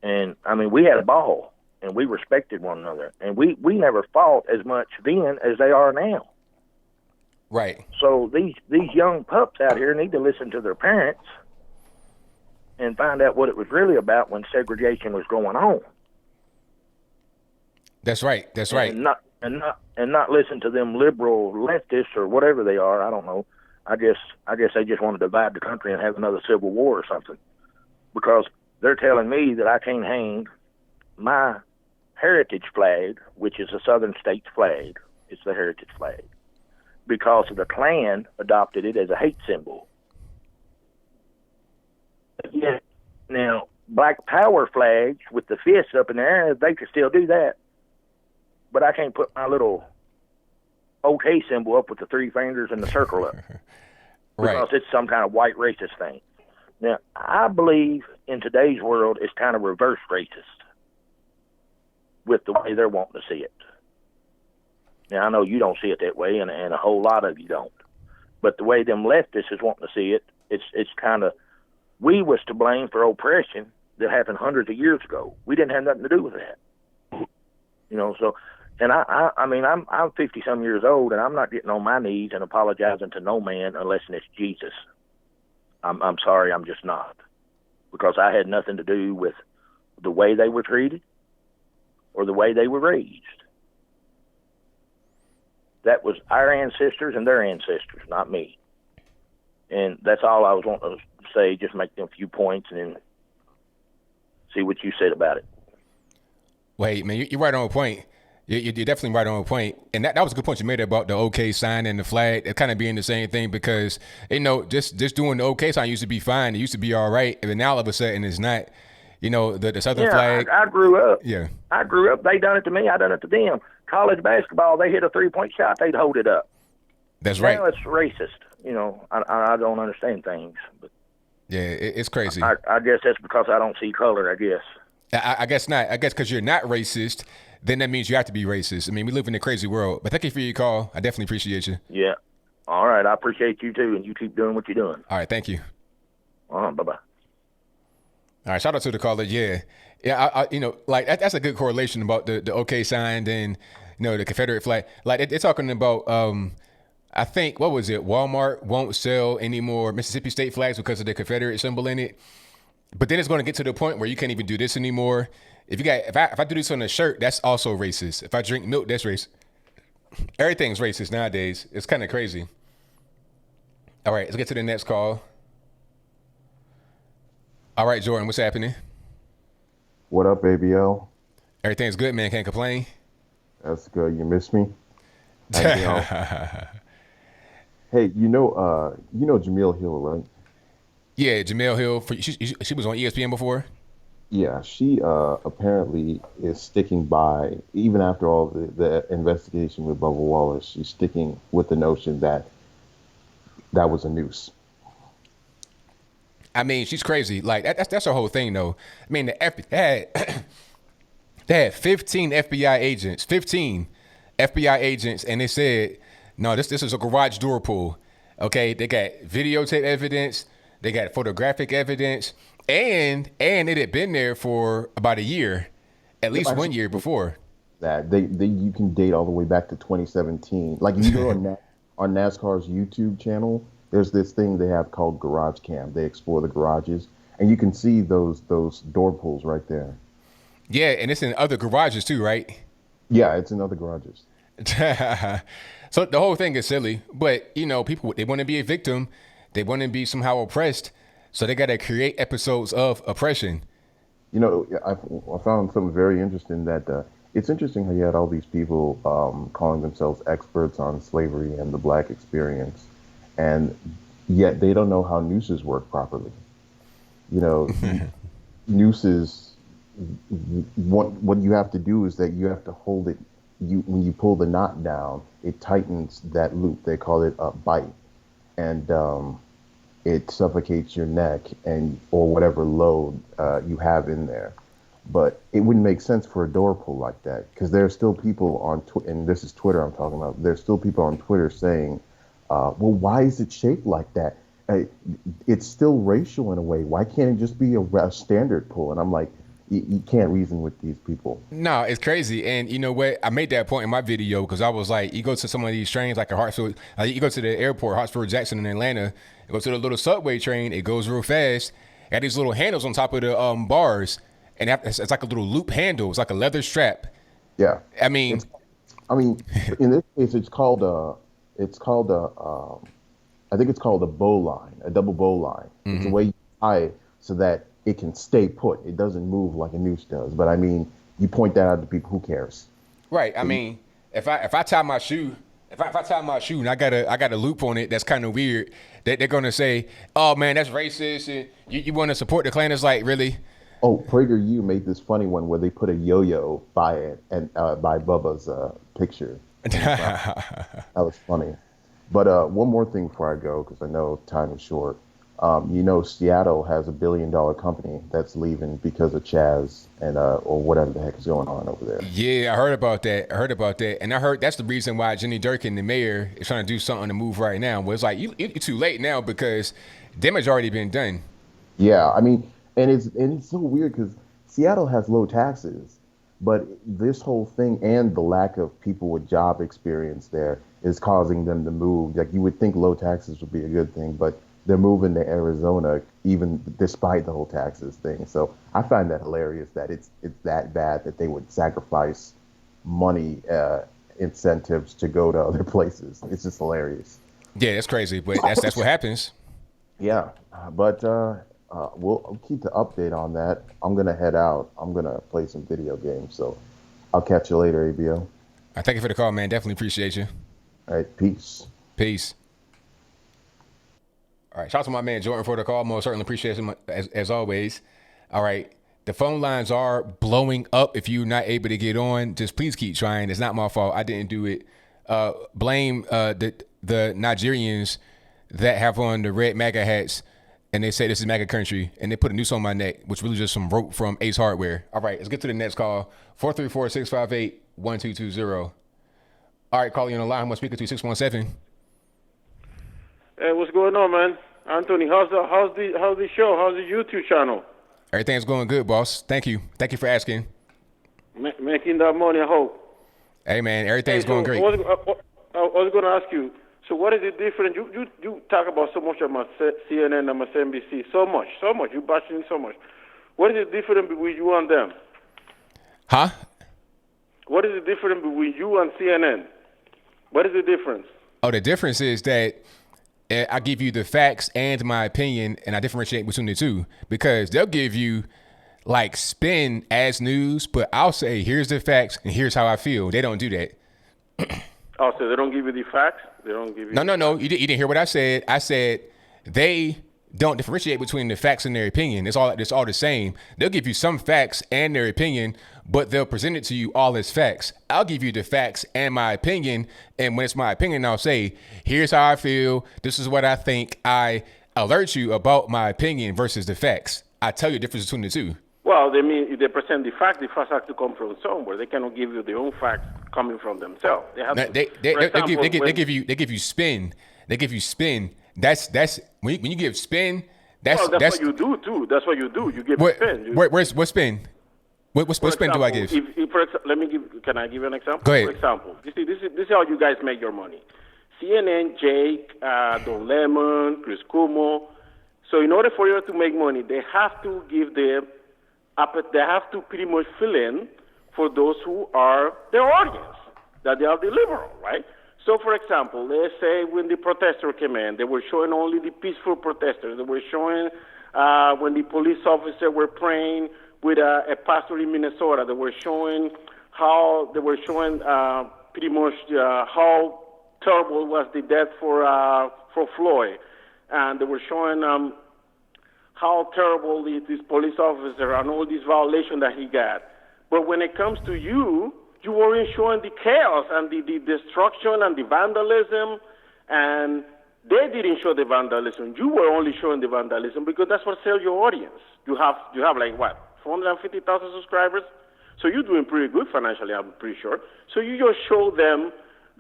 And, I mean, we had a ball, and we respected one another. And we never fought as much then as they are now. Right. So these young pups out here need to listen to their parents and find out what it was really about when segregation was going on. That's right. That's right. And not listen to them liberal leftists or whatever they are. I don't know. I guess they just want to divide the country and have another civil war or something, because they're telling me that I can't hang my heritage flag, which is a Southern state's flag. It's the heritage flag, because the Klan adopted it as a hate symbol. Yeah. Now, Black Power flags with the fists up in the air, they could still do that. But I can't put my little OK symbol up with the three fingers and the circle up. Because it's some kind of white racist thing. Now, I believe in today's world it's kind of reverse racist with the way they're wanting to see it. Now, I know you don't see it that way, and a whole lot of you don't. But the way them leftists is wanting to see it, it's kind of, we was to blame for oppression that happened hundreds of years ago. We didn't have nothing to do with that. You know, so, and I mean, I'm 50-some years old, and I'm not getting on my knees and apologizing to no man unless it's Jesus. I'm sorry, I'm just not. Because I had nothing to do with the way they were treated or the way they were raised. That was our ancestors and their ancestors, not me. And that's all I was wanting to say, just make them a few points and then see what you said about it. Wait, man, you're right on point. You're definitely right on point. And that was a good point you made about the OK sign and the flag. It kind of being the same thing, because, you know, just doing the OK sign used to be fine. It used to be all right. And now all of a sudden it's not. You know, the Southern flag. I grew up. Yeah. I grew up. They done it to me. I done it to them. College basketball, they hit a 3-point shot, they'd hold it up. That's right. Now it's racist. You know, I don't understand things. But yeah, it's crazy. I guess that's because I don't see color, I guess. I guess not. I guess because you're not racist, then that means you have to be racist. I mean, we live in a crazy world. But thank you for your call. I definitely appreciate you. Yeah. All right. I appreciate you, too, and you keep doing what you're doing. All right. Thank you. Bye-bye. All right. Shout out to the caller. Yeah. Yeah, I you know, like, that's a good correlation about the OK sign and, you know, the Confederate flag. Like, they're talking about, I think, what was it? Walmart won't sell any more Mississippi State flags because of the Confederate symbol in it. But then it's going to get to the point where you can't even do this anymore. If I do this on a shirt, that's also racist. If I drink milk, that's racist. Everything's racist nowadays. It's kind of crazy. All right, let's get to the next call. All right, Jordan, what's happening? What up, ABL? Everything's good, man. Can't complain. That's good. You miss me? Hey, you know Jamil Hill, right? Yeah, Jamil Hill. She was on ESPN before. Yeah, she apparently is sticking by, even after all the investigation with Bubba Wallace, she's sticking with the notion that was a noose. I mean, she's crazy. Like, that's her whole thing, though. I mean, they had 15 FBI agents, and they said, no, this is a garage door pull. Okay, they got videotape evidence, they got photographic evidence, and it had been there for about a year, at least 1 year before. That they you can date all the way back to 2017. Like, you go on NASCAR's YouTube channel, there's this thing they have called Garage Cam. They explore the garages, and you can see those door pulls right there. Yeah, and it's in other garages too, right? Yeah, it's in other garages. So the whole thing is silly, but, you know, people, they want to be a victim. They want to be somehow oppressed. So they got to create episodes of oppression. You know, I found something very interesting that it's interesting how you had all these people calling themselves experts on slavery and the black experience, and yet they don't know how nooses work properly. You know, nooses, what you have to do is that you have to hold it. When you pull the knot down, it tightens that loop. They call it a bite. And it suffocates your neck and or whatever load you have in there. But it wouldn't make sense for a door pull like that, because there are still people on and this is Twitter I'm talking about. There's still people on Twitter saying, well, why is it shaped like that? It's still racial in a way. Why can't it just be a standard pull? And I'm like, you can't reason with these people. No, it's crazy. And you know what? I made that point in my video because I was like, you go to some of these trains like a Hartsfield, you go to the airport, Hartsfield Jackson in Atlanta, you go to the little subway train, it goes real fast. Got these little handles on top of the bars. And it's like a little loop handle. It's like a leather strap. Yeah. I mean, in this case, it's called I think it's called a bow line, a double bow line. Mm-hmm. It's a way you tie it so that it can stay put. It doesn't move like a noose does. But I mean, you point that out to people, who cares? Right. I mean, if I tie my shoe, if I tie my shoe and I got a loop on it, that's kind of weird. They're gonna say, "Oh man, that's racist." And you want to support the Klan? It's like, really? Oh, PragerU made this funny one where they put a yo-yo by it and by Bubba's picture. That was funny. But one more thing before I go, because I know time is short. Seattle has $1 billion company that's leaving because of Chaz and or whatever the heck is going on over there. Yeah, I heard about that. And I heard that's the reason why Jenny Durkin, the mayor, is trying to do something to move right now. Well, it's like you're too late now because damage already been done. Yeah, I mean, and it's so weird because Seattle has low taxes, but this whole thing and the lack of people with job experience there is causing them to move. Like, you would think low taxes would be a good thing, but they're moving to Arizona even despite the whole taxes thing. So I find that hilarious that it's that bad that they would sacrifice money incentives to go to other places. It's just hilarious. Yeah, that's crazy, but that's what happens. Yeah, but we'll keep the update on that. I'm gonna head out. I'm gonna play some video games. So I'll catch you later, ABL. Thank you for the call, man. Definitely appreciate you. All right, peace. Peace. All right, shout out to my man Jordan for the call. Most certainly appreciate him as always. All right, the phone lines are blowing up. If you're not able to get on, just please keep trying. It's not my fault. I didn't do it. Blame the Nigerians that have on the red MAGA hats, and they say this is MAGA country, and they put a noose on my neck, which really just some rope from Ace Hardware. All right, let's get to the next call. 434-658-1220. All right, calling on the line. I'm speaking to 617. Hey, what's going on, man? Anthony, how's the show? How's the YouTube channel? Everything's going good, boss. Thank you for asking. Making that money, I hope. Hey, man, everything's going great. I was going to ask you. So, what is the difference? You talk about so much about CNN and MSNBC, so much. You bashing so much. What is the difference between you and them? Huh? What is the difference between you and CNN? What is the difference? Oh, the difference is that I give you the facts and my opinion, and I differentiate between the two, because they'll give you like spin as news, but I'll say, here's the facts and here's how I feel. They don't do that. Oh, so they don't give you the facts? They don't give you No. You didn't hear what I said. I said they don't differentiate between the facts and their opinion. It's all the same. They'll give you some facts and their opinion, but they'll present it to you all as facts. I'll give you the facts and my opinion, and when it's my opinion, I'll say, here's how I feel. This is what I think. I alert you about my opinion versus the facts. I tell you the difference between the two. Well, they mean if they present the facts have to come from somewhere. They cannot give you their own facts coming from themselves. They have they give you spin. They give you spin. That's when you give spin. That's what you do too. That's what you do. You give spin. What spin? What spin do I give? Can I give you an example? Go ahead. For example, this is how you guys make your money. CNN, Jake, Don Lemon, Chris Cuomo. So in order for you to make money, they have to give them. They have to pretty much fill in for those who are their audience, that they are the liberal, right? So, for example, let's say when the protesters came in, they were showing only the peaceful protesters. They were showing when the police officers were praying with a pastor in Minnesota. They were showing pretty much how terrible was the death for Floyd, and they were showing how terrible this police officer and all these violations that he got. But when it comes to you weren't showing the chaos and the destruction and the vandalism and They didn't show the vandalism. You were only showing the vandalism because that's what sells your audience. You have like what, 450,000 subscribers? So you're doing pretty good financially, I'm pretty sure. So you just show them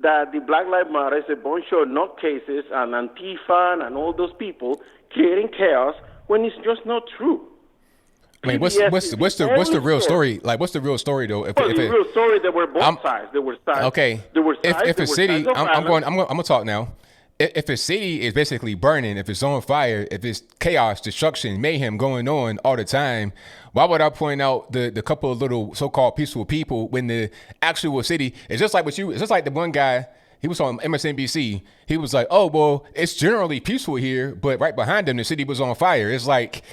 that the Black Lives Matter is a bunch of nutcases and Antifa and all those people creating chaos when it's just not true. I mean, what's the real story? Like, what's the real story though? The real story, there were both sides. There were sides. Okay. There were sides. If a city, I'm gonna talk now. If a city is basically burning, if it's on fire, if it's chaos, destruction, mayhem going on all the time, why would I point out the couple of little so-called peaceful people when the actual city is just like what you? It's just like the one guy. He was on MSNBC. He was like, "Oh well, it's generally peaceful here, but right behind him, the city was on fire." It's like,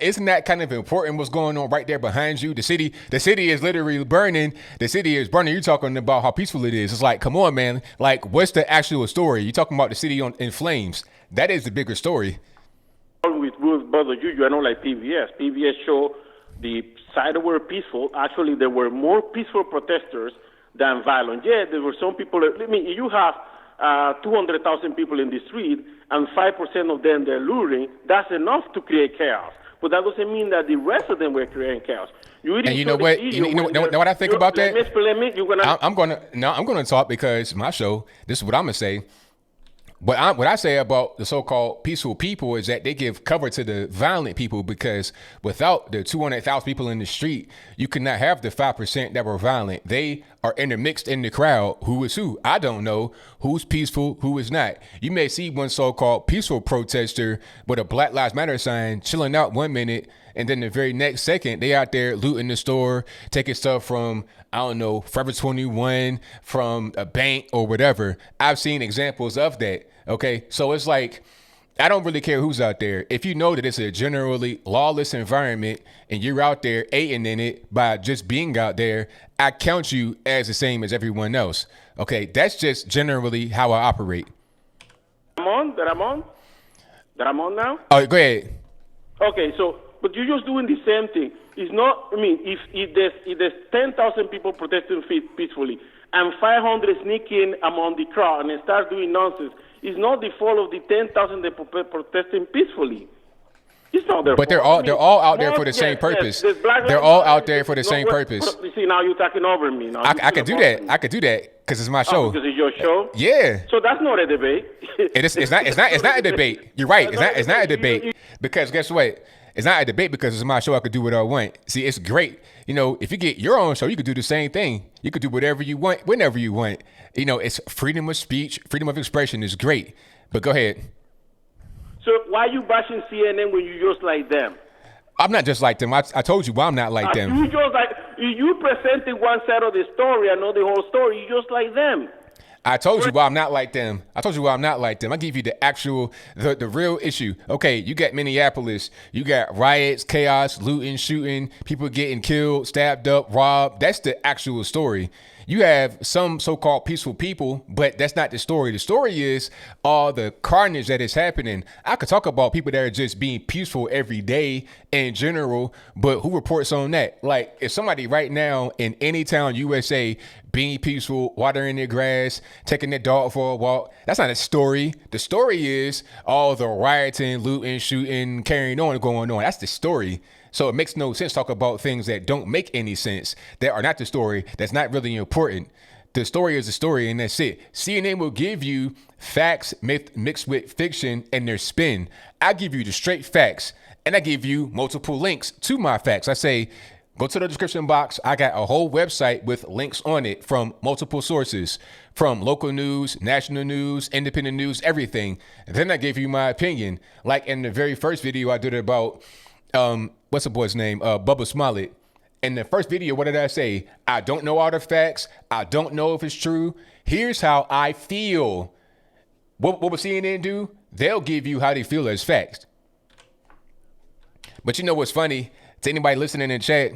isn't that kind of important? What's going on right there behind you? The city is literally burning. The city is burning. You're talking about how peaceful it is. It's like, come on, man. Like, what's the actual story? You're talking about the city in flames. That is the bigger story. With Brother Juju, I know like PBS. PBS show the side that were peaceful. Actually, there were more peaceful protesters than violent. Yeah, there were some people. I mean, you have 200,000 people in the street, and 5% of them they're looting. That's enough to create chaos. But that doesn't mean that the rest of them were creating chaos. And you know what? You know what I think about that? I'm gonna talk because my show. This is what I'm gonna say. What I say about the so-called peaceful people is that they give cover to the violent people, because without the 200,000 people in the street, you could not have the 5% that were violent. They are intermixed in the crowd. Who is who? I don't know who's peaceful, who is not. You may see one so-called peaceful protester with a Black Lives Matter sign chilling out 1 minute, and then the very next second, they out there looting the store, taking stuff from, I don't know, Forever 21, from a bank or whatever. I've seen examples of that. Okay, so it's like, I don't really care who's out there. If you know that it's a generally lawless environment and you're out there aiding in it by just being out there, I count you as the same as everyone else. Okay, that's just generally how I operate. That I'm on now? Oh, go ahead. Okay, so, but you're just doing the same thing. It's not, I mean, if there's 10,000 people protesting peacefully and 500 sneak in among the crowd and start doing nonsense, it's not the fault of the 10,000 that protesting peacefully. It's not their fault. But they're all out there for the same purpose. They're all out there for the same purpose. You see, now you're talking over me. Now I can do that. I can do that because it's my show. Because it's your show. Yeah. So that's not a debate. It's not a debate. You're right. It's not a debate because guess what? It's not a debate because it's my show. I could do what I want. See, it's great. You know, if you get your own show, you could do the same thing. You could do whatever you want, whenever you want. You know, it's freedom of speech, freedom of expression is great. But go ahead. So why are you bashing CNN when you just like them? I'm not just like them. I told you why I'm not like them. You just like you presented one side of the story and not the whole story. You just like them. I told you why I'm not like them. I give you the actual, the real issue. Okay, you got Minneapolis. You got riots, chaos, looting, shooting, people getting killed, stabbed up, robbed. That's the actual story. You have some so-called peaceful people, but that's not the story. The story is all the carnage that is happening. I could talk about people that are just being peaceful every day in general, but who reports on that? Like, if somebody right now in any town, USA, being peaceful, watering their grass, taking their dog for a walk, that's not a story. The story is all the rioting, looting, shooting, carrying on, going on. That's the story. So it makes no sense to talk about things that don't make any sense, that are not the story, that's not really important. The story is the story, and that's it. CNN will give you facts mixed with fiction and their spin. I give you the straight facts, and I give you multiple links to my facts. I say, go to the description box. I got a whole website with links on it from multiple sources, from local news, national news, independent news, everything. And then I give you my opinion. Like in the very first video I did about, what's the boy's name? Bubba Smollett. In the first video, what did I say? I don't know all the facts. I don't know if it's true. Here's how I feel. What will CNN do? They'll give you how they feel as facts. But you know what's funny? To anybody listening in chat,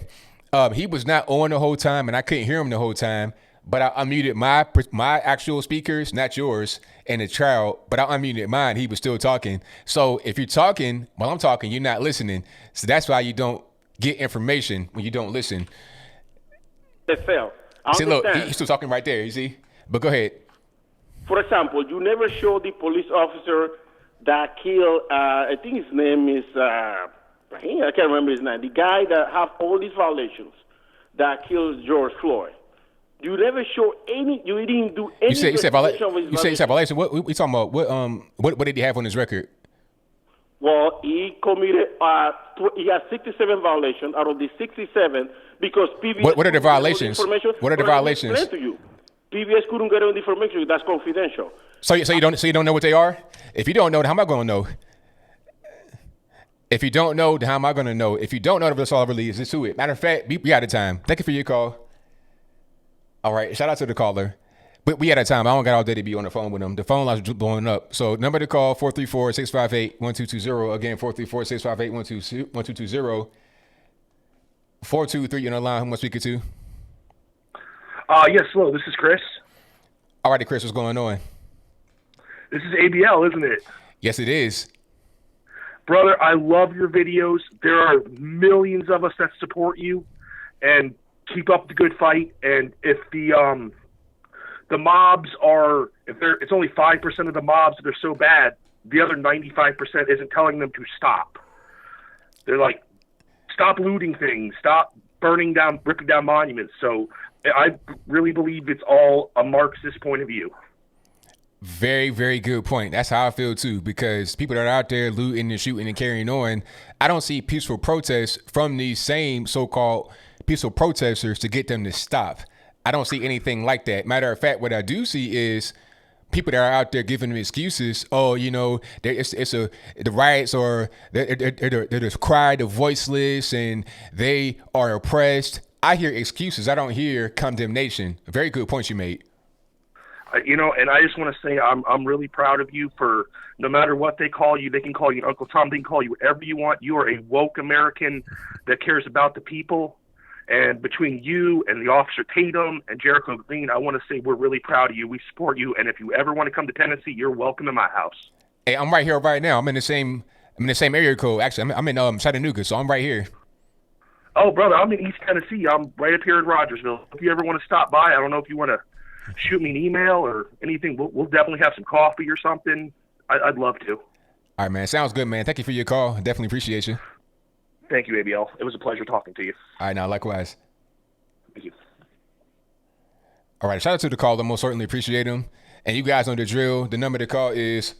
he was not on the whole time, and I couldn't hear him the whole time. But I unmuted my actual speakers, not yours, in the trial. But I unmuted mine. He was still talking. So if you're talking while I'm talking, you're not listening. So that's why you don't get information when you don't listen. It fell. See, look, he's still talking right there. You see? But go ahead. For example, you never show the police officer that killed, I think his name is, I can't remember his name, the guy that have all these violations that killed George Floyd. You never show any, you didn't do any investigation of his You said violation. What we talking about? What did he have on his record? Well, he committed, he has 67 violations out of the 67 because PBS. What are the violations? What are the violations? To you. PBS couldn't get on the information. That's confidential. So you don't know what they are? If you don't know, how am I going to know? If you don't know, how am I going to know? If you don't know, that's all it really is. It's to it. Matter of fact, we out of time. Thank you for your call. All right, shout out to the caller. But we out of time. I don't got all day to be on the phone with them. The phone lines are blowing up. So number to call, 434-658-1220. Again, 434-658-1220. 423 on the line. Who am I speaking to? Yes, hello. This is Chris. All righty, Chris, what's going on? This is ABL, isn't it? Yes, it is. Brother, I love your videos. There are millions of us that support you, and keep up the good fight. And if the mobs are, it's only 5% of the mobs that are so bad, the other 95% isn't telling them to stop. They're like, stop looting things, stop ripping down monuments. So I really believe it's all a Marxist point of view. Very, very good point. That's how I feel too, because people that are out there looting and shooting and carrying on, I don't see peaceful protests from these same so-called peaceful protesters to get them to stop. I don't see anything like that. Matter of fact, what I do see is people that are out there giving them excuses. Oh, you know, the riots are they're the cry, the voiceless, and they are oppressed. I hear excuses. I don't hear condemnation. Very good point you made. And I just want to say I'm really proud of you for no matter what they call you, they can call you Uncle Tom, they can call you whatever you want. You are a woke American that cares about the people. And between you and the Officer Tatum and Jericho Green, I want to say we're really proud of you. We support you. And if you ever want to come to Tennessee, you're welcome to my house. Hey, I'm right here right now. I'm in the same area code. Actually, I'm in Chattanooga, so I'm right here. Oh, brother, I'm in East Tennessee. I'm right up here in Rogersville. If you ever want to stop by, I don't know if you want to shoot me an email or anything. We'll definitely have some coffee or something. I'd love to. All right, man. Sounds good, man. Thank you for your call. Definitely appreciate you. Thank you, ABL. It was a pleasure talking to you. All right, now, likewise. Thank you. All right, shout out to the caller. Most certainly appreciate him. And you guys know the drill. The number to call is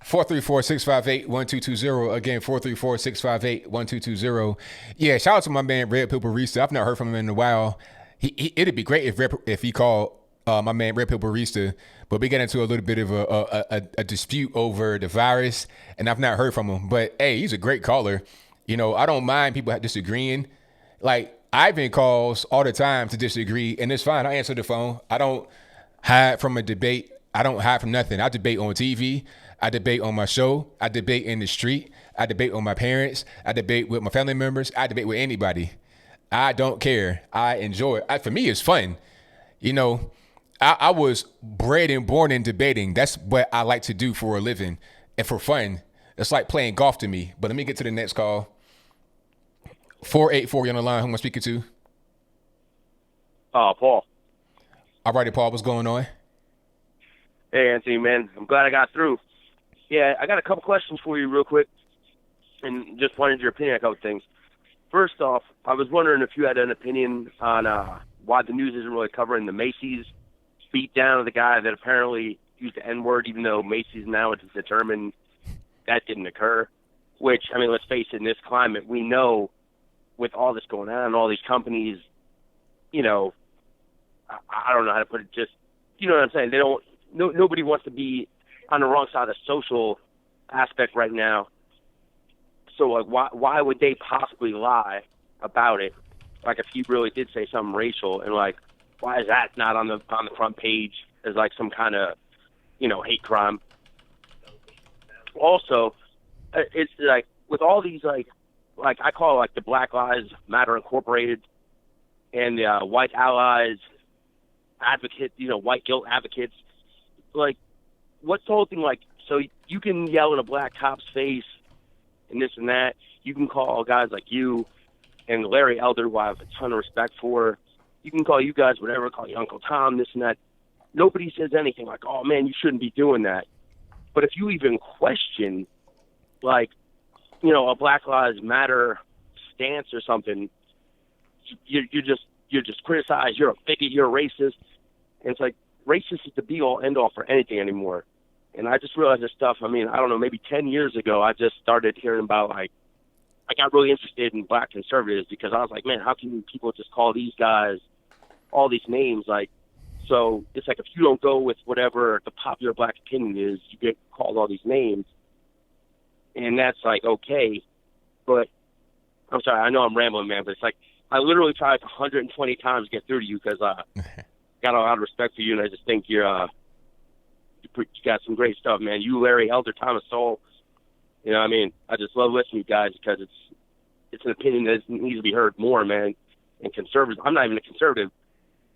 434-658-1220. Again, 434-658-1220. Yeah, shout out to my man, Red Pill Barista. I've not heard from him in a while. It'd be great if he called my man, Red Pill Barista. But we get into a little bit of a dispute over the virus, and I've not heard from him. But, hey, he's a great caller. You know, I don't mind people disagreeing. Like, Ivan calls all the time to disagree, and it's fine. I answer the phone. I don't hide from a debate. I don't hide from nothing. I debate on TV. I debate on my show. I debate in the street. I debate on my parents. I debate with my family members. I debate with anybody. I don't care. I enjoy it. For me, it's fun. You know, I was bred and born in debating. That's what I like to do for a living and for fun. It's like playing golf to me. But let me get to the next call. 484, you're on the line. Who am I speaking to? Paul. All righty, Paul. What's going on? Hey, Anthony, man. I'm glad I got through. Yeah, I got a couple questions for you real quick, and just wanted your opinion on a couple things. First off, I was wondering if you had an opinion on why the news isn't really covering the Macy's beatdown of the guy that apparently used the N-word, even though Macy's now is determined that didn't occur. Which, I mean, let's face it, in this climate, we know with all this going on, all these companies, you know, I don't know how to put it, just, you know what I'm saying? They don't, nobody wants to be on the wrong side of the social aspect right now. So, like, why would they possibly lie about it? Like, if he really did say something racial, and, like, why is that not on the front page as, like, some kind of, you know, hate crime? Also, it's, like, with all these, like I call it, like, the Black Lives Matter Incorporated and the White Allies advocate, you know, white guilt advocates, like, what's the whole thing like? So you can yell in a black cop's face and this and that. You can call guys like you and Larry Elder, who I have a ton of respect for. You can call you guys whatever, call you Uncle Tom, this and that. nobody says anything like, oh man, you shouldn't be doing that. But if you even question, like, you know, a Black Lives Matter stance or something, you're just criticized. You're a bigot. You're a racist. And it's like, racist is the be-all, end-all for anything anymore. And I just realized this stuff. I mean, I don't know, maybe 10 years ago, I just started hearing about, like, I got really interested in black conservatives because I was like, man, how can people just call these guys all these names? Like, so it's like if you don't go with whatever the popular black opinion is, you get called all these names. And that's like, okay. But I'm sorry, I know I'm rambling, man, but it's like I literally tried 120 times to get through to you because got a lot of respect for you, and I just think you got some great stuff, man. You, Larry Elder, Thomas Sowell, you know what I mean? I just love listening to you guys because it's an opinion that needs to be heard more, man. And conservatives, I'm not even a conservative,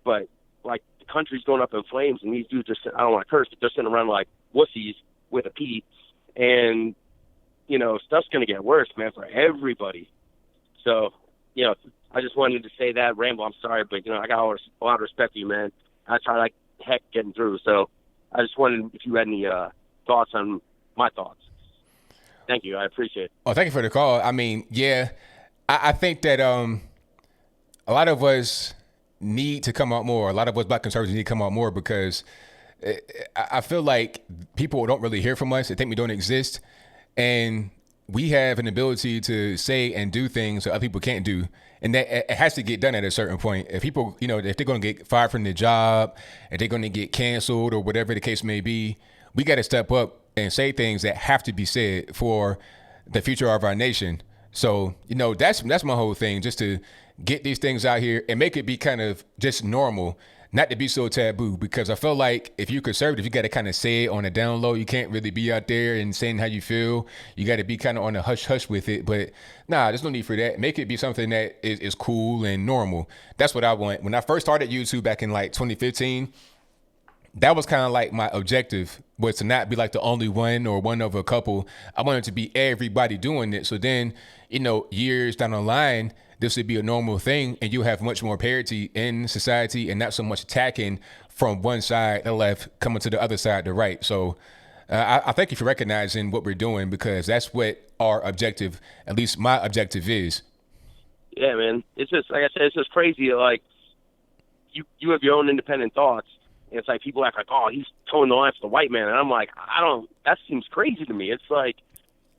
but like the country's going up in flames, and these dudes I don't want to curse, but they're sitting around like wussies with a P, and you know, stuff's going to get worse, man, for everybody. So, you know, I just wanted to say that, Rambo, I'm sorry, but, you know, I got a lot of respect for you, man. I try like heck getting through. So I just wondered if you had any thoughts on my thoughts. Thank you. I appreciate it. Oh, thank you for the call. I mean, yeah, I think that a lot of us need to come out more. A lot of us black conservatives need to come out more because I feel like people don't really hear from us. They think we don't exist. And we have an ability to say and do things that other people can't do. And that it has to get done at a certain point. If people, you know, if they're going to get fired from their job, if they're going to get canceled or whatever the case may be, we got to step up and say things that have to be said for the future of our nation. So, you know, that's my whole thing, just to get these things out here and make it be kind of just normal, not to be so taboo, because I feel like if you're conservative, you got to kind of say it on a down low. You can't really be out there and saying how you feel. You got to be kind of on a hush hush with it. But nah, there's no need for that. Make it be something that is cool and normal. That's what I want. When I first started YouTube back in like 2015, that was kind of like my objective, was to not be like the only one or one of a couple. I wanted to be everybody doing it. So then, you know, years down the line, this would be a normal thing, and you'll have much more parity in society and not so much attacking from one side, the left, coming to the other side, the right. So I thank you for recognizing what we're doing, because that's what our objective, at least my objective, is. Yeah, man. It's just, like I said, it's just crazy. Like, you have your own independent thoughts, and it's like people act like, oh, he's towing the line for the white man. And I'm like, that seems crazy to me. It's like,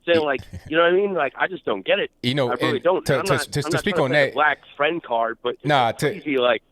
saying like, you know what I mean? Like, I just don't get it. You know, I really don't. To speak on that, black friend card, but crazy, like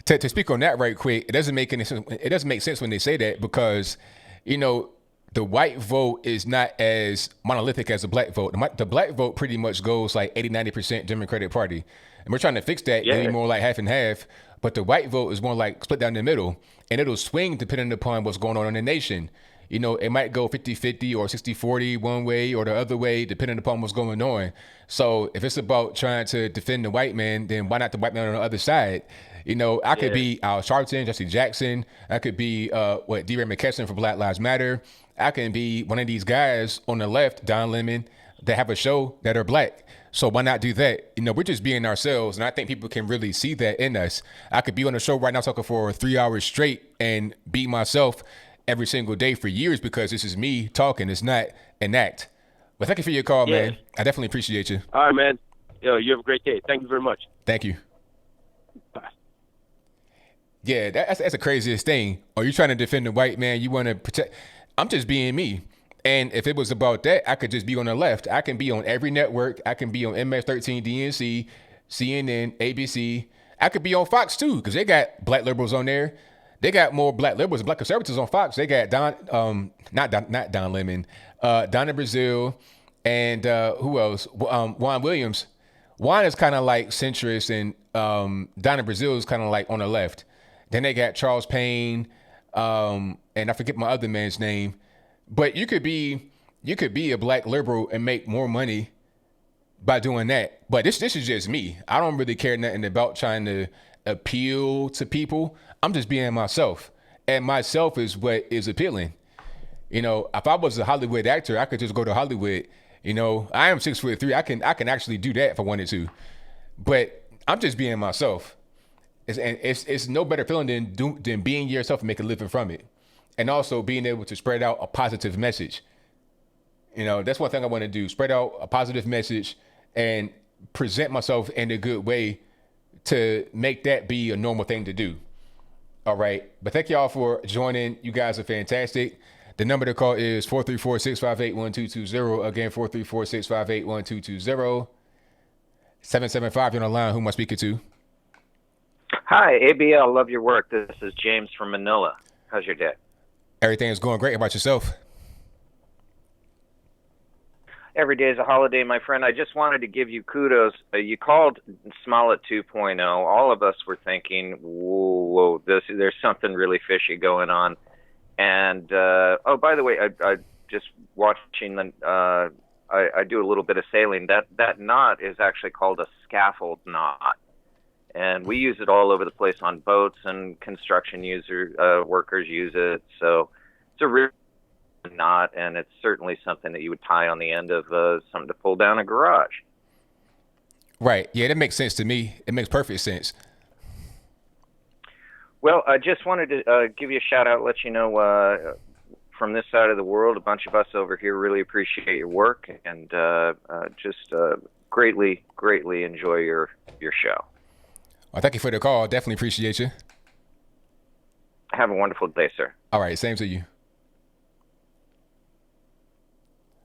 to speak on that right quick, it doesn't make any sense. It doesn't make sense when they say that, because, you know, the white vote is not as monolithic as the black vote. The black vote pretty much goes like 80-90% Democratic Party, and we're trying to fix that, maybe more like half and half. But the white vote is more like split down the middle, and it'll swing depending upon what's going on in the nation. You know, it might go 50-50 or 60-40 one way or the other way, depending upon what's going on. So if it's about trying to defend the white man, then why not the white man on the other side? You know, I could be Al Sharpton, Jesse Jackson. I could be D-Ray McKesson for Black Lives Matter. I can be one of these guys on the left, Don Lemon, that have a show that are black. So why not do that? You know, we're just being ourselves, and I think people can really see that in us. I could be on a show right now talking for 3 hours straight and be myself every single day for years, because this is me talking. It's not an act. But thank you for your call, man. I definitely appreciate you. All right, man. Yo, you have a great day. Thank you very much. Thank you. Bye. Yeah, that's the craziest thing. Are you trying to defend the white man? You want to protect? I'm just being me. And if it was about that, I could just be on the left. I can be on every network. I can be on MS-13, DNC, CNN, ABC. I could be on Fox too, because they got black liberals on there. They got more black liberals and black conservatives on Fox. They got not Don Lemon, Donna Brazile, and who else? Juan Williams. Juan is kind of like centrist, and Donna Brazile is kind of like on the left. Then they got Charles Payne, and I forget my other man's name. But you could be a black liberal and make more money by doing that. But this is just me. I don't really care nothing about trying to appeal to people. I'm just being myself, and myself is what is appealing. You know, if I was a Hollywood actor, I could just go to Hollywood. You know, I am 6'3". I can actually do that if I wanted to, but I'm just being myself. It's no better feeling than being yourself and make a living from it, and also being able to spread out a positive message. You know, that's one thing I want to do: spread out a positive message and present myself in a good way to make that be a normal thing to do. All right, but thank y'all for joining. You guys are fantastic. The number to call is 434-658-1220. Again, 434-658-1220. 775, you're on the line. Who am I speaking to? Hi, ABL. Love your work. This is James from Manila. How's your day? Everything is going great. How about yourself? Every day is a holiday, my friend. I just wanted to give you kudos. You called Smollett 2.0. All of us were thinking, whoa, there's something really fishy going on. And, oh, by the way, I just watching I do a little bit of sailing. That knot is actually called a scaffold knot. And we use it all over the place on boats, and construction workers use it. So it's a real knot, and it's certainly something that you would tie on the end of something to pull down a garage. Right. Yeah, that makes sense to me. It makes perfect sense. Well, I just wanted to give you a shout out, let you know from this side of the world, a bunch of us over here really appreciate your work, and just greatly enjoy your show. Well, thank you for the call. Definitely appreciate you. Have a wonderful day, sir. All right, same to you.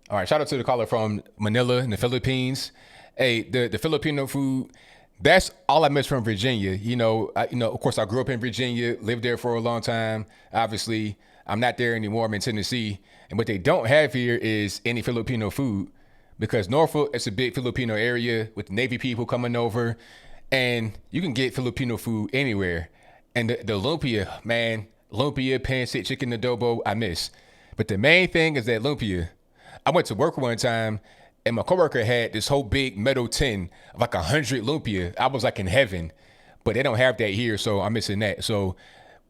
All right, shout out to the caller from Manila in the Philippines. Hey, the Filipino food, that's all I miss from Virginia. You know, of course, I grew up in Virginia, lived there for a long time. Obviously, I'm not there anymore. I'm in Tennessee. And what they don't have here is any Filipino food, because Norfolk, it's a big Filipino area with Navy people coming over, and you can get Filipino food anywhere. And the lumpia, man, lumpia, pancit, chicken adobo, I miss. But the main thing is that lumpia. I went to work one time, and my coworker had this whole big metal tin of like 100 lumpia. I was like in heaven, but they don't have that here, so I'm missing that. So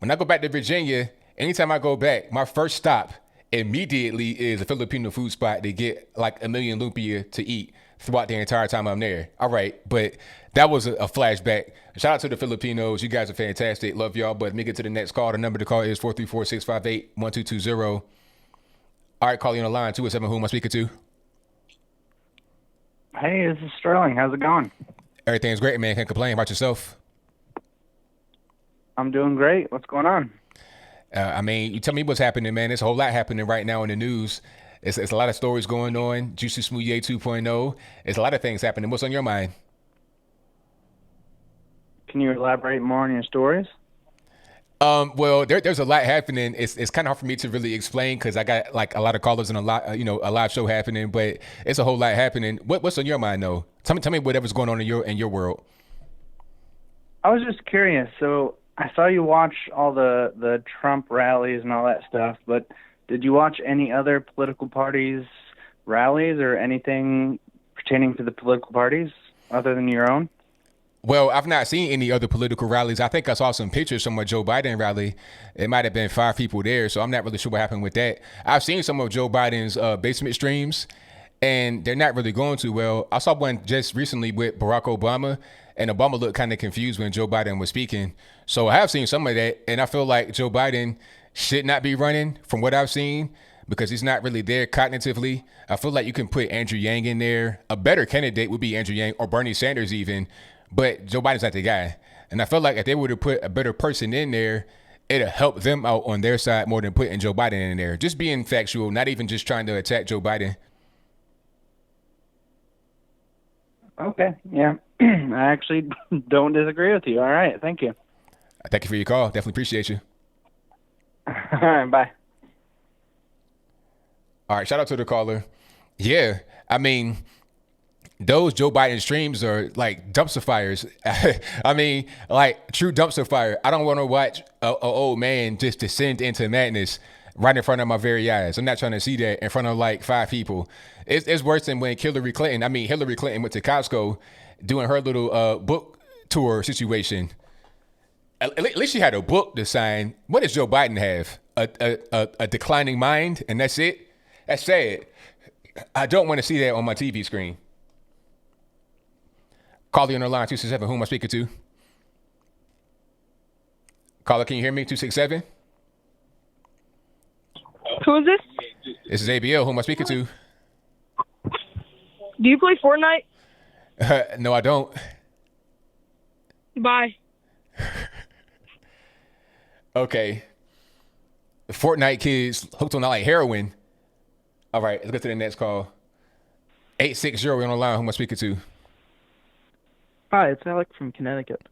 when I go back to Virginia, anytime I go back, my first stop immediately is a Filipino food spot to get like 1 million lumpia to eat throughout the entire time I'm there. All right, but that was a flashback. Shout out to the Filipinos. You guys are fantastic. Love y'all. But let me get to the next call. The number to call is 434-658-1220. All right, calling on the line, 217. Who am I speaking to? Hey, this is Sterling. How's it going? Everything's great, man. Can't complain. About yourself? I'm doing great. What's going on? I mean, you tell me what's happening, man. There's a whole lot happening right now in the news. It's a lot of stories going on. Juicy Smouye 2.0. There's a lot of things happening. What's on your mind? Can you elaborate more on your stories? Well, there's a lot happening. It's kind of hard for me to really explain because I got like a lot of callers and a lot, a live show happening. But it's a whole lot happening. What's on your mind, though? Tell me whatever's going on in your world. I was just curious. So I saw you watch all the Trump rallies and all that stuff, but did you watch any other political parties' rallies or anything pertaining to the political parties other than your own? Well, I've not seen any other political rallies. I think I saw some pictures from a Joe Biden rally. It might have been 5 people there, so I'm not really sure what happened with that. I've seen some of Joe Biden's basement streams, and they're not really going too well. I saw one just recently with Barack Obama, and Obama looked kind of confused when Joe Biden was speaking. So I have seen some of that, and I feel like Joe Biden should not be running from what I've seen because he's not really there cognitively. I feel like you can put Andrew Yang in there. A better candidate would be Andrew Yang or Bernie Sanders even. But Joe Biden's not the guy. And I feel like if they were to put a better person in there, it'll help them out on their side more than putting Joe Biden in there. Just being factual, not even just trying to attack Joe Biden. Okay, yeah. I actually don't disagree with you. All right, thank you. Thank you for your call. Definitely appreciate you. All right, bye. All right, shout out to the caller. Yeah, I mean, those Joe Biden streams are like dumpster fires. I mean, like true dumpster fire. I don't want to watch a old man just descend into madness right in front of my very eyes. I'm not trying to see that in front of like 5 people. It's worse than when Hillary Clinton went to Costco doing her little book tour situation. At least she had a book to sign. What does Joe Biden have? A declining mind, and that's it? That's sad. I don't want to see that on my TV screen. Call you on the line, 267. Who am I speaking to? Caller, can you hear me? 267. Who is this? This is ABL. Who am I speaking to? Do you play Fortnite? No, I don't. Bye. Okay. Fortnite kids hooked on like heroin. All right, let's go to the next call. 860, we're on the line. Who am I speaking to? Hi, it's Alec from Connecticut.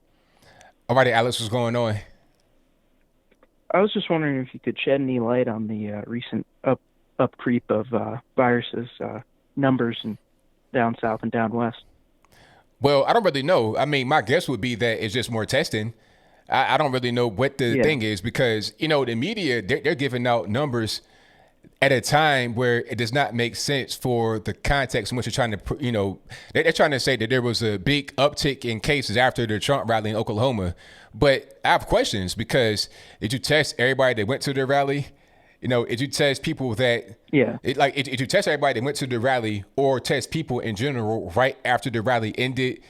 All right, Alex, what's going on? I was just wondering if you could shed any light on the recent up creep of viruses numbers and down south and down west. Well, I don't really know. I mean, my guess would be that it's just more testing. I don't really know what the thing is because, you know, the media, they're giving out numbers at a time where it does not make sense for the context in which they're trying to, you know, they're trying to say that there was a big uptick in cases after the Trump rally in Oklahoma. But I have questions because did you test everybody that went to the rally? You know, did you test people that, did you test everybody that went to the rally or test people in general right after the rally ended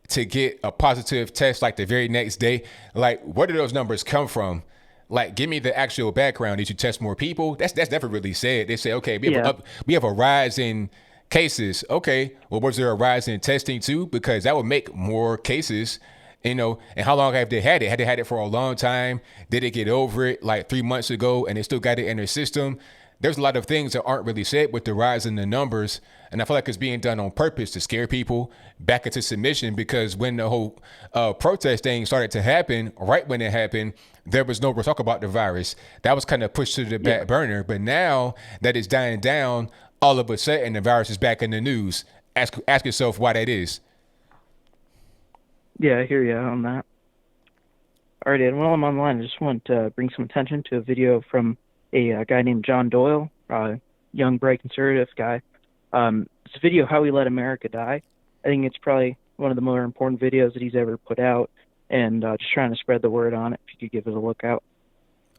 to get a positive test like the very next day? Like, where do those numbers come from? Like, give me the actual background. Did you test more people? That's never really said. They say, okay, we have a rise in cases. Okay, well, was there a rise in testing too? Because that would make more cases, you know. And how long have they had it? Had they had it for a long time? Did they get over it like 3 months ago and they still got it in their system? There's a lot of things that aren't really said with the rise in the numbers. And I feel like it's being done on purpose to scare people back into submission because when the whole protest thing started to happen, right when it happened, there was no talk about the virus. That was kind of pushed to the back burner. But now that it's dying down, all of a sudden the virus is back in the news. Ask yourself why that is. Yeah, I hear you on that. All right, and while I'm online, I just want to bring some attention to a video from a guy named John Doyle, young, bright, conservative guy. It's a video, How We Let America Die. I think it's probably one of the more important videos that he's ever put out, and just trying to spread the word on it, if you could give it a look out.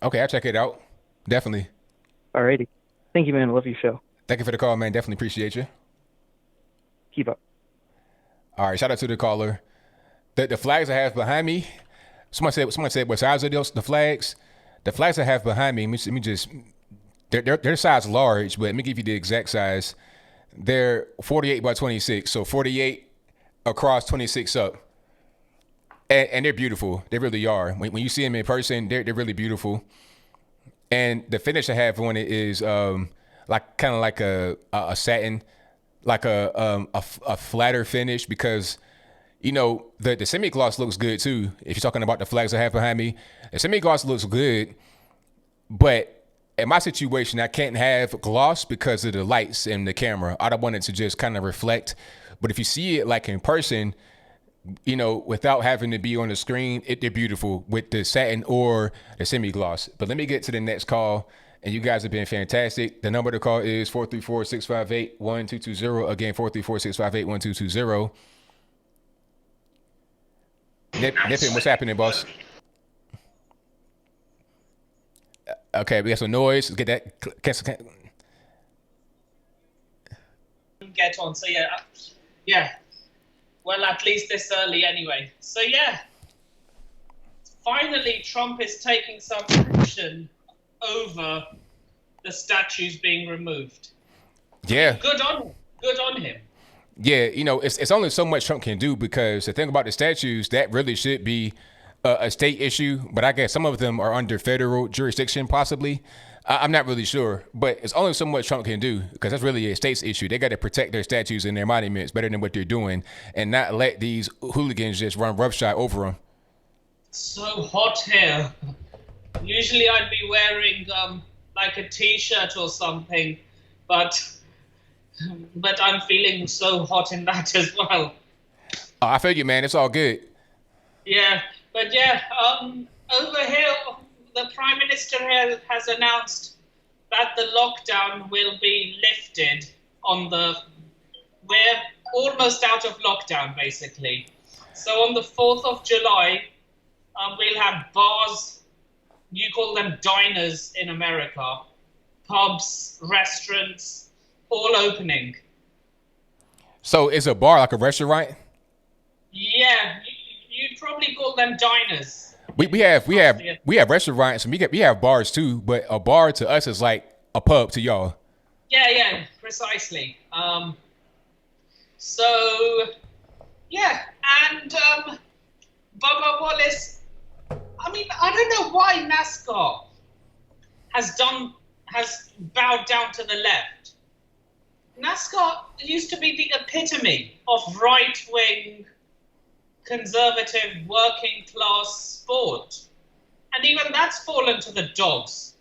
Okay, I'll check it out. Definitely. All righty. Thank you, man. I love your show. Thank you for the call, man. Definitely appreciate you. Keep up. All right, shout out to the caller. The flags I have behind me, someone said what size are those, the flags? The flags I have behind me, let me just, they're size large, but let me give you the exact size. They're 48 by 26, so 48 across, 26 up. And they're beautiful. They really are. When you see them in person, they're really beautiful. And the finish I have on it is like kind of like a satin, like a flatter finish because, you know, the semi-gloss looks good too. If you're talking about the flags I have behind me, the semi-gloss looks good, but in my situation, I can't have gloss because of the lights and the camera. I don't want it to just kind of reflect. But if you see it like in person, you know, without having to be on the screen, they're beautiful with the satin or the semi-gloss. But let me get to the next call. And you guys have been fantastic. The number to call is 434-658-1220. Again, 434-658-1220. Nippin, what's happening, boss? Okay, we got some noise. Let's get that. Get on. So yeah. Well, at least this early anyway. So yeah, finally Trump is taking some action over the statues being removed. Yeah. Good on him. Yeah, you know, it's only so much Trump can do because the thing about the statues, that really should be a state issue. But I guess some of them are under federal jurisdiction, possibly. I'm not really sure, but it's only so much Trump can do because that's really a state's issue. They got to protect their statues and their monuments better than what they're doing and not let these hooligans just run roughshod over them. So hot here. Usually I'd be wearing like a t-shirt or something, but I'm feeling so hot in that as well. Oh, I feel you, man. It's all good. Yeah, but yeah, over here, the Prime Minister has announced that the lockdown will be lifted we're almost out of lockdown, basically. So on the 4th of July, we'll have bars, you call them diners in America, pubs, restaurants, all opening. So is a bar like a restaurant? Yeah, you'd probably call them diners. We have restaurants and we have bars too, but a bar to us is like a pub to y'all. Yeah, precisely. So, yeah, and Bubba Wallace, I mean, I don't know why NASCAR has bowed down to the left. NASCAR used to be the epitome of right-wing, conservative, working-class sport. And even that's fallen to the dogs.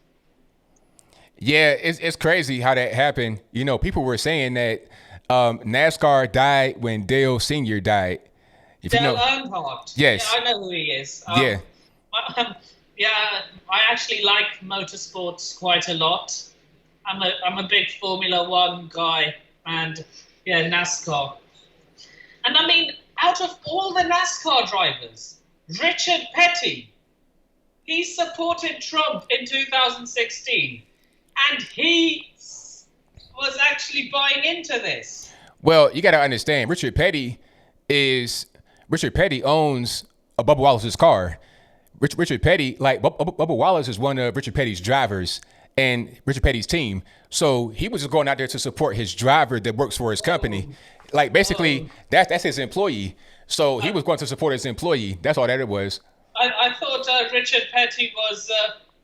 Yeah, it's crazy how that happened. You know, people were saying that NASCAR died when Dale Sr. died. If Dale you know, Earnhardt. yes. Yeah, I know who he is. Yeah. Yeah, I actually like motorsports quite a lot. I'm a big Formula One guy, and yeah, NASCAR. And I mean, out of all the NASCAR drivers, Richard Petty, he supported Trump in 2016, and he was actually buying into this. Well, you got to understand, Richard Petty owns a Bubba Wallace's car. Richard Petty, like Bubba Wallace is one of Richard Petty's drivers and Richard Petty's team. So he was just going out there to support his driver that works for his company. Like basically, that's his employee. So he was going to support his employee. That's all that it was. I thought Richard Petty was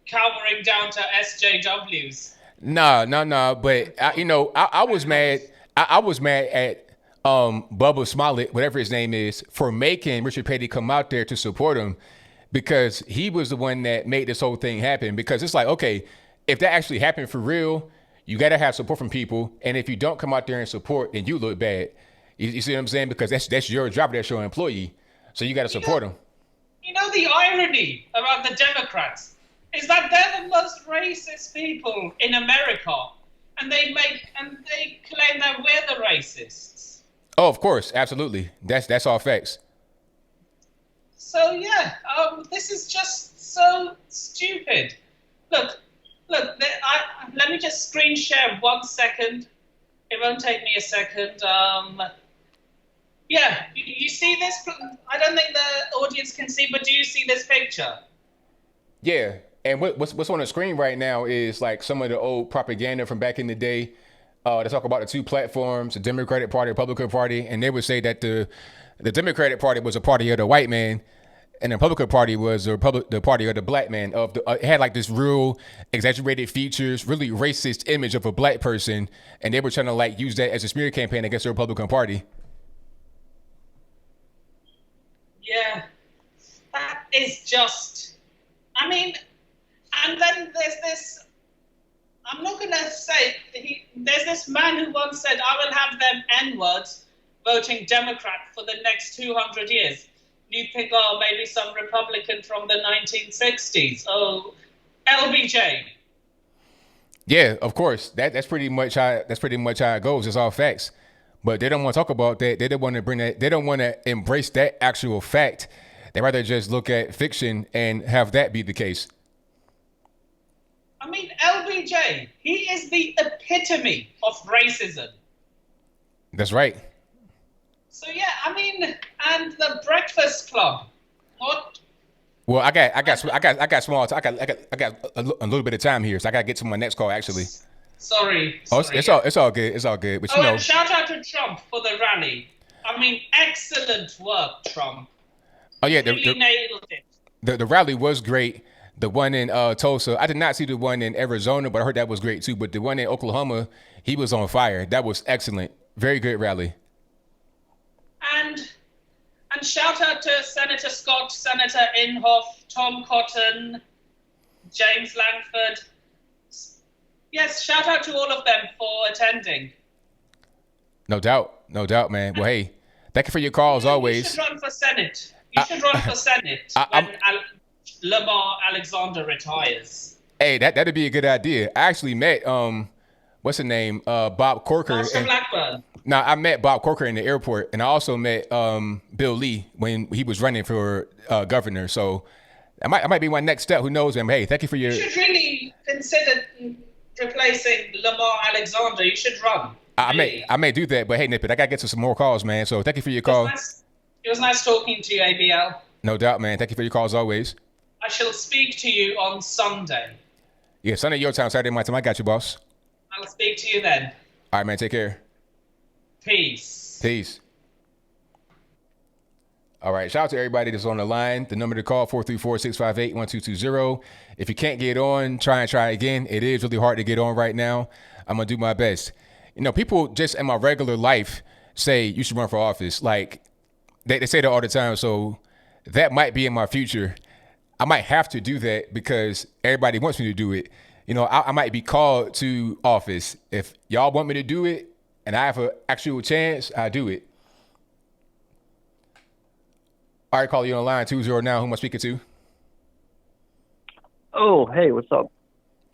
cowering down to SJWs. No. But I was mad. I was mad at Bubba Smollett, whatever his name is, for making Richard Petty come out there to support him, because he was the one that made this whole thing happen. Because it's like, okay, if that actually happened for real, you got to have support from people. And if you don't come out there and support, then you look bad. You see what I'm saying? Because that's your job, that's your employee. So you got to support them. You know, the irony about the Democrats is that they're the most racist people in America, and they claim that we're the racists. Oh, of course, absolutely. That's all facts. So yeah, this is just so stupid. Look. Let me just screen share 1 second. It won't take me a second. Yeah, you see this? I don't think the audience can see, but do you see this picture? Yeah, and what's on the screen right now is like some of the old propaganda from back in the day. They talk about the two platforms, the Democratic Party, Republican Party, and they would say that the Democratic Party was a party of the white man, and the Republican Party was the party of the black man. It had like this real exaggerated features, really racist image of a black person, and they were trying to like use that as a smear campaign against the Republican Party. Yeah, that is just, I mean, and then there's this, I'm not going to say, there's this man who once said, I will have them N-words voting Democrat for the next 200 years. You think, oh, maybe some Republican from the 1960s. Oh, LBJ. Yeah, of course. That's pretty much how it goes. It's all facts. But they don't want to talk about that. They don't want to bring that. They don't want to embrace that actual fact. They rather just look at fiction and have that be the case. I mean, LBJ, he is the epitome of racism. That's right. So yeah, I mean, and the Breakfast Club. What? Well, I got small. I got a little bit of time here, so I got to get to my next call actually. Sorry. Oh, it's all good. It's all good. But and shout out to Trump for the rally. I mean, excellent work, Trump. Oh yeah, really nailed it. The rally was great. The one in Tulsa, I did not see the one in Arizona, but I heard that was great too. But the one in Oklahoma, he was on fire. That was excellent. Very good rally. And shout out to Senator Scott, Senator Inhofe, Tom Cotton, James Langford. Yes, shout out to all of them for attending. No doubt, man. Well, hey, thank you for your call as always. You should run for Senate. You should run for Senate when Lamar Alexander retires. Hey, that'd be a good idea. I actually met what's the name? Bob Corker. Marshall Blackburn. No, I met Bob Corker in the airport, and I also met Bill Lee when he was running for governor. So I might be my next step. Who knows? And hey, thank you for your. You should really consider replacing Lamar Alexander. You should run. I may do that, but hey, Nippet, I gotta get to some more calls, man. So thank you for your call. It was nice talking to you, ABL. No doubt, man. Thank you for your call as always. I shall speak to you on Sunday. Yeah, Sunday your time, Saturday my time. I got you, boss. I'll speak to you then. All right, man. Take care. Peace. Peace. All right. Shout out to everybody that's on the line. The number to call, 434-658-1220. If you can't get on, try again. It is really hard to get on right now. I'm going to do my best. You know, people just in my regular life say you should run for office. Like, they say that all the time. So that might be in my future. I might have to do that because everybody wants me to do it. You know, I might be called to office. If y'all want me to do it and I have an actual chance, I do it. All right, call you on the line, 20 now. Who am I speaking to? Oh, hey, what's up?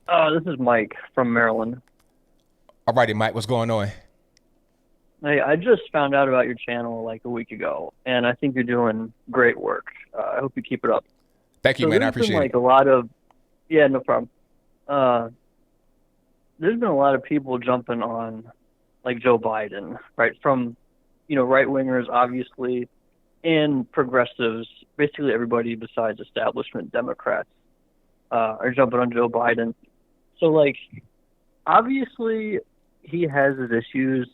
This is Mike from Maryland. All righty, Mike, what's going on? Hey, I just found out about your channel like a week ago, and I think you're doing great work. I hope you keep it up. Thank you, man. I appreciate it. A lot of, yeah, no problem. There's been a lot of people jumping on, like Joe Biden, right? From, right-wingers, obviously, and progressives, basically everybody besides establishment Democrats are jumping on Joe Biden. So, like, obviously he has his issues,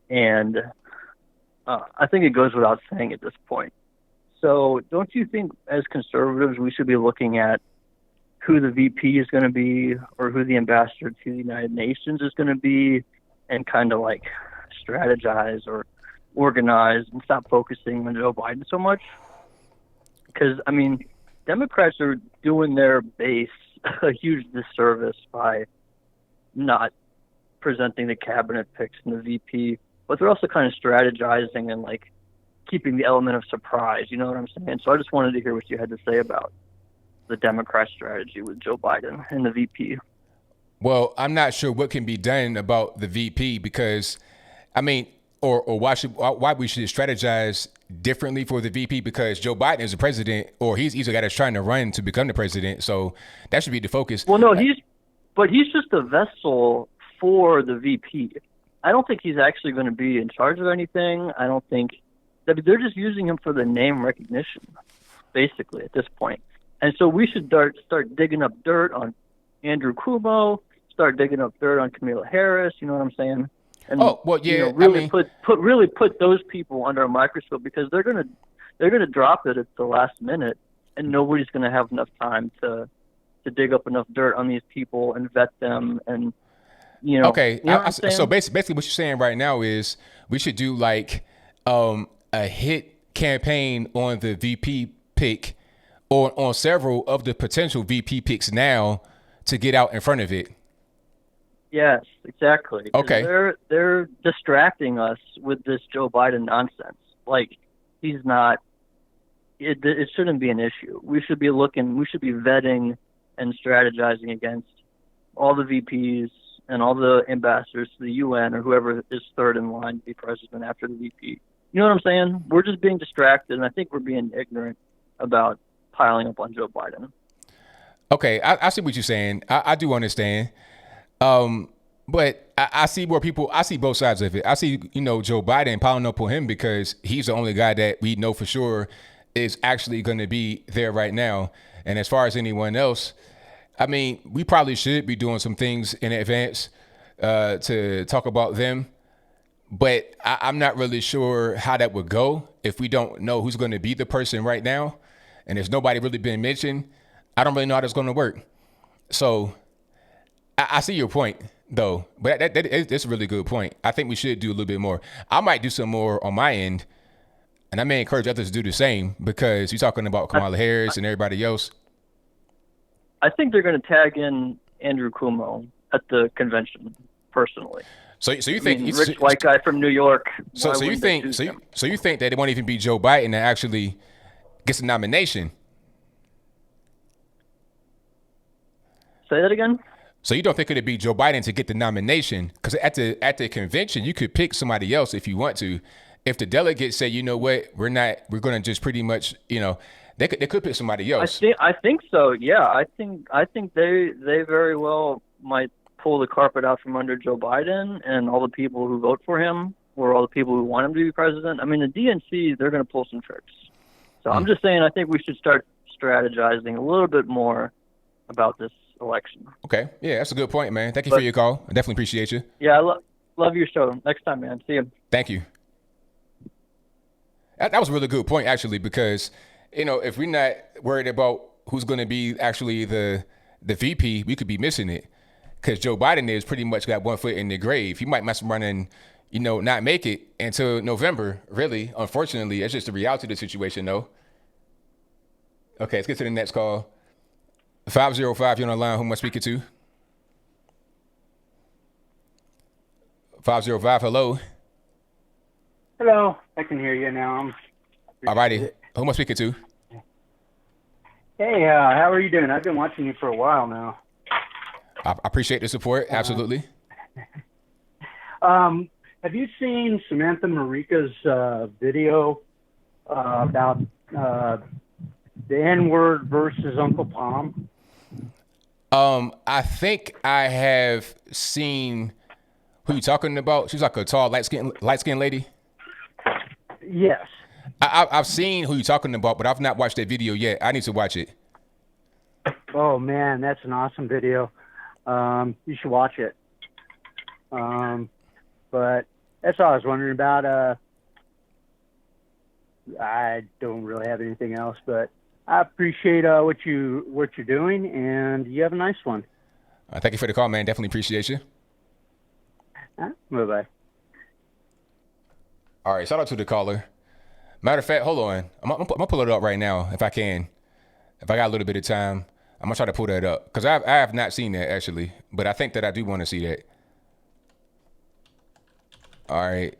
and I think it goes without saying at this point. So don't you think as conservatives we should be looking at who the VP is going to be or who the ambassador to the United Nations is going to be and kind of like strategize or organize and stop focusing on Joe Biden so much? Because, I mean, Democrats are doing their base a huge disservice by not presenting the cabinet picks and the VP, but they're also kind of strategizing and like keeping the element of surprise, you know what I'm saying? So I just wanted to hear what you had to say about the Democrat strategy with Joe Biden and the VP. Well, I'm not sure what can be done about the VP because, I mean, or why we should strategize differently for the VP because Joe Biden is the president, or he's a guy that's trying to run to become the president. So that should be the focus. Well, no, he's just a vessel for the VP. I don't think he's actually going to be in charge of anything. I don't think that they're just using him for the name recognition, basically at this point. And so we should start digging up dirt on Andrew Cuomo, start digging up dirt on Kamala Harris. You know what I'm saying? And, really put those people under a microscope because they're gonna drop it at the last minute, and nobody's gonna have enough time to dig up enough dirt on these people and vet them and Okay, so basically what you're saying right now is we should do like a hit campaign on the VP pick or on several of the potential VP picks now to get out in front of it. Yes, exactly. Okay. They're distracting us with this Joe Biden nonsense. Like, he's not. It shouldn't be an issue. We should be vetting and strategizing against all the VPs and all the ambassadors to the UN or whoever is third in line to be president after the VP. You know what I'm saying? We're just being distracted, and I think we're being ignorant about piling up on Joe Biden. Okay, I see what you're saying. I do understand. But I see I see both sides of it. I see, Joe Biden piling up on him because he's the only guy that we know for sure is actually going to be there right now. And as far as anyone else, I mean, we probably should be doing some things in advance to talk about them. But I'm not really sure how that would go if we don't know who's going to be the person right now. And there's nobody really been mentioned. I don't really know how that's going to work. So I see your point, though. But that's a really good point. I think we should do a little bit more. I might do some more on my end. And I may encourage others to do the same because you're talking about Kamala Harris and everybody else. I think they're going to tag in Andrew Cuomo at the convention, personally. So you think he's rich white guy from New York? So you think that it won't even be Joe Biden that actually gets a nomination? Say that again. So you don't think it'd be Joe Biden to get the nomination? Because at the convention, you could pick somebody else if you want to. If the delegates say, you know what, we're going to just pretty much, they could pick somebody else. I think so. Yeah, I think they very well might pull the carpet out from under Joe Biden and all the people who vote for him or all the people who want him to be president. I mean, the DNC, they're going to pull some tricks. So I'm just saying, I think we should start strategizing a little bit more about this election. Okay. Yeah, that's a good point, man. Thank you for your call. I definitely appreciate you. Yeah, I love your show. Next time, man. See you. Thank you. That was a really good point, actually, because, if we're not worried about who's going to be actually the VP, we could be missing it. Because Joe Biden is pretty much got one foot in the grave. He might mess around and, not make it until November, really. Unfortunately, it's just the reality of the situation, though. Okay, let's get to the next call. 505, you're on the line. Who am I speaking to? 505, hello. Hello, I can hear you now. All righty. Who am I speaking to? Hey, how are you doing? I've been watching you for a while now. I appreciate the support. Absolutely. Have you seen Samantha Marika's video about the N-word versus Uncle Tom? I think I have seen who you talking about. She's like a tall, light-skinned lady. Yes. I've seen who you're talking about, but I've not watched that video yet. I need to watch it. Oh man, that's an awesome video. You should watch it. But that's all I was wondering about. I don't really have anything else, but I appreciate what you're doing, and you have a nice one. Thank you for the call, man. Definitely appreciate you. Bye-bye. All right, shout out to the caller. Matter of fact, hold on. I'm gonna pull it up right now if I can. If I got a little bit of time, I'm gonna try to pull that up because I have not seen that actually, but I think that I do want to see that. All right.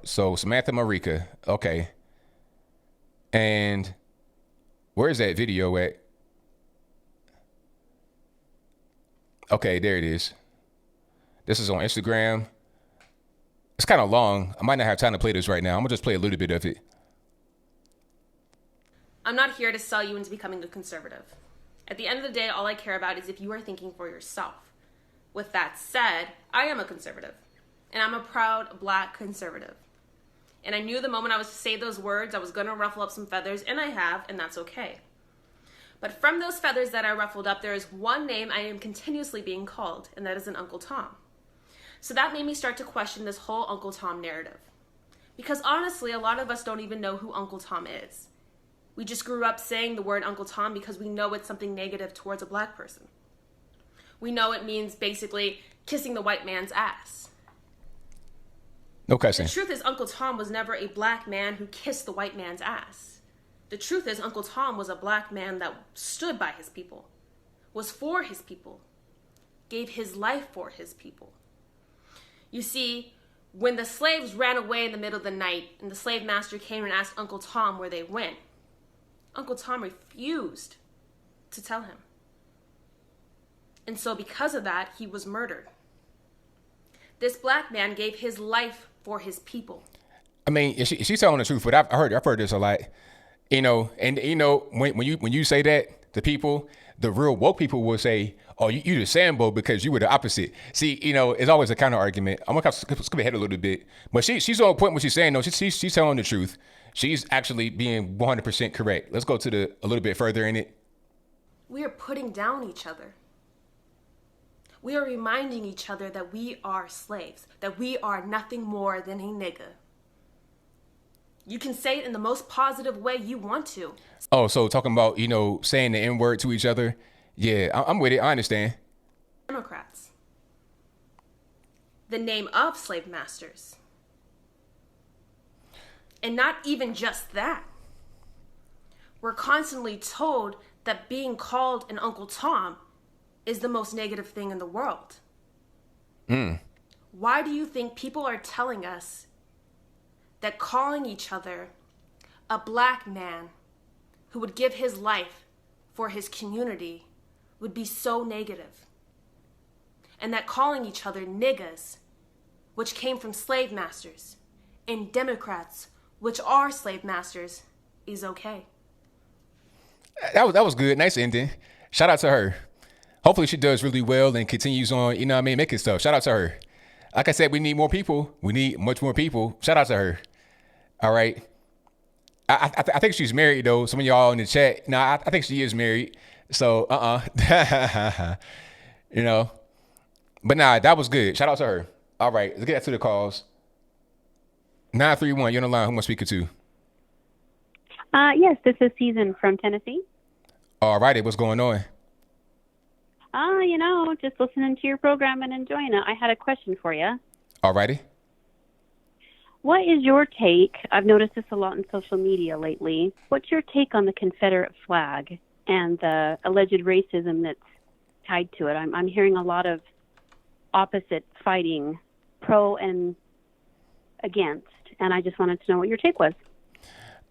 So Samantha Marika, okay. And where is that video at? Okay, there it is. This is on Instagram. It's kind of long. I might not have time to play this right now. I'm gonna just play a little bit of it. I'm not here to sell you into becoming a conservative. At the end of the day, all I care about is if you are thinking for yourself. With that said, I am a conservative, and I'm a proud Black conservative. And I knew the moment I was to say those words, I was going to ruffle up some feathers, and I have, and that's okay. But from those feathers that I ruffled up, there is one name I am continuously being called, and that is an Uncle Tom. So that made me start to question this whole Uncle Tom narrative. Because honestly, a lot of us don't even know who Uncle Tom is. We just grew up saying the word Uncle Tom because we know it's something negative towards a Black person. We know it means basically kissing the white man's ass. No cussing. The truth is Uncle Tom was never a Black man who kissed the white man's ass. The truth is Uncle Tom was a Black man that stood by his people, was for his people, gave his life for his people. You see, when the slaves ran away in the middle of the night and the slave master came and asked Uncle Tom where they went, Uncle Tom refused to tell him. And so because of that, he was murdered. This Black man gave his life for his people. I mean, she's telling the truth, but I've heard this a lot. And when you say that to people, the real woke people will say, "Oh, you the Sambo because you were the opposite." See, it's always a counter argument. I'm gonna skip ahead a little bit, but she's on point what she's saying. No, she's telling the truth. She's actually being 100% correct. Let's go to a little bit further in it. We are putting down each other. We are reminding each other that we are slaves, that we are nothing more than a nigga. You can say it in the most positive way you want to. Oh, so talking about, saying the N-word to each other. Yeah, I'm with it. I understand. Democrats. The name of slave masters. And not even just that. We're constantly told that being called an Uncle Tom is the most negative thing in the world. Why do you think people are telling us that calling each other a Black man who would give his life for his community would be so negative? And that calling each other niggas, which came from slave masters, and Democrats, which are slave masters, is okay? That was good. Nice ending. Shout out to her. Hopefully she does really well and continues on, making stuff. Shout out to her. Like I said, we need more people. We need much more people. Shout out to her. All right. I think she's married though. Some of y'all in the chat. No, I think she is married. So you know. But nah, that was good. Shout out to her. All right, let's get to the calls. 931, you're on the line. Who am I speaking to? Yes, this is Susan from Tennessee. All righty, what's going on? Just listening to your program and enjoying it. I had a question for you. All righty. What is your take? I've noticed this a lot in social media lately. What's your take on the Confederate flag and the alleged racism that's tied to it? I'm hearing a lot of opposite fighting, pro and against, and I just wanted to know what your take was.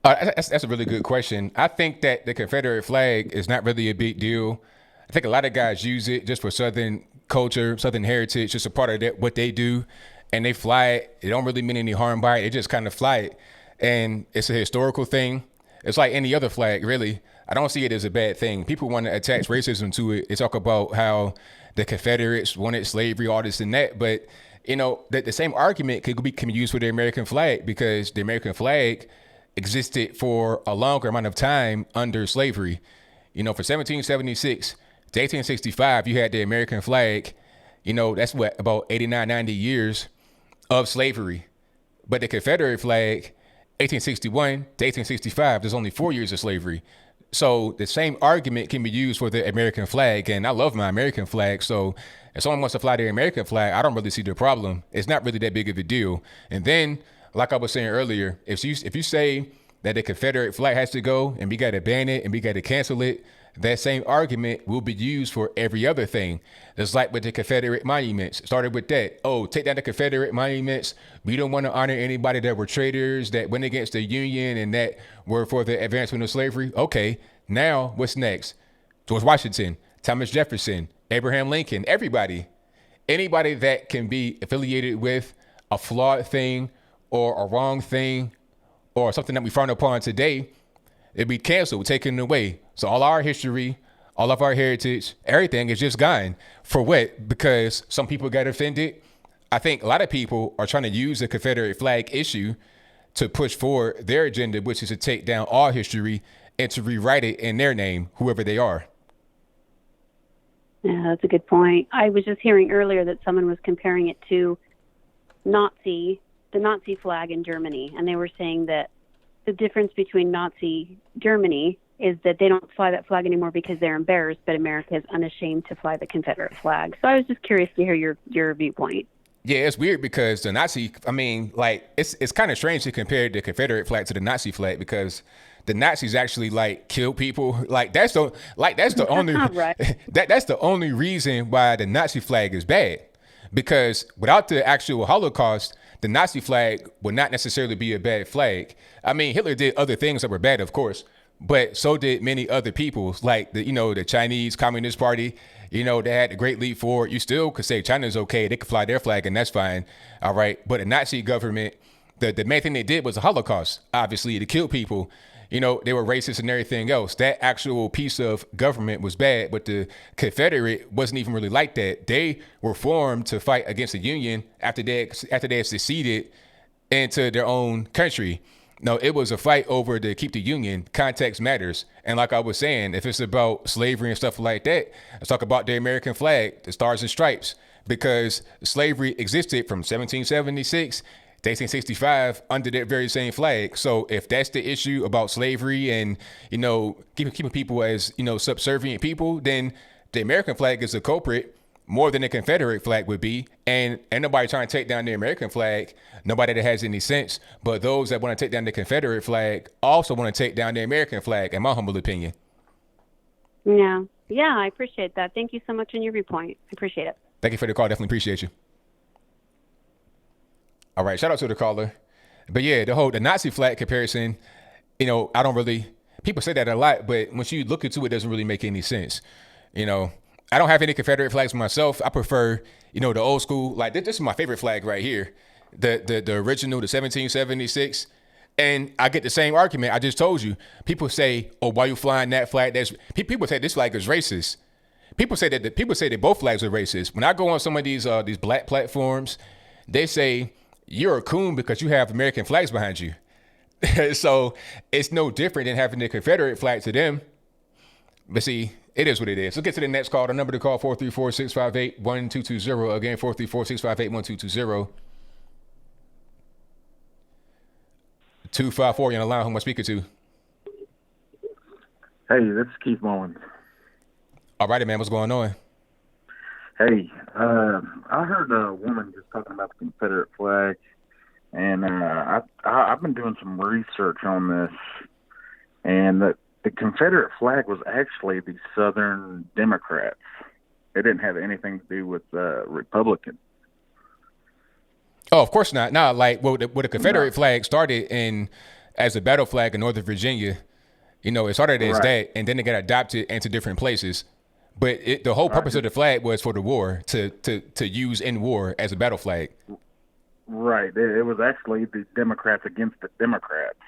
That's a really good question. I think that the Confederate flag is not really a big deal. I think a lot of guys use it just for Southern culture, Southern heritage, just a part of that, what they do, and they fly it. It don't really mean any harm by it. They just kind of fly it, and it's a historical thing. It's like any other flag, really. I don't see it as a bad thing. People want to attach racism to it. They talk about how the Confederates wanted slavery, all this and that, but the same argument can be used for the American flag, because the American flag existed for a longer amount of time under slavery. From 1776 to 1865, you had the American flag. That's about 89, 90 years of slavery. But the Confederate flag, 1861 to 1865, there's only 4 years of slavery. So the same argument can be used for the American flag, and I love my American flag. So if someone wants to fly the American flag, I don't really see the problem. It's not really that big of a deal. And then, like I was saying earlier, if you say that the Confederate flag has to go and we got to ban it and we got to cancel it, that same argument will be used for every other thing. Just like with the Confederate monuments. Started with that. Oh, take down the Confederate monuments. We don't want to honor anybody that were traitors, that went against the Union and that were for the advancement of slavery. Okay, now what's next? George Washington, Thomas Jefferson, Abraham Lincoln, everybody. Anybody that can be affiliated with a flawed thing or a wrong thing or something that we frown upon today, it'd be canceled, taken away. So all our history, all of our heritage, everything is just gone. For what? Because some people got offended. I think a lot of people are trying to use the Confederate flag issue to push forward their agenda, which is to take down all history and to rewrite it in their name, whoever they are. Yeah, that's a good point. I was just hearing earlier that someone was comparing it to the Nazi flag in Germany, and they were saying that the difference between Nazi Germany is that they don't fly that flag anymore because they're embarrassed, but America is unashamed to fly the Confederate flag. So I was just curious to hear your viewpoint. Yeah, it's weird because the Nazi, it's kind of strange to compare the Confederate flag to the Nazi flag, because the Nazis actually killed people. That's the only right. that's the only reason why the Nazi flag is bad. Because without the actual Holocaust, the Nazi flag would not necessarily be a bad flag. Hitler did other things that were bad, of course, but so did many other people, like the Chinese Communist Party. They had the Great Leap Forward. You still could say China's okay. They could fly their flag and that's fine. All right. But the Nazi government, the main thing they did was the Holocaust, obviously, to kill people. They were racist and everything else. That actual piece of government was bad, but the Confederate wasn't even really like that. They were formed to fight against the Union after they had seceded into their own country. No, it was a fight over to keep the Union. Context matters. And like I was saying, if it's about slavery and stuff like that, let's talk about the American flag, the Stars and Stripes, because slavery existed from 1776 to 1865 under that very same flag. So if that's the issue about slavery and, keeping people as, subservient people, then the American flag is a culprit more than the Confederate flag would be. And ain't nobody trying to take down the American flag, nobody that has any sense. But those that want to take down the Confederate flag also want to take down the American flag, in my humble opinion. Yeah, I appreciate that. Thank you so much on your viewpoint. I appreciate it. Thank you for the call. Definitely appreciate you. All right, shout out to the caller. But yeah, the Nazi flag comparison, people say that a lot, but once you look into it, it doesn't really make any sense. I don't have any Confederate flags myself. I prefer, the old school. This is my favorite flag right here. The original, the 1776. And I get the same argument I just told you. People say, oh, why you flying that flag? People say this flag is racist. People say that both flags are racist. When I go on some of these black platforms, they say you're a coon because you have American flags behind you. So it's no different than having the Confederate flag to them. But see, it is what it is. Let's get to the next call. The number to call, 434-658-1220. Again, 434-658-1220. 254, you're on the line. Who am I speaking to? Hey, this is Keith Mullins. All righty, man. What's going on? Hey, I heard a woman just talking about the Confederate flag, and I've been doing some research on this, and the Confederate flag was actually the Southern Democrats. It didn't have anything to do with Republicans. Oh, of course not. No, like the Confederate flag started as a battle flag in Northern Virginia. It started as that, and then it got adopted into different places. But the whole purpose of the flag was for the war, to use in war as a battle flag. Right. It was actually the Democrats against the Democrats,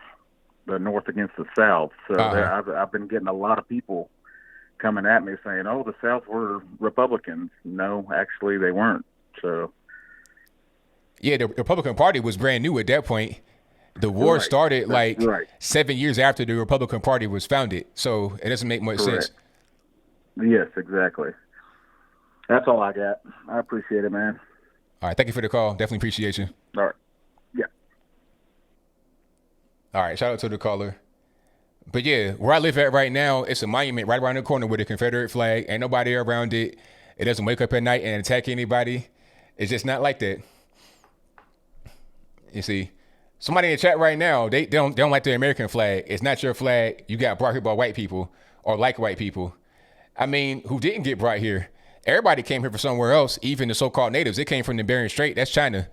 the North against the South. So I've been getting a lot of people coming at me saying, "Oh, the South were Republicans." No, actually they weren't. So. Yeah, the Republican Party was brand new at that point. The war started 7 years after the Republican Party was founded. So it doesn't make much sense. Yes, exactly. That's all I got. I appreciate it, man. All right. Thank you for the call. Definitely appreciate you. All right. Yeah. All right. Shout out to the caller. But yeah, where I live at right now, it's a monument right around the corner with a Confederate flag. Ain't nobody around it. It doesn't wake up at night and attack anybody. It's just not like that. You see, somebody in the chat right now, they don't like the American flag. It's not your flag. You got brought here by white people or like white people. I mean, who didn't get brought here? Everybody came here from somewhere else, even the so-called natives. They came from the Bering Strait. That's China.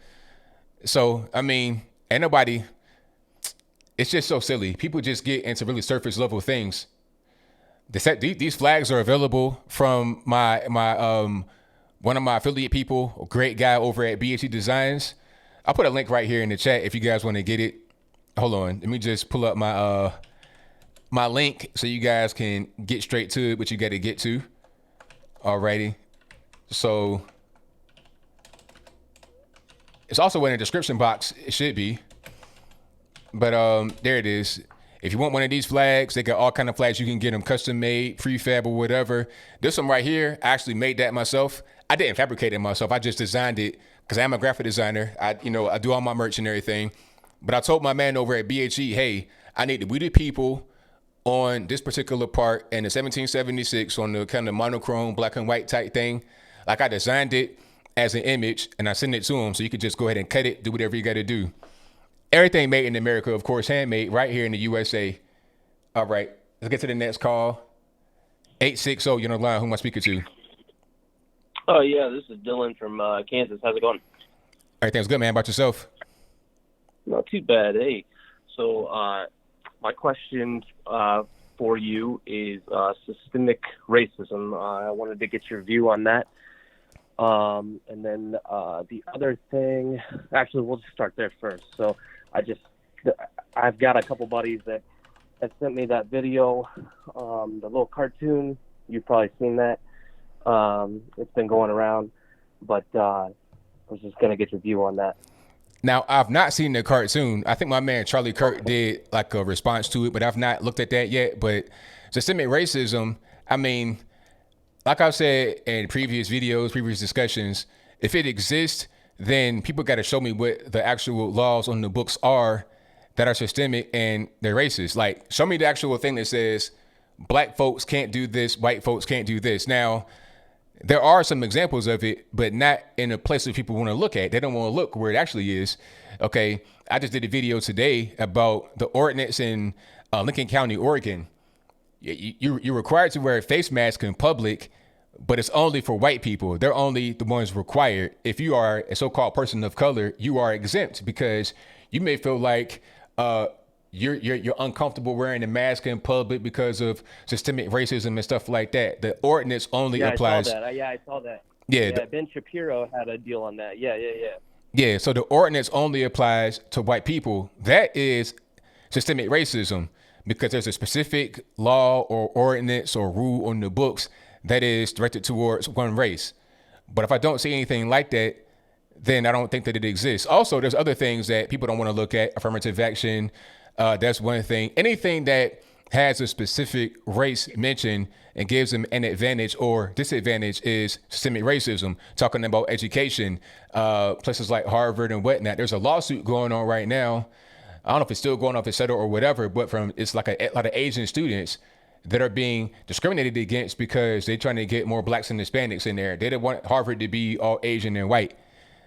So, I mean, ain't nobody. It's just so silly. People just get into really surface level things. These flags are available from my one of my affiliate people, a great guy over at BHE Designs. I'll put a link right here in the chat if you guys want to get it. Hold on. Let me just pull up my my link so you guys can get straight to it, what you got to get to. Alrighty. So it's also in the description box. It should be. But there it is. If you want one of these flags, they got all kind of flags. You can get them custom made, prefab or whatever. This one right here, I actually made that myself. I didn't fabricate it myself. I just designed it because I'm a graphic designer. I do all my merch and everything. But I told my man over at BHE, hey, I need we the people on this particular part and the 1776 on the kind of monochrome black and white type thing. Like I designed it as an image and I sent it to him so you could just go ahead and cut it, do whatever you got to do. Everything made in America, of course, handmade right here in the USA. All right, let's get to the next call. 860, you're on the line. Who am I speaking to? Oh, yeah, this is Dylan from Kansas. How's it going? Everything's good, man. How about yourself? Not too bad. Hey, so my question for you is systemic racism. I wanted to get your view on that. And then the other thing, actually, we'll just start there first. So I've got a couple buddies that sent me that video, the little cartoon. You've probably seen that. It's been going around, but I was just going to get your view on that. Now, I've not seen the cartoon. I think my man Charlie Kirk did like a response to it, but I've not looked at that yet. But systemic racism, I mean, like I've said in previous videos, previous discussions, if it exists, then people got to show me what the actual laws on the books are that are systemic and they're racist. Like, show me the actual thing that says black folks can't do this, white folks can't do this. Now, there are some examples of it, but not in a place that people want to look at. They don't want to look where it actually is. Okay, I just did a video today about the ordinance in Lincoln County, Oregon. You're required to wear a face mask in public, but it's only for white people. They're only the ones required. If you are a so-called person of color, you are exempt because you may feel like you're uncomfortable wearing a mask in public because of systemic racism and stuff like that. The ordinance only applies. I saw that. I saw that. Yeah, Ben Shapiro had a deal on that. Yeah. Yeah, so the ordinance only applies to white people. That is systemic racism because there's a specific law or ordinance or rule on the books that is directed towards one race. But if I don't see anything like that, then I don't think that it exists. Also, there's other things that people don't want to look at, affirmative action, That's one thing. Anything that has a specific race mentioned and gives them an advantage or disadvantage is systemic racism. Talking about education, places like Harvard and whatnot. There's a lawsuit going on right now. I don't know if it's still going off, et cetera, or whatever, but it's like a lot of Asian students that are being discriminated against because they're trying to get more blacks and Hispanics in there. They don't want Harvard to be all Asian and white.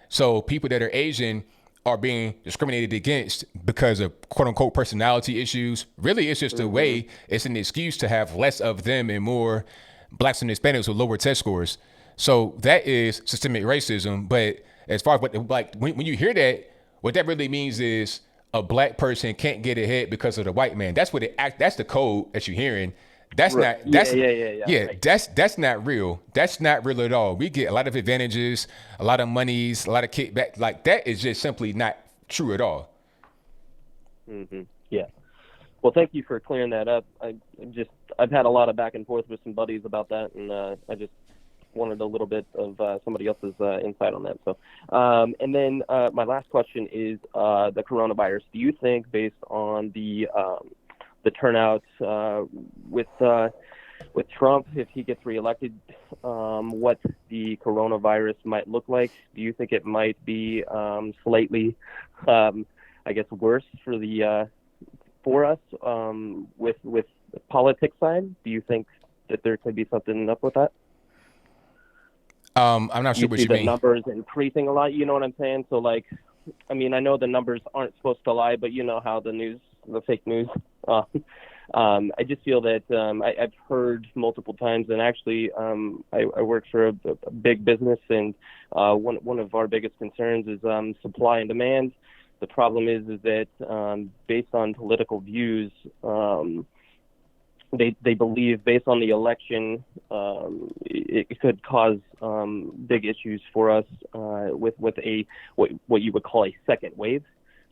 So people that are Asian are being discriminated against because of quote unquote personality issues. Really, it's just a way, it's an excuse to have less of them and more blacks and Hispanics with lower test scores. So that is systemic racism. But as far as when you hear that, what that really means is a black person can't get ahead because of the white man. That's what that's the code that you're hearing. That's right. not, that's, Right. that's not real. That's not real at all. We get a lot of advantages, a lot of monies, a lot of kickback. Like that is just simply not true at all. Yeah. Well, thank you for clearing that up. I've had a lot of back and forth with some buddies about that, and I just wanted a little bit of somebody else's insight on that. So, and then my last question is the coronavirus. Do you think, based on the turnout with Trump, if he gets reelected, what the coronavirus might look like? Do you think it might be slightly, I guess, worse for us with the politics side? Do you think that there could be something up with that? I'm not sure what you mean. The numbers increasing a lot. You know what I'm saying? So, like, I mean, I know the numbers aren't supposed to lie, but you know how the fake news. I just feel that I've heard multiple times, and actually, I work for a big business, and one of our biggest concerns is supply and demand. The problem is that based on political views, they believe, based on the election, it could cause big issues for us with what you would call a second wave.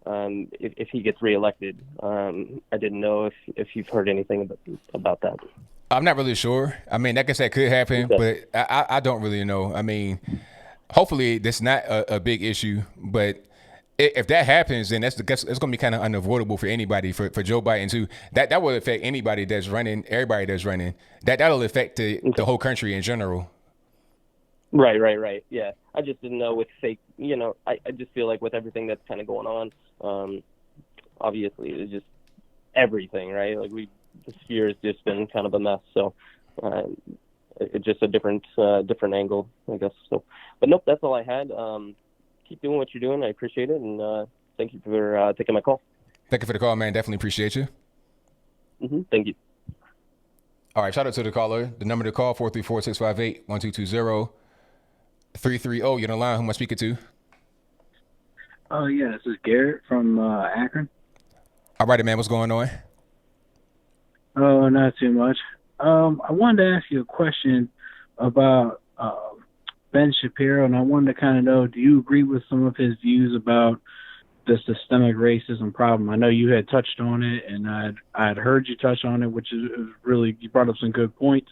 If he gets reelected. I didn't know if you've heard anything about that. I'm not really sure. I mean, I guess that could happen, but I don't really know. I mean, hopefully that's not a big issue, but if that happens, then it's going to be kind of unavoidable for anybody, for Joe Biden too. That will affect anybody that's running, everybody that's running. That'll affect the whole country in general. Right. Yeah. I just didn't know with fake, I just feel like with everything that's kind of going on, obviously it's just everything, right? Like this year has just been kind of a mess. So, it's just a different angle, I guess. So, but nope, that's all I had. Keep doing what you're doing. I appreciate it. And, thank you for taking my call. Thank you for the call, man. Definitely appreciate you. Thank you. All right. Shout out to the caller. The number to call, 434-658-1220. 330, you're on the line. Who am I speaking to? Oh, yeah, this is Garrett from Akron. All right, man, what's going on? Oh, not too much. I wanted to ask you a question about Ben Shapiro, and I wanted to kind of know, do you agree with some of his views about the systemic racism problem? I know you had touched on it, and I'd heard you touch on it, which is really, you brought up some good points.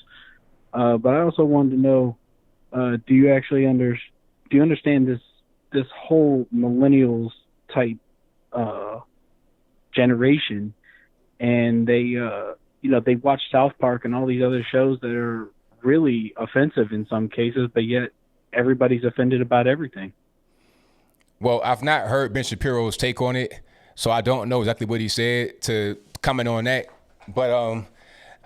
But I also wanted to know, do you actually understand this whole millennials type generation, and they watch South Park and all these other shows that are really offensive in some cases, but yet everybody's offended about everything. Well, I've not heard Ben Shapiro's take on it, so I don't know exactly what he said to comment on that. But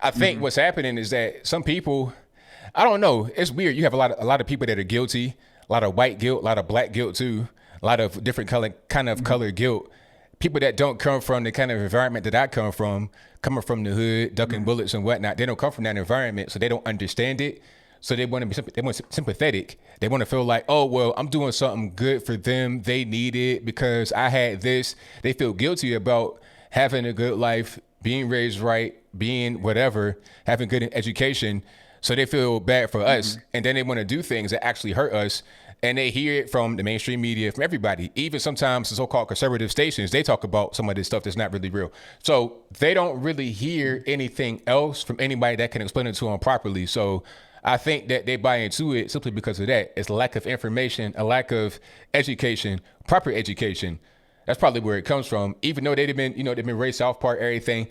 I think what's happening is that some people, I don't know, it's weird. You have a lot of people that are guilty, a lot of white guilt, a lot of black guilt too, a lot of different color guilt. People that don't come from the kind of environment that I come from, coming from the hood, ducking bullets and whatnot, they don't come from that environment, so they don't understand it. So they want to be sympathetic. They want to feel like, oh, well, I'm doing something good for them. They need it because I had this. They feel guilty about having a good life, being raised right, being whatever, having good education. So they feel bad for us. And then they want to do things that actually hurt us. And they hear it from the mainstream media, from everybody. Even sometimes the so-called conservative stations, they talk about some of this stuff that's not really real. So they don't really hear anything else from anybody that can explain it to them properly. So I think that they buy into it simply because of that. It's a lack of information, a lack of education, proper education. That's probably where it comes from. Even though they've been raised South Park, everything.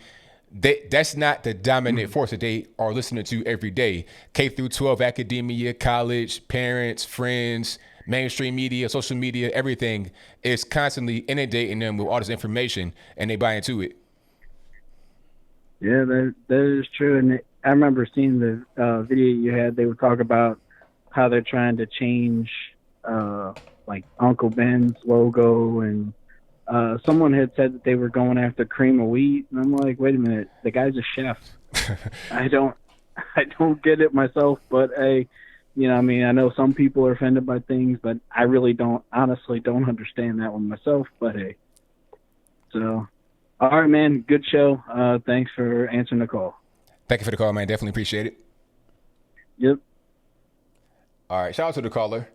That's not the dominant force that they are listening to every day. K through 12 academia, college, parents, friends, mainstream media, social media, everything is constantly inundating them with all this information, and they buy into it. Yeah, that is true. And I remember seeing the video you had. They would talk about how they're trying to change like Uncle Ben's logo, and someone had said that they were going after cream of wheat, and I'm like, wait a minute, the guy's a chef. I don't get it myself, but hey, I know some people are offended by things, but I really honestly don't understand that one myself, but hey. So, all right, man, good show. Thanks for answering the call. Thank you for the call, man. Definitely appreciate it. Yep. All right, shout out to the caller.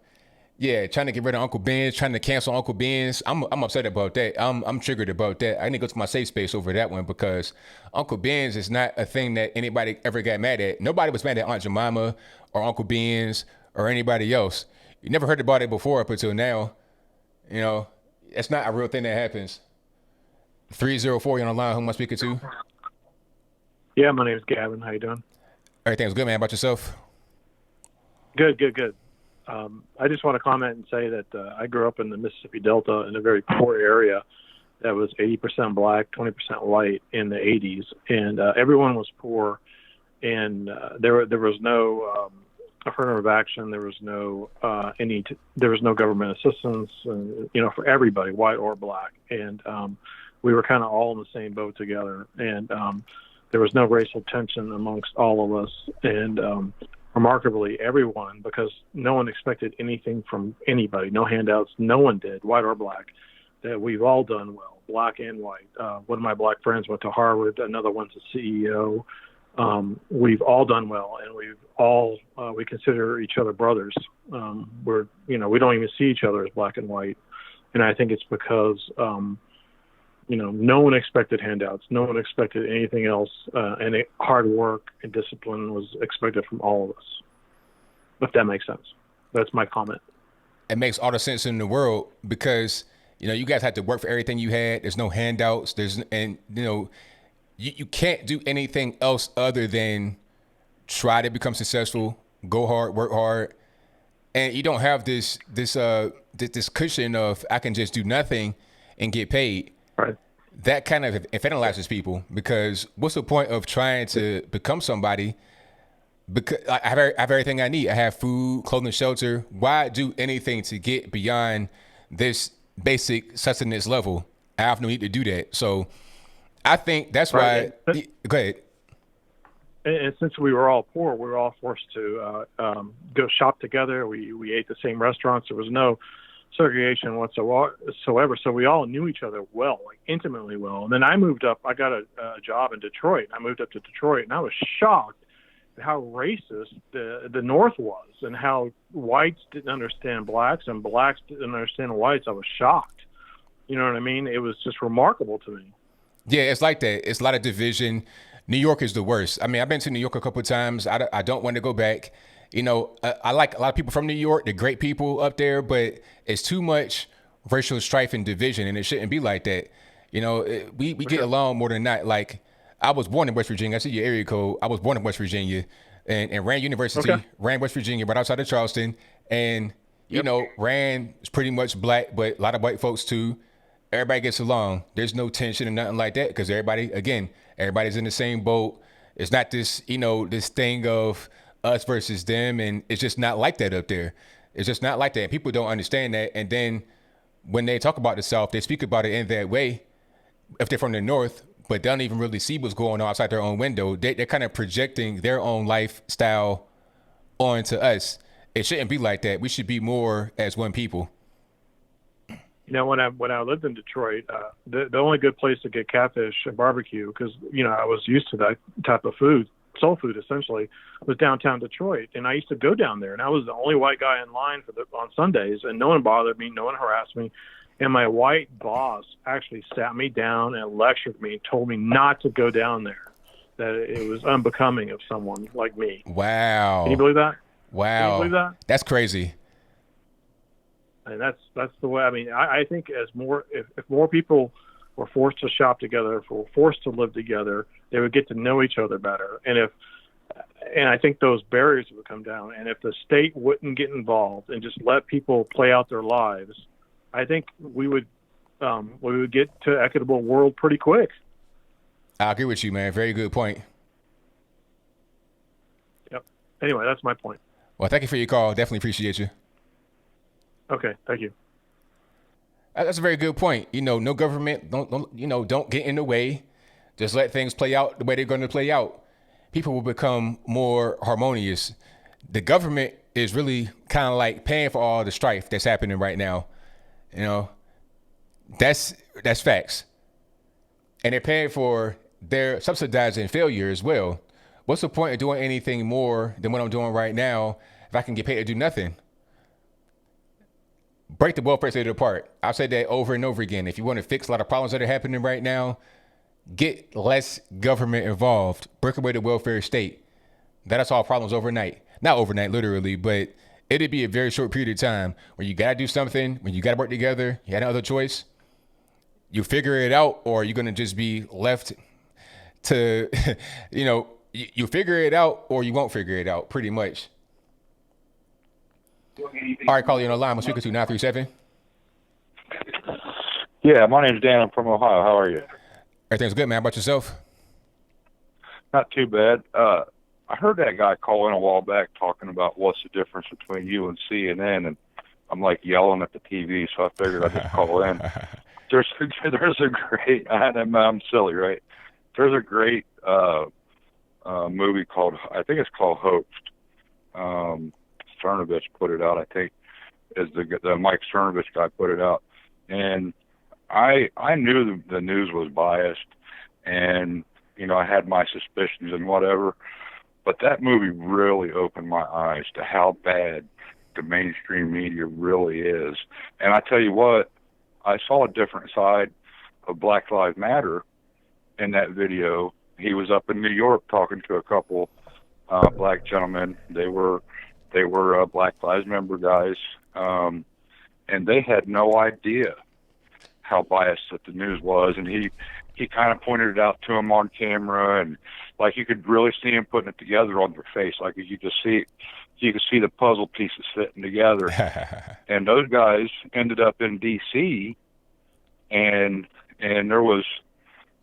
Yeah, trying to get rid of Uncle Ben's, trying to cancel Uncle Ben's. I'm upset about that. I'm triggered about that. I need to go to my safe space over that one because Uncle Ben's is not a thing that anybody ever got mad at. Nobody was mad at Aunt Jemima or Uncle Ben's or anybody else. You never heard about it before up until now. It's not a real thing that happens. 304, you on the line. Who am I speaking to? Yeah, my name is Gavin. How you doing? Everything's good, man. How about yourself? Good. I just want to comment and say that I grew up in the Mississippi Delta in a very poor area that was 80% black, 20% white in the 80s, and everyone was poor, and there was no affirmative action, there was no government assistance, for everybody, white or black, and we were kind of all in the same boat together, and there was no racial tension amongst all of us, and remarkably, everyone, because no one expected anything from anybody, no handouts, no one did, white or black, that we've all done well, black and white. One of my black friends went to Harvard, another one's a CEO. We've all done well, and we consider each other brothers. We don't even see each other as black and white. And I think it's because, no one expected handouts. No one expected anything else. And hard work and discipline was expected from all of us, if that makes sense. That's my comment. It makes all the sense in the world because, you guys had to work for everything you had. There's no handouts. You can't do anything else other than try to become successful, go hard, work hard. And you don't have this cushion of I can just do nothing and get paid. Right. That kind of infantilizes people because what's the point of trying to become somebody? Because I have everything I need. I have food, clothing, shelter. Why do anything to get beyond this basic sustenance level? I have no need to do that. So I think that's why. Go ahead. And since we were all poor, we were all forced to go shop together. We ate the same restaurants. There was no segregation whatsoever. So we all knew each other well, like intimately well. And then I moved up. I got a job in Detroit. I moved up to Detroit, and I was shocked at how racist the North was, and how whites didn't understand blacks and blacks didn't understand whites. I was shocked. You know what I mean? It was just remarkable to me. Yeah, it's like that. It's a lot of division. New York is the worst. I mean, I've been to New York a couple of times. I don't want to go back. I like a lot of people from New York. They're great people up there, but it's too much racial strife and division, and it shouldn't be like that. We get along more than not. Like, I was born in West Virginia. I see your area code. I was born in West Virginia and ran University, ran West Virginia right outside of Charleston. And, ran is pretty much black, but a lot of white folks too. Everybody gets along. There's no tension and nothing like that because everybody's in the same boat. It's not this, this thing of us versus them, and it's just not like that up there. It's just not like that. People don't understand that, and then when they talk about the South, they speak about it in that way if they're from the North, but they don't even really see what's going on outside their own window. They're kind of projecting their own lifestyle onto us. It shouldn't be like that. We should be more as one people. When I lived in Detroit, the only good place to get catfish and barbecue, because I was used to that type of food, soul food essentially, was downtown Detroit, and I used to go down there, and I was the only white guy in line on Sundays, and no one bothered me, no one harassed me, and my white boss actually sat me down and lectured me, told me not to go down there, that it was unbecoming of someone like me. Wow! Can you believe that? Wow! Can you believe that? That's crazy. And that's the way. I mean, I think if more people were forced to shop together, if were forced to live together, they would get to know each other better. And I think those barriers would come down. And if the state wouldn't get involved and just let people play out their lives, I think we would get to equitable world pretty quick. I agree with you, man. Very good point. Yep. Anyway, that's my point. Well, thank you for your call. Definitely appreciate you. Okay, thank you. That's a very good point. No government, don't get in the way. Just let things play out the way they're going to play out. People will become more harmonious. The government is really kind of like paying for all the strife that's happening right now. That's facts. And they're paying for their subsidizing failure as well. What's the point of doing anything more than what I'm doing right now if I can get paid to do nothing? Break the welfare state apart. I've said that over and over again. If you want to fix a lot of problems that are happening right now, get less government involved. Break away the welfare state. That'll solve problems overnight. Not overnight, literally, but it'd be a very short period of time where you got to do something, when you got to work together, you had no other choice. You figure it out, or you're going to just be left to, you figure it out or you won't figure it out, pretty much. All right, call you on the line. I'm speaking to 937. Yeah, my name's Dan. I'm from Ohio. How are you? Everything's good, man. How about yourself? Not too bad. I heard that guy call in a while back talking about what's the difference between you and CNN, and I'm like yelling at the TV, so I figured I'd just call in. There's a great, I'm silly, right? There's a great movie called, I think it's called Hoaxed. Cernovich put it out, I think, is the Mike Cernovich guy put it out. And I knew the news was biased, and, I had my suspicions and whatever, but that movie really opened my eyes to how bad the mainstream media really is. And I tell you what, I saw a different side of Black Lives Matter in that video. He was up in New York talking to a couple black gentlemen. They were Black Lives Matter guys, and they had no idea how biased that the news was. And he kind of pointed it out to them on camera, and like you could really see him putting it together on their face. Like you could see the puzzle pieces fitting together. And those guys ended up in D.C. and there was,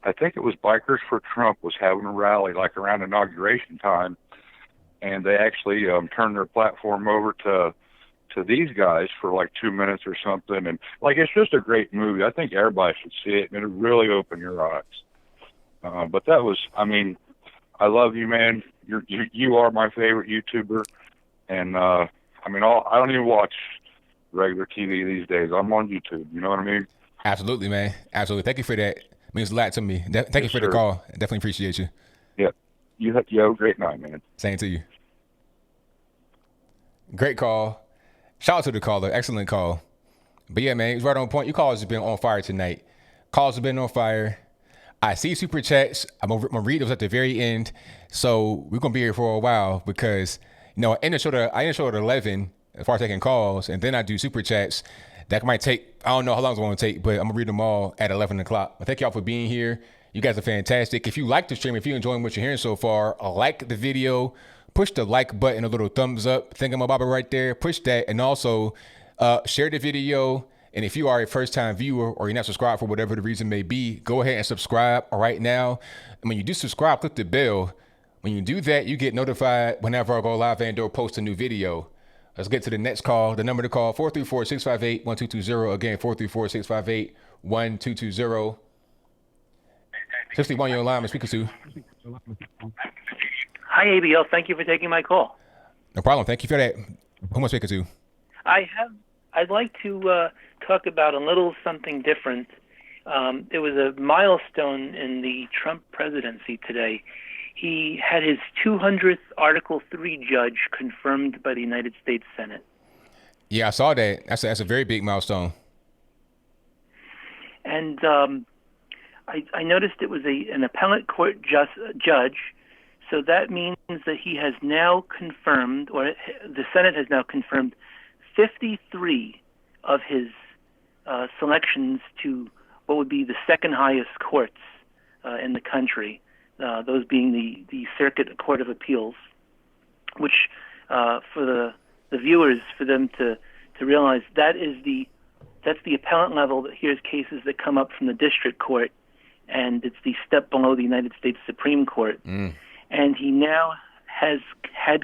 I think it was Bikers for Trump was having a rally like around inauguration time, and they actually turned their platform over to these guys for like 2 minutes or something. And like, it's just a great movie. I think everybody should see it, and it'll really open your eyes. But that was, I love you, man. You are my favorite YouTuber. And, I don't even watch regular TV these days. I'm on YouTube. You know what I mean? Absolutely, man. Absolutely. Thank you for that. It means a lot to me. Thank you for the call. I definitely appreciate you. Yeah. You have a great night, man. Same to you. Great call. Shout out to the caller. Excellent call. But yeah, man, it's right on point. Your calls have been on fire tonight. Calls have been on fire. I see super chats. I'm gonna read those at the very end. So we're gonna be here for a while because I end the show at 11 as far as taking calls, and then I do super chats. That might take, I don't know how long it's going to take, but I'm going to read them all at 11 o'clock. Thank y'all for being here. You guys are fantastic. If you like the stream, if you're enjoying what you're hearing so far, like the video, push the like button, a little thumbs up, thingamabobber right there. Push that, and also share the video. And if you are a first-time viewer or you're not subscribed for whatever the reason may be, go ahead and subscribe right now. And when you do subscribe, click the bell. When you do that, you get notified whenever I go live and or post a new video. Let's get to the next call. The number to call, 434-658-1220. Again, 434-658-1220. 61, you're online. I'm speaking to. Hi, ABL. Thank you for taking my call. No problem. Thank you for that. Who am I speaking to? I'd like to talk about a little something different. It was a milestone in the Trump presidency today. He had his 200th Article 3 judge confirmed by the United States Senate. Yeah, I saw that. That's a very big milestone. And I noticed it was an appellate court judge, so that means that he has now confirmed, or the Senate has now confirmed, 53 of his selections to what would be the second highest courts in the country, those being the Circuit Court of Appeals, which for the viewers, for them to realize that's the appellate level that hears cases that come up from the district court, and it's the step below the United States Supreme Court. And he now had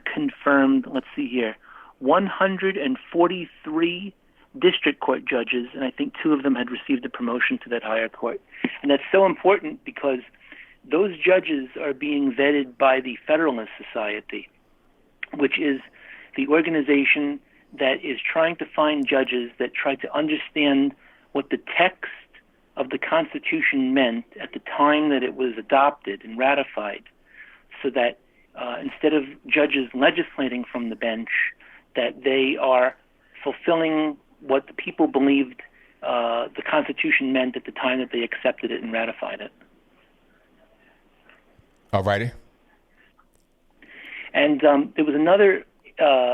confirmed, let's see here, 143 district court judges, and I think 2 of them had received a promotion to that higher court. And that's so important because those judges are being vetted by the Federalist Society, which is the organization that is trying to find judges that try to understand what the text of the Constitution meant at the time that it was adopted and ratified, so that instead of judges legislating from the bench, that they are fulfilling what the people believed the Constitution meant at the time that they accepted it and ratified it. All righty. And there was another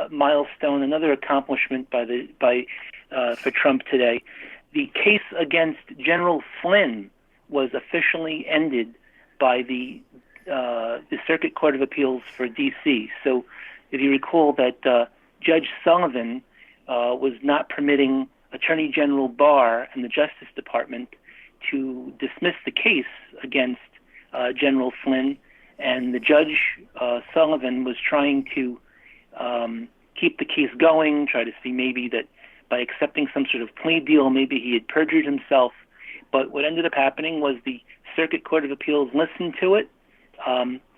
milestone, another accomplishment for Trump today. The case against General Flynn was officially ended by the Circuit Court of Appeals for D.C. So, if you recall that Judge Sullivan was not permitting Attorney General Barr and the Justice Department to dismiss the case against General Flynn, and the Judge Sullivan was trying to keep the case going, try to see maybe that by accepting some sort of plea deal, maybe he had perjured himself. But what ended up happening was the Circuit Court of Appeals listened to it.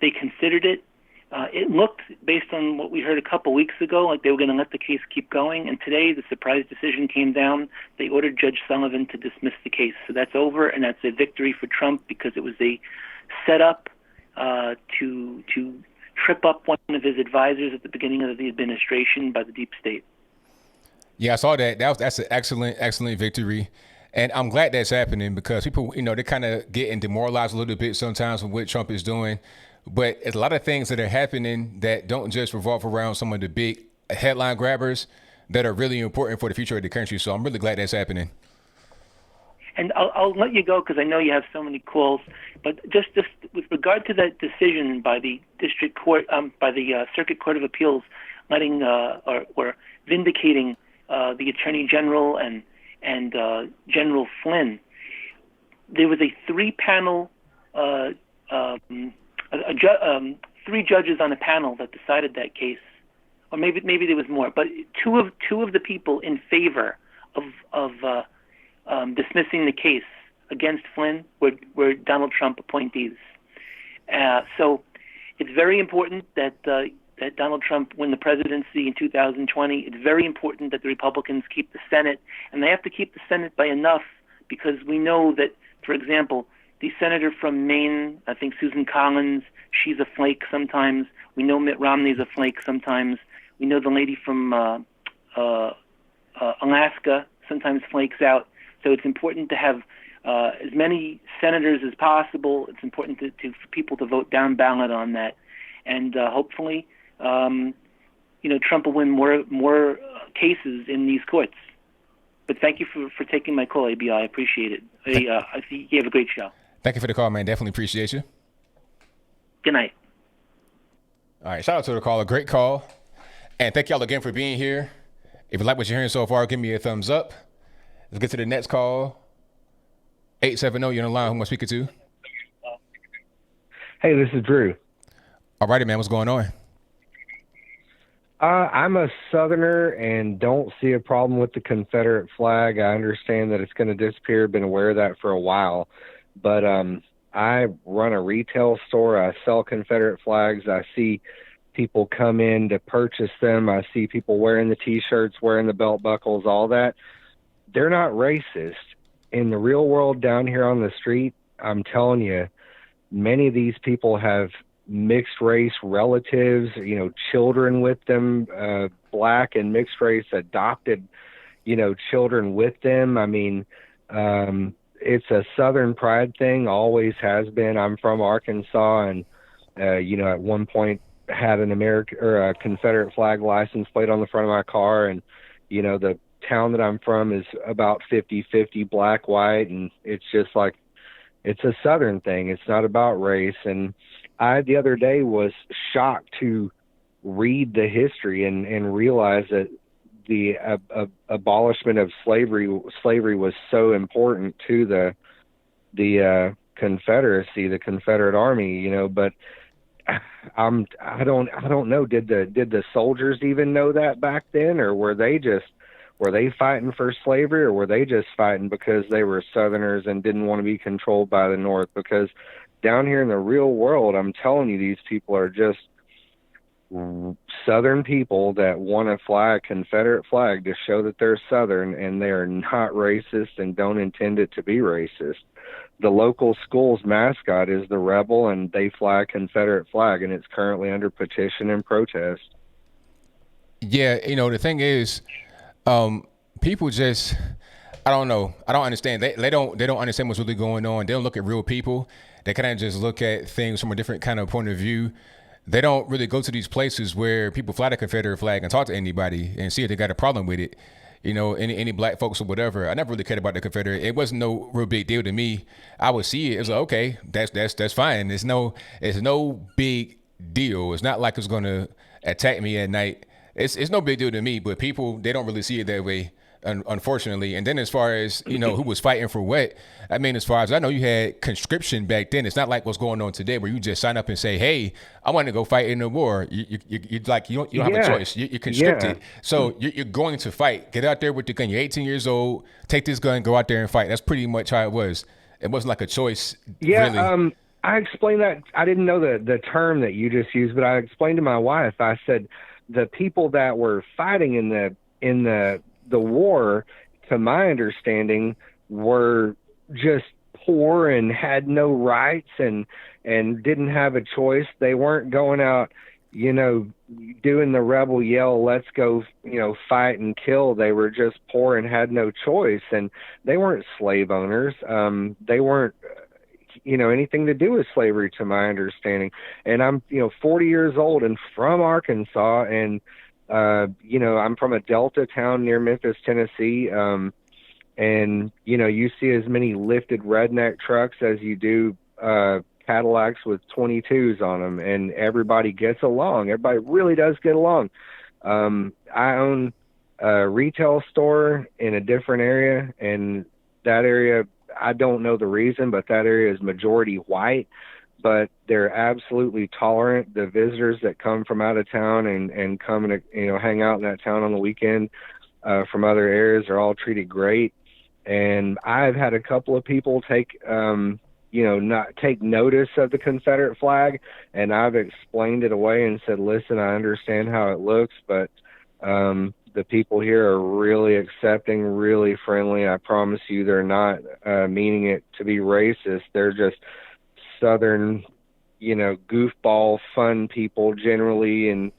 They considered it. It looked, based on what we heard a couple weeks ago, like they were going to let the case keep going. And today, the surprise decision came down. They ordered Judge Sullivan to dismiss the case. So that's over, and that's a victory for Trump because it was a setup to trip up one of his advisors at the beginning of the administration by the deep state. Yeah, I saw that. That's an excellent victory. And I'm glad that's happening because people, they're kind of getting demoralized a little bit sometimes with what Trump is doing. But it's a lot of things that are happening that don't just revolve around some of the big headline grabbers that are really important for the future of the country. So I'm really glad that's happening. And I'll let you go because I know you have so many calls. But just with regard to that decision by the district court, by the Circuit Court of Appeals, letting or vindicating the Attorney General and General Flynn, there was a 3-panel, 3 judges on a panel that decided that case, or maybe there was more, but two of the people in favor of dismissing the case against Flynn were Donald Trump appointees. So it's very important that Donald Trump win the presidency in 2020. It's very important that the Republicans keep the Senate, and they have to keep the Senate by enough because we know that, for example, the senator from Maine, I think Susan Collins, she's a flake sometimes. We know Mitt Romney's a flake sometimes. We know the lady from Alaska sometimes flakes out. So it's important to have as many senators as possible. It's important for people to vote down ballot on that, and hopefully, Trump will win more cases in these courts. But thank you for taking my call, ABL. I appreciate it. I think you have a great show. Thank you for the call, man. Definitely appreciate you. Good night. All right, shout out to the caller. Great call. And thank y'all again for being here. If you like what you're hearing so far, give me a thumbs up. Let's get to the next call. 870, you're on the line. Who am I speaking to? Hey, this is Drew. All righty, man. What's going on? I'm a Southerner and don't see a problem with the Confederate flag. I understand that it's going to disappear. Been aware of that for a while. But I run a retail store. I sell Confederate flags. I see people come in to purchase them. I see people wearing the T-shirts, wearing the belt buckles, all that. They're not racist. In the real world down here on the street, I'm telling you, many of these people have mixed race relatives, children with them, black and mixed race adopted, children with them. I mean, it's a Southern pride thing, always has been. I'm from Arkansas and, at one point had an American or a Confederate flag license plate on the front of my car. And, the town that I'm from is about 50-50 black, white, and it's just like, it's a Southern thing. It's not about race. And I, the other day, was shocked to read the history and realize that the abolishment of slavery was so important to the Confederacy, the Confederate Army, you know. But I don't know. Did the soldiers even know that back then, or were they fighting for slavery, or were they just fighting because they were Southerners and didn't want to be controlled by the North? Because down here in the real world, I'm telling you, these people are just Southern people that want to fly a Confederate flag to show that they're Southern, and they are not racist and don't intend it to be racist. The local school's mascot is the Rebel, and they fly a Confederate flag, and it's currently under petition and protest. Yeah, you know, the thing is, people just, I don't know. I don't understand. They don't understand what's really going on. They don't look at real people. They kind of just look at things from a different kind of point of view. They don't really go to these places where people fly the Confederate flag and talk to anybody and see if they got a problem with it. You know, any black folks or whatever. I never really cared about the Confederate. It wasn't no real big deal to me. I would see it. It was like, okay, that's fine. It's no big deal. It's not like it's gonna attack me at night. It's no big deal to me. But people, they don't really see it that way, unfortunately. And then as far as, you know, who was fighting for what, I mean, as far as I know, you had conscription back then. It's not like what's going on today where you just sign up and say, hey, I want to go fight in the war. You don't have a choice. You're conscripted. Yeah. So you're going to fight. Get out there with the gun. You're 18 years old. Take this gun, go out there and fight. That's pretty much how it was. It wasn't like a choice. Yeah, really. I explained that. I didn't know the term that you just used, but I explained to my wife, I said, the people that were fighting in the war, to my understanding, were just poor and had no rights and didn't have a choice. They weren't going out, you know, doing the rebel yell, let's go, you know, fight and kill. They were just poor and had no choice. And they weren't slave owners. They weren't, you know, anything to do with slavery, to my understanding. And I'm, you know, 40 years old and from Arkansas, and you know, I'm from a Delta town near Memphis, Tennessee. And, you know, you see as many lifted redneck trucks as you do Cadillacs with 22s on them, and everybody gets along. Everybody really does get along. I own a retail store in a different area, and that area, I don't know the reason, but that area is majority white. But they're absolutely tolerant. The visitors that come from out of town and come and, you know, hang out in that town on the weekend from other areas are all treated great. And I've had a couple of people take, you know, not take notice of the Confederate flag, and I've explained it away and said, listen, I understand how it looks, but the people here are really accepting, really friendly. I promise you, they're not meaning it to be racist. They're just Southern, you know, goofball, fun people generally. And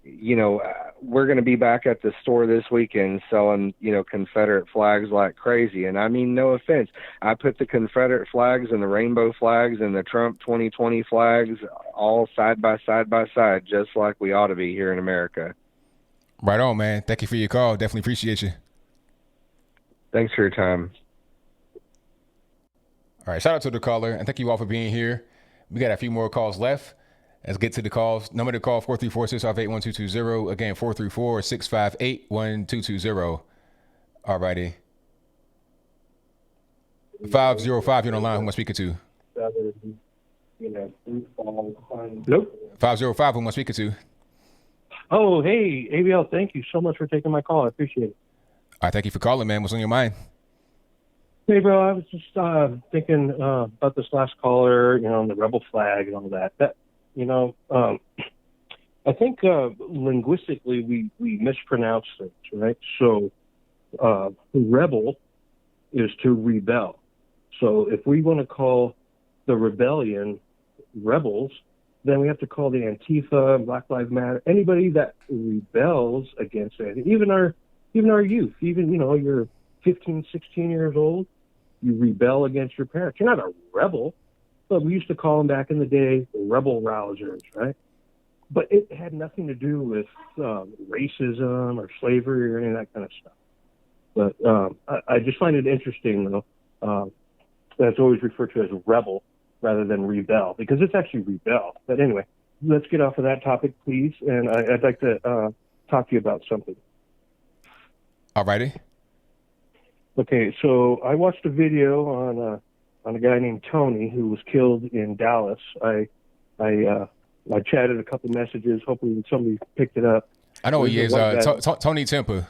you know, we're going to be back at the store this weekend selling, you know, Confederate flags like crazy. And I mean, no offense, I put the Confederate flags and the rainbow flags and the Trump 2020 flags all side by side, just like we ought to be here in America. Right on, man. Thank you for your call. Definitely appreciate you. Thanks for your time. All right, shout out to the caller, and thank you all for being here. We got a few more calls left. Let's get to the calls. Number to call, 434-658-1220. Again, 434-658-1220. All righty. 505, you're on the line. Who am I speaking to? Nope. 505, who am I speaking to? Oh, hey, ABL, thank you so much for taking my call. I appreciate it. All right, thank you for calling, man. What's on your mind? Hey, bro, I was just thinking about this last caller, you know, and the rebel flag and all that. You know, I think linguistically we mispronounce things, right? So rebel is to rebel. So if we want to call the rebellion rebels, then we have to call the Antifa, Black Lives Matter, anybody that rebels against anything, even our youth, even, you know, you're 15, 16 years old, you rebel against your parents. You're not a rebel, but we used to call them back in the day rebel rousers, right? but it had nothing to do with racism or slavery or any of that kind of stuff. But I just find it interesting, though, that it's always referred to as rebel rather than rebel, because it's actually rebel. But anyway, let's get off of that topic, please, and I'd like to talk to you about something. All righty. Okay, so I watched a video on a guy named Tony who was killed in Dallas. I chatted a couple messages, hoping somebody picked it up. I know who he is. Tony Temper.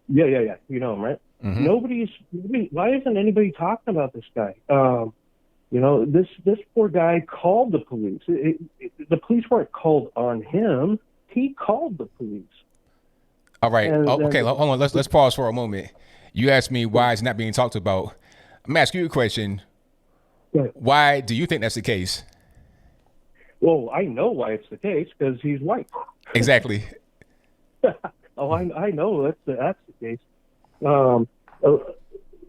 Yeah. You know him, right? Mm-hmm. Why isn't anybody talking about this guy? This poor guy called the police. The police weren't called on him. He called the police. All right. Okay. Hold on. Let's pause for a moment. You asked me why it's not being talked about. I'm gonna ask you a question. Why do you think that's the case? Well, I know why it's the case, because he's white. Exactly. I know that's the case. A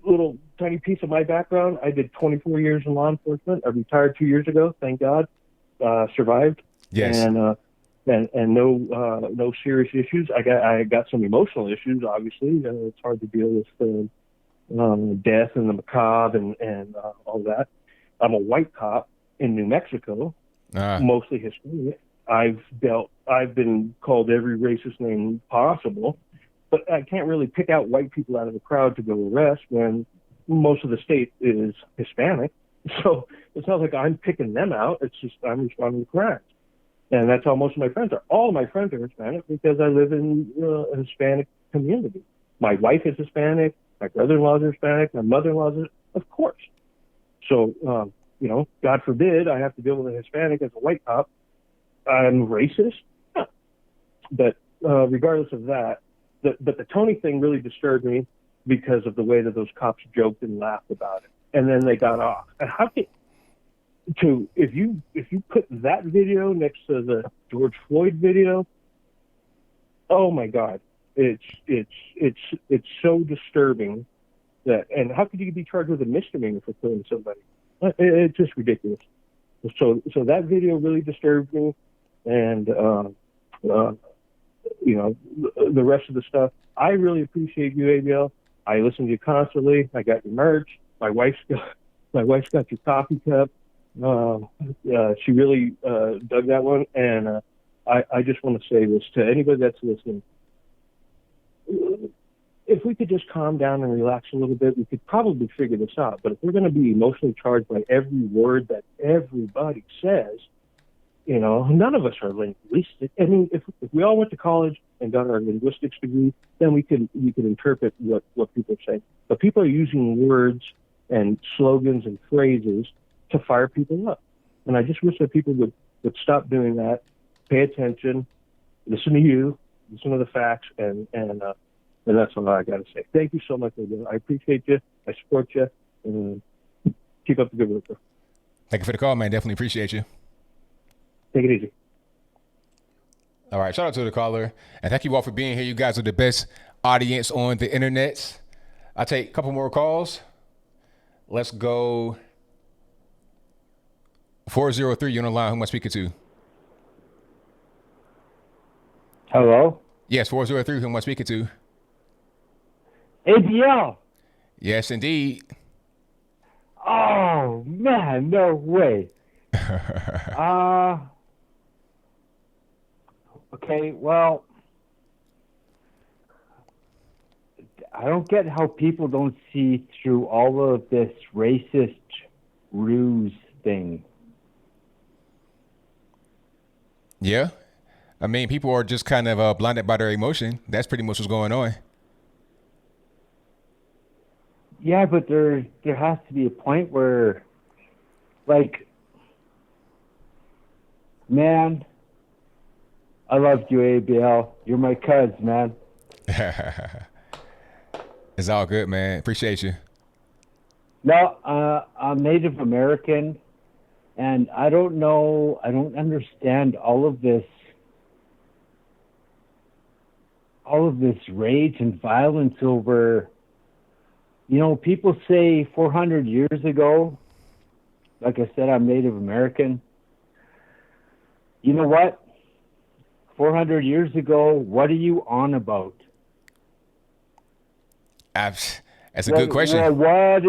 little tiny piece of my background. I did 24 years in law enforcement. I retired 2 years ago. Thank God. Survived. Yes. And no serious issues. I got some emotional issues. Obviously, it's hard to deal with death and the macabre and all that. I'm a white cop in New Mexico, mostly Hispanic. I've been called every racist name possible, but I can't really pick out white people out of the crowd to go arrest when most of the state is Hispanic. So it's not like I'm picking them out. It's just I'm responding to crimes. And that's how most of my friends are. All of my friends are Hispanic because I live in a Hispanic community. My wife is Hispanic. My brother-in-law is Hispanic. My mother-in-law is, of course. So, God forbid I have to deal with a Hispanic as a white cop. I'm racist. Yeah. But regardless of that, the Tony thing really disturbed me because of the way that those cops joked and laughed about it. And then they got off. And how can... if you put that video next to the George Floyd video, oh my God, it's so disturbing that, and how could you be charged with a misdemeanor for killing somebody? It's just ridiculous. So that video really disturbed me, and the rest of the stuff. I really appreciate you, ABL. I listen to you constantly. I got your merch. My wife's got your coffee cup. She really dug that one, and I just want to say this to anybody that's listening. If we could just calm down and relax a little bit, we could probably figure this out. But if we're going to be emotionally charged by every word that everybody says, none of us are linguistic. I mean, if we all went to college and got our linguistics degree, then we can interpret what people say. But people are using words and slogans and phrases to fire people up. And I just wish that people would stop doing that, pay attention, listen to you, listen to the facts, and that's all I got to say. Thank you so much, ABL. I appreciate you. I support you. And keep up the good work. Thank you for the call, man. Definitely appreciate you. Take it easy. All right. Shout out to the caller. And thank you all for being here. You guys are the best audience on the internet. I'll take a couple more calls. Let's go. 403, you're on the line. Who am I speaking to? Hello? Yes, 403, who am I speaking to? ABL. Yes, indeed. Oh, man, no way. Okay, well, I don't get how people don't see through all of this racist ruse thing. Yeah. I mean, people are just kind of blinded by their emotion. That's pretty much what's going on. Yeah, but there has to be a point where, like, man, I loved you, ABL. You're my cuz, man. It's all good, man. Appreciate you. No, I'm Native American, and I don't understand all of this rage and violence over, people say 400 years ago, like I said, I'm Native American. You know what? 400 years ago. What are you on about? That's a good question. What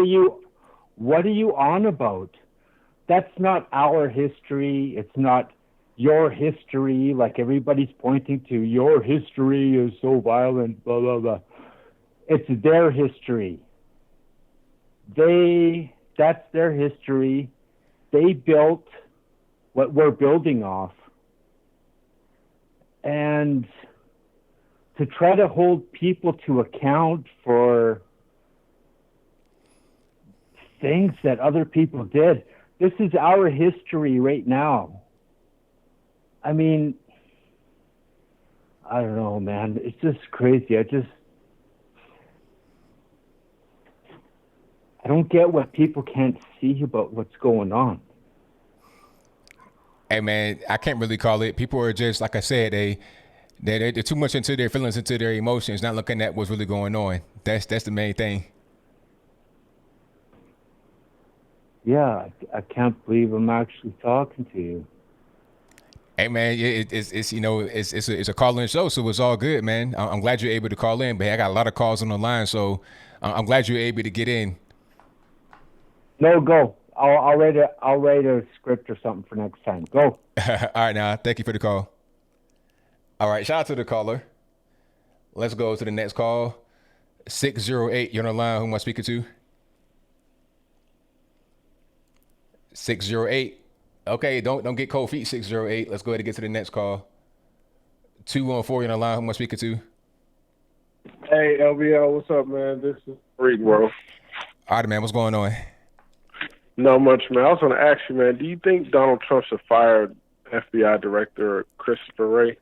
are you on about? That's not our history. It's not your history. Like everybody's pointing to, your history is so violent, blah, blah, blah. It's their history. That's their history. They built what we're building off. And to try to hold people to account for things that other people did, this is our history right now. I mean, I don't know, man. It's just crazy. I don't get what people can't see about what's going on. Hey, man, I can't really call it. People are just, like I said, they're too much into their feelings, into their emotions, not looking at what's really going on. That's the main thing. Yeah, I can't believe I'm actually talking to you. Hey, man, it's a call-in show, so it's all good, man. I'm glad you're able to call in, but hey, I got a lot of calls on the line, so I'm glad you're able to get in. No, go. I'll write a script or something for next time. Go. All right, now, thank you for the call. All right, shout out to the caller. Let's go to the next call. 608, you're on the line. Who am I speaking to? 608. Okay, don't get cold feet, 608. Let's go ahead and get to the next call. 214, you're on the line. Who am I speaking to? Hey, LBL, what's up, man? This is Reed, bro. All right, man, what's going on? Not much, man. I was going to ask you, man, do you think Donald Trump should fire FBI Director Christopher Wray?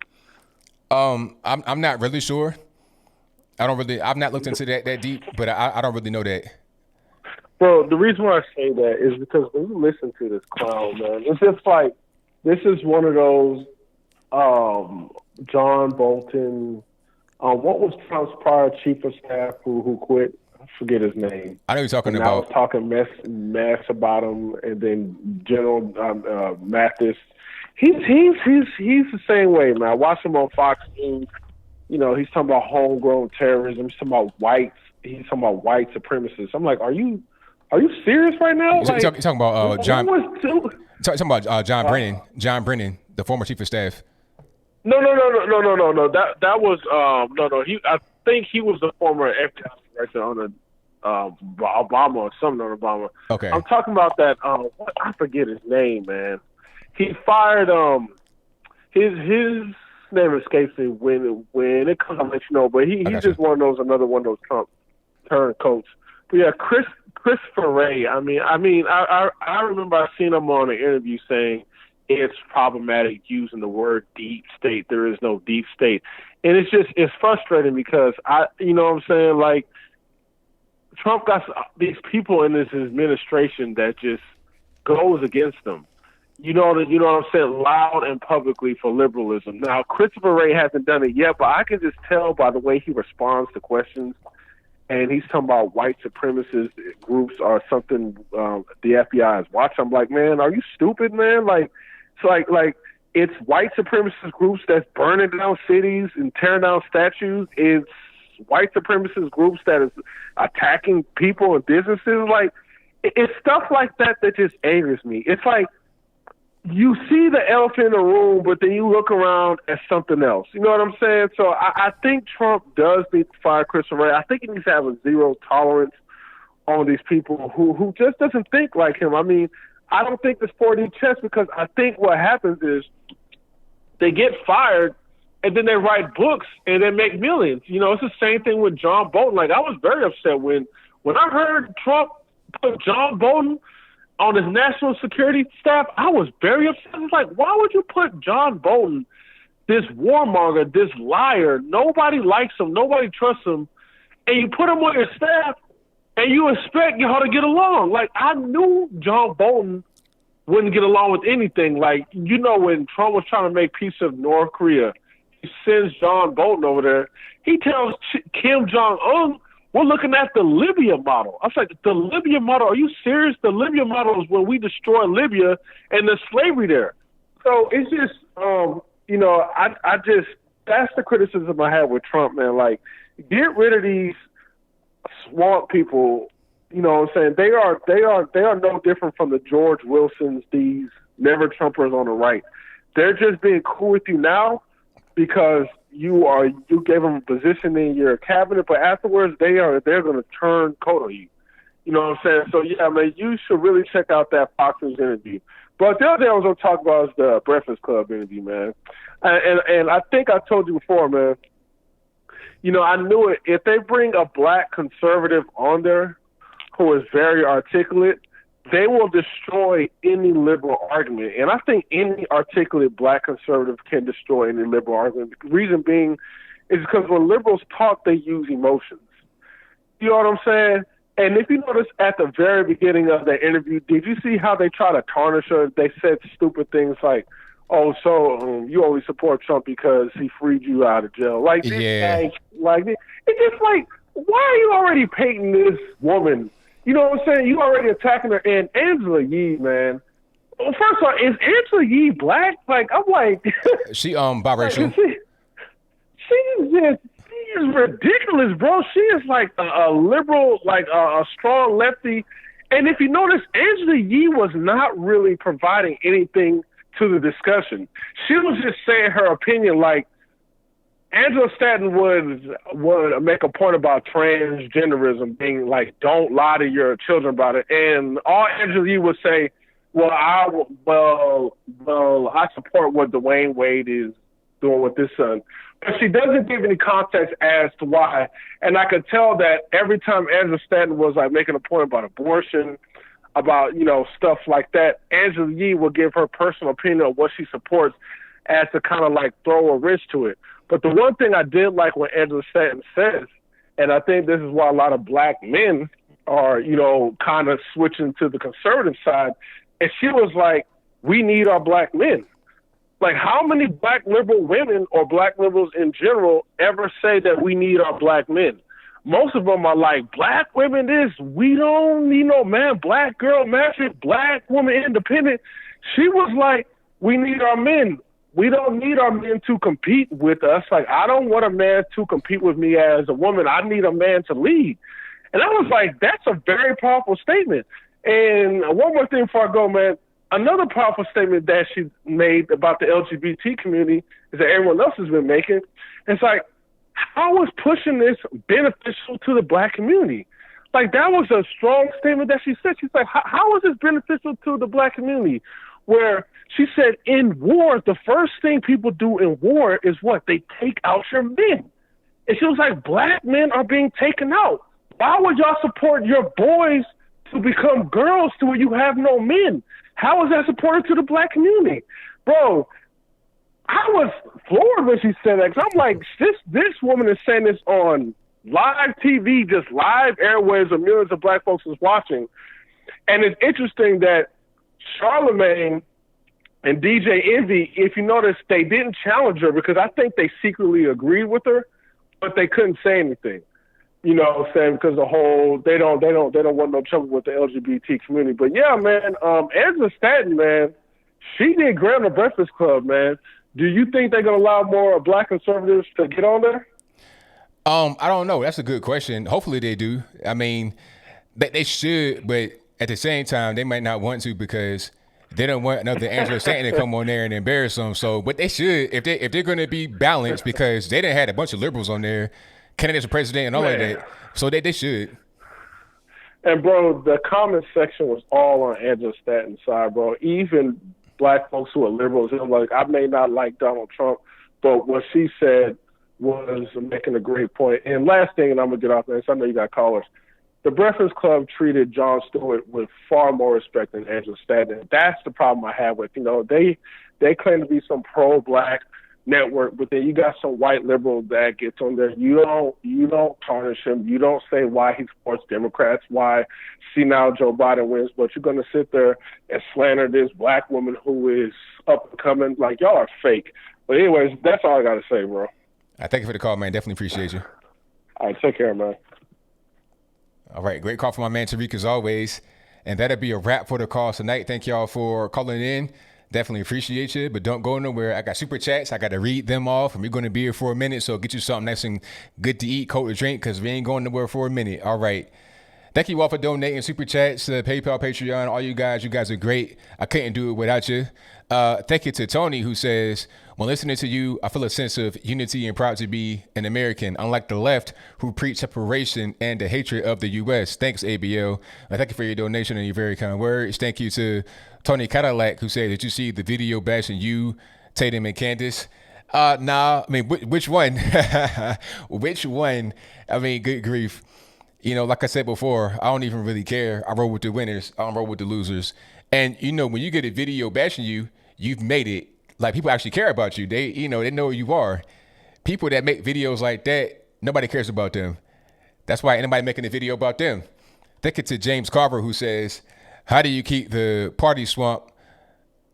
I'm not really sure. I've not looked into that deep, but I don't really know that. Bro, the reason why I say that is because when you listen to this clown, man, it's just like, this is one of those John Bolton, what was Trump's prior chief of staff who quit? I forget his name. I know you're talking and about. I was talking mess about him, and then General Mathis. He's the same way, man. I watch him on Fox News. You know, he's talking about homegrown terrorism. He's talking about whites. He's talking about white supremacists. I'm like, are you serious right now? You're talking about John. Talking about John Uh, Brennan. John Brennan, the former chief of staff. No. That was no. I think he was the former FBI director under Obama or something on Obama. Okay. I'm talking about that. I forget his name, man. He fired his name escapes me when it comes. I'll let you know. But he's just another one of those Trump turncoats. But yeah, Christopher Wray. I remember I seen him on an interview saying it's problematic using the word deep state. There is no deep state. And it's frustrating because you know what I'm saying? Like, Trump got these people in his administration that just goes against them. You know what I'm saying? Loud and publicly for liberalism. Now, Christopher Wray hasn't done it yet, but I can just tell by the way he responds to questions. And he's talking about white supremacist groups or something the FBI is watching. I'm like, man, are you stupid, man? Like, it's like it's white supremacist groups that's burning down cities and tearing down statues. It's white supremacist groups that is attacking people and businesses. Like, it's stuff like that just angers me. It's like you see the elephant in the room, but then you look around at something else. You know what I'm saying? So I think Trump does need to fire Christopher Wray. I think he needs to have a zero tolerance on these people who just doesn't think like him. I mean, I don't think it's 4D chess, because I think what happens is they get fired and then they write books and they make millions. You know, it's the same thing with John Bolton. Like, I was very upset when I heard Trump put John Bolton on his national security staff. I was very upset. It's like, why would you put John Bolton, this warmonger, this liar? Nobody likes him. Nobody trusts him. And you put him on your staff and you expect y'all to get along. Like, I knew John Bolton wouldn't get along with anything. Like, you know, when Trump was trying to make peace of North Korea, he sends John Bolton over there. He tells Kim Jong-un, we're looking at the Libya model. I was like, the Libya model? Are you serious? The Libya model is when we destroy Libya and there's slavery there. So it's just, I just, that's the criticism I have with Trump, man. Like, get rid of these swamp people. You know what I'm saying? They are no different from the George Wilsons, these never Trumpers on the right. They're just being cool with you now because you gave them a position in your cabinet, but afterwards they're going to turn coat on you. You know what I'm saying? So yeah, man, you should really check out that Fox News interview. But the other thing I was going to talk about is the Breakfast Club interview, man. And I think I told you before, man. I knew it. If they bring a black conservative on there who is very articulate, they will destroy any liberal argument. And I think any articulate black conservative can destroy any liberal argument. The reason being is because when liberals talk, they use emotions. You know what I'm saying? And if you notice at the very beginning of the interview, did you see how they try to tarnish her? They said stupid things like, oh, so you only support Trump because he freed you out of jail. Like, this guy, like, it's just like, why are you already painting this woman? You know what I'm saying? You already attacking her. And Angela Yee, man. Well, first of all, is Angela Yee black? Like, I'm like... She biracial. She is ridiculous, bro. She is like a liberal, like a strong lefty. And if you notice, Angela Yee was not really providing anything to the discussion. She was just saying her opinion. Like, Angela Stanton would make a point about transgenderism being like, don't lie to your children about it. And all Angela Yee would say, well, I support what Dwayne Wade is doing with this son. But she doesn't give any context as to why. And I could tell that every time Angela Stanton was like making a point about abortion, about, stuff like that, Angela Yee will give her personal opinion of what she supports as to kind of like throw a wrench to it. But the one thing I did like what Angela Stanton says, and I think this is why a lot of black men are, kind of switching to the conservative side, and she was like, we need our black men. Like, how many black liberal women or black liberals in general ever say that we need our black men? Most of them are like, black women this, we don't need no man, black girl magic, black woman independent. She was like, we need our men. We don't need our men to compete with us. Like, I don't want a man to compete with me as a woman. I need a man to lead. And I was like, that's a very powerful statement. And one more thing before I go, man. Another powerful statement that she made about the LGBT community is that everyone else has been making. It's like, how is pushing this beneficial to the black community? Like, that was a strong statement that she said. She's like, how is this beneficial to the black community? Where she said, in war, the first thing people do in war is what? They take out your men. And she was like, black men are being taken out. Why would y'all support your boys to become girls to where you have no men? How is that supportive to the black community? Bro, I was floored when she said that. 'Cause I'm like, this woman is saying this on live TV, just live airwaves of millions of black folks is watching. And it's interesting that Charlemagne and DJ Envy, if you notice, they didn't challenge her because I think they secretly agreed with her, but they couldn't say anything. You know what I'm saying? Because the whole, they don't want no trouble with the LGBT community. But yeah, man, Angela Stanton, man, she did great on the Breakfast Club, man. Do you think they're going to allow more black conservatives to get on there? I don't know. That's a good question. Hopefully they do. I mean, they should, but at the same time, they might not want to because they don't want another Angela Stanton to come on there and embarrass them. So, but they should, if they're going to be balanced, because they done had a bunch of liberals on there, candidates for president and all of that. So they should. And bro, the comment section was all on Angela Stanton's side, bro. Even black folks who are liberals, they're like, I may not like Donald Trump, but what she said was making a great point. And last thing, and I'm gonna get off this, I know you got callers. The Breakfast Club treated Jon Stewart with far more respect than Angela Stanton. That's the problem I have with, they claim to be some pro-black network, but then you got some white liberal that gets on there. You don't tarnish him. You don't say why he supports Democrats, why see now Joe Biden wins, but you're gonna sit there and slander this black woman who is up and coming. Like, y'all are fake. But anyways, that's all I gotta say, bro. Thank you for the call, man. Definitely appreciate you. All right, take care, man. All right, great call from my man Tariq as always. And that'll be a wrap for the calls tonight. Thank y'all for calling in. Definitely appreciate you, but don't go nowhere. I got super chats. I got to read them off, and we're going to be here for a minute. So get you something nice and good to eat, cold to drink, because we ain't going nowhere for a minute. All right. Thank you all for donating super chats, PayPal, Patreon, all you guys. You guys are great. I couldn't do it without you. Thank you to Tony, who says, when listening to you, I feel a sense of unity and proud to be an American, unlike the left who preach separation and the hatred of the U.S. Thanks, ABL. Thank you for your donation and your very kind words. Thank you to Tony Cadillac, who said, did you see the video bashing you, Tatum, and Candace? Nah, I mean, which one? Which one? I mean, good grief. You know, like I said before, I don't even really care. I roll with the winners. I don't roll with the losers. And, you know, when you get a video bashing you, you've made it. Like, people actually care about you. They know who you are. People that make videos like that, nobody cares about them. That's why anybody making a video about them. Thank you to James Carver, who says, how do you keep the party swamp?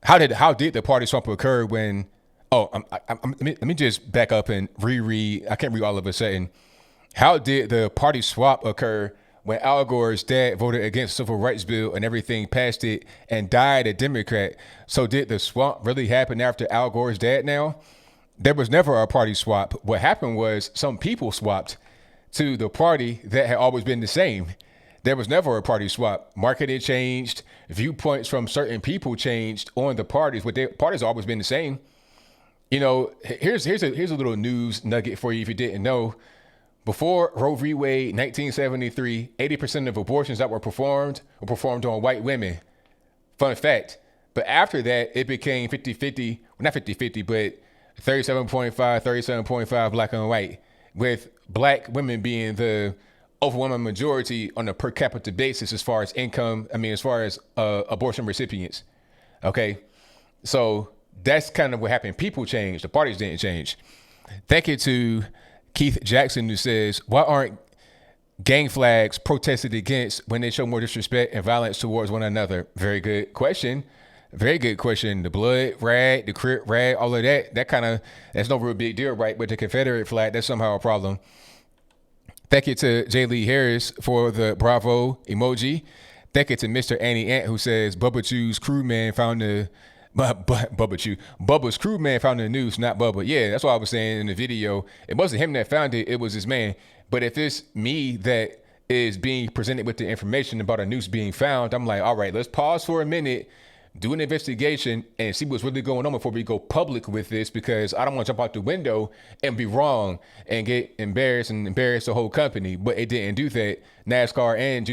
How did the party swamp occur when, let me just back up and reread. I can't read all of a sudden. How did the party swap occur when Al Gore's dad voted against the Civil Rights Bill and everything passed it and died a Democrat? So did the swap really happen after Al Gore's dad now? There was never a party swap. What happened was some people swapped to the party that had always been the same. There was never a party swap. Marketing changed. Viewpoints from certain people changed on the parties, but the parties have always been the same. You know, here's a little news nugget for you if you didn't know. Before Roe v. Wade, 1973, 80% of abortions that were performed on white women. Fun fact. But after that, it became 50-50, well, not 50-50, but 37.5 black and white, with black women being the overwhelming majority on a per capita basis as far as income, as far as abortion recipients. Okay? So that's kind of what happened. People changed. The parties didn't change. Thank you to Keith Jackson, who says, why aren't gang flags protested against when they show more disrespect and violence towards one another? Very good question. Very good question. The blood rag, the Crip rag, all of that's no real big deal, right? But the Confederate flag, that's somehow a problem. Thank you to J. Lee Harris for the bravo emoji. Thank you to Mr. Annie Ant, who says, Bubba's crewman found the noose, not Bubba. Yeah, that's what I was saying in the video. It wasn't him that found it. It was his man. But if it's me that is being presented with the information about a noose being found, I'm like, all right, let's pause for a minute, do an investigation, and see what's really going on before we go public with this, because I don't want to jump out the window and be wrong and get embarrassed and embarrass the whole company. But it didn't do that. NASCAR and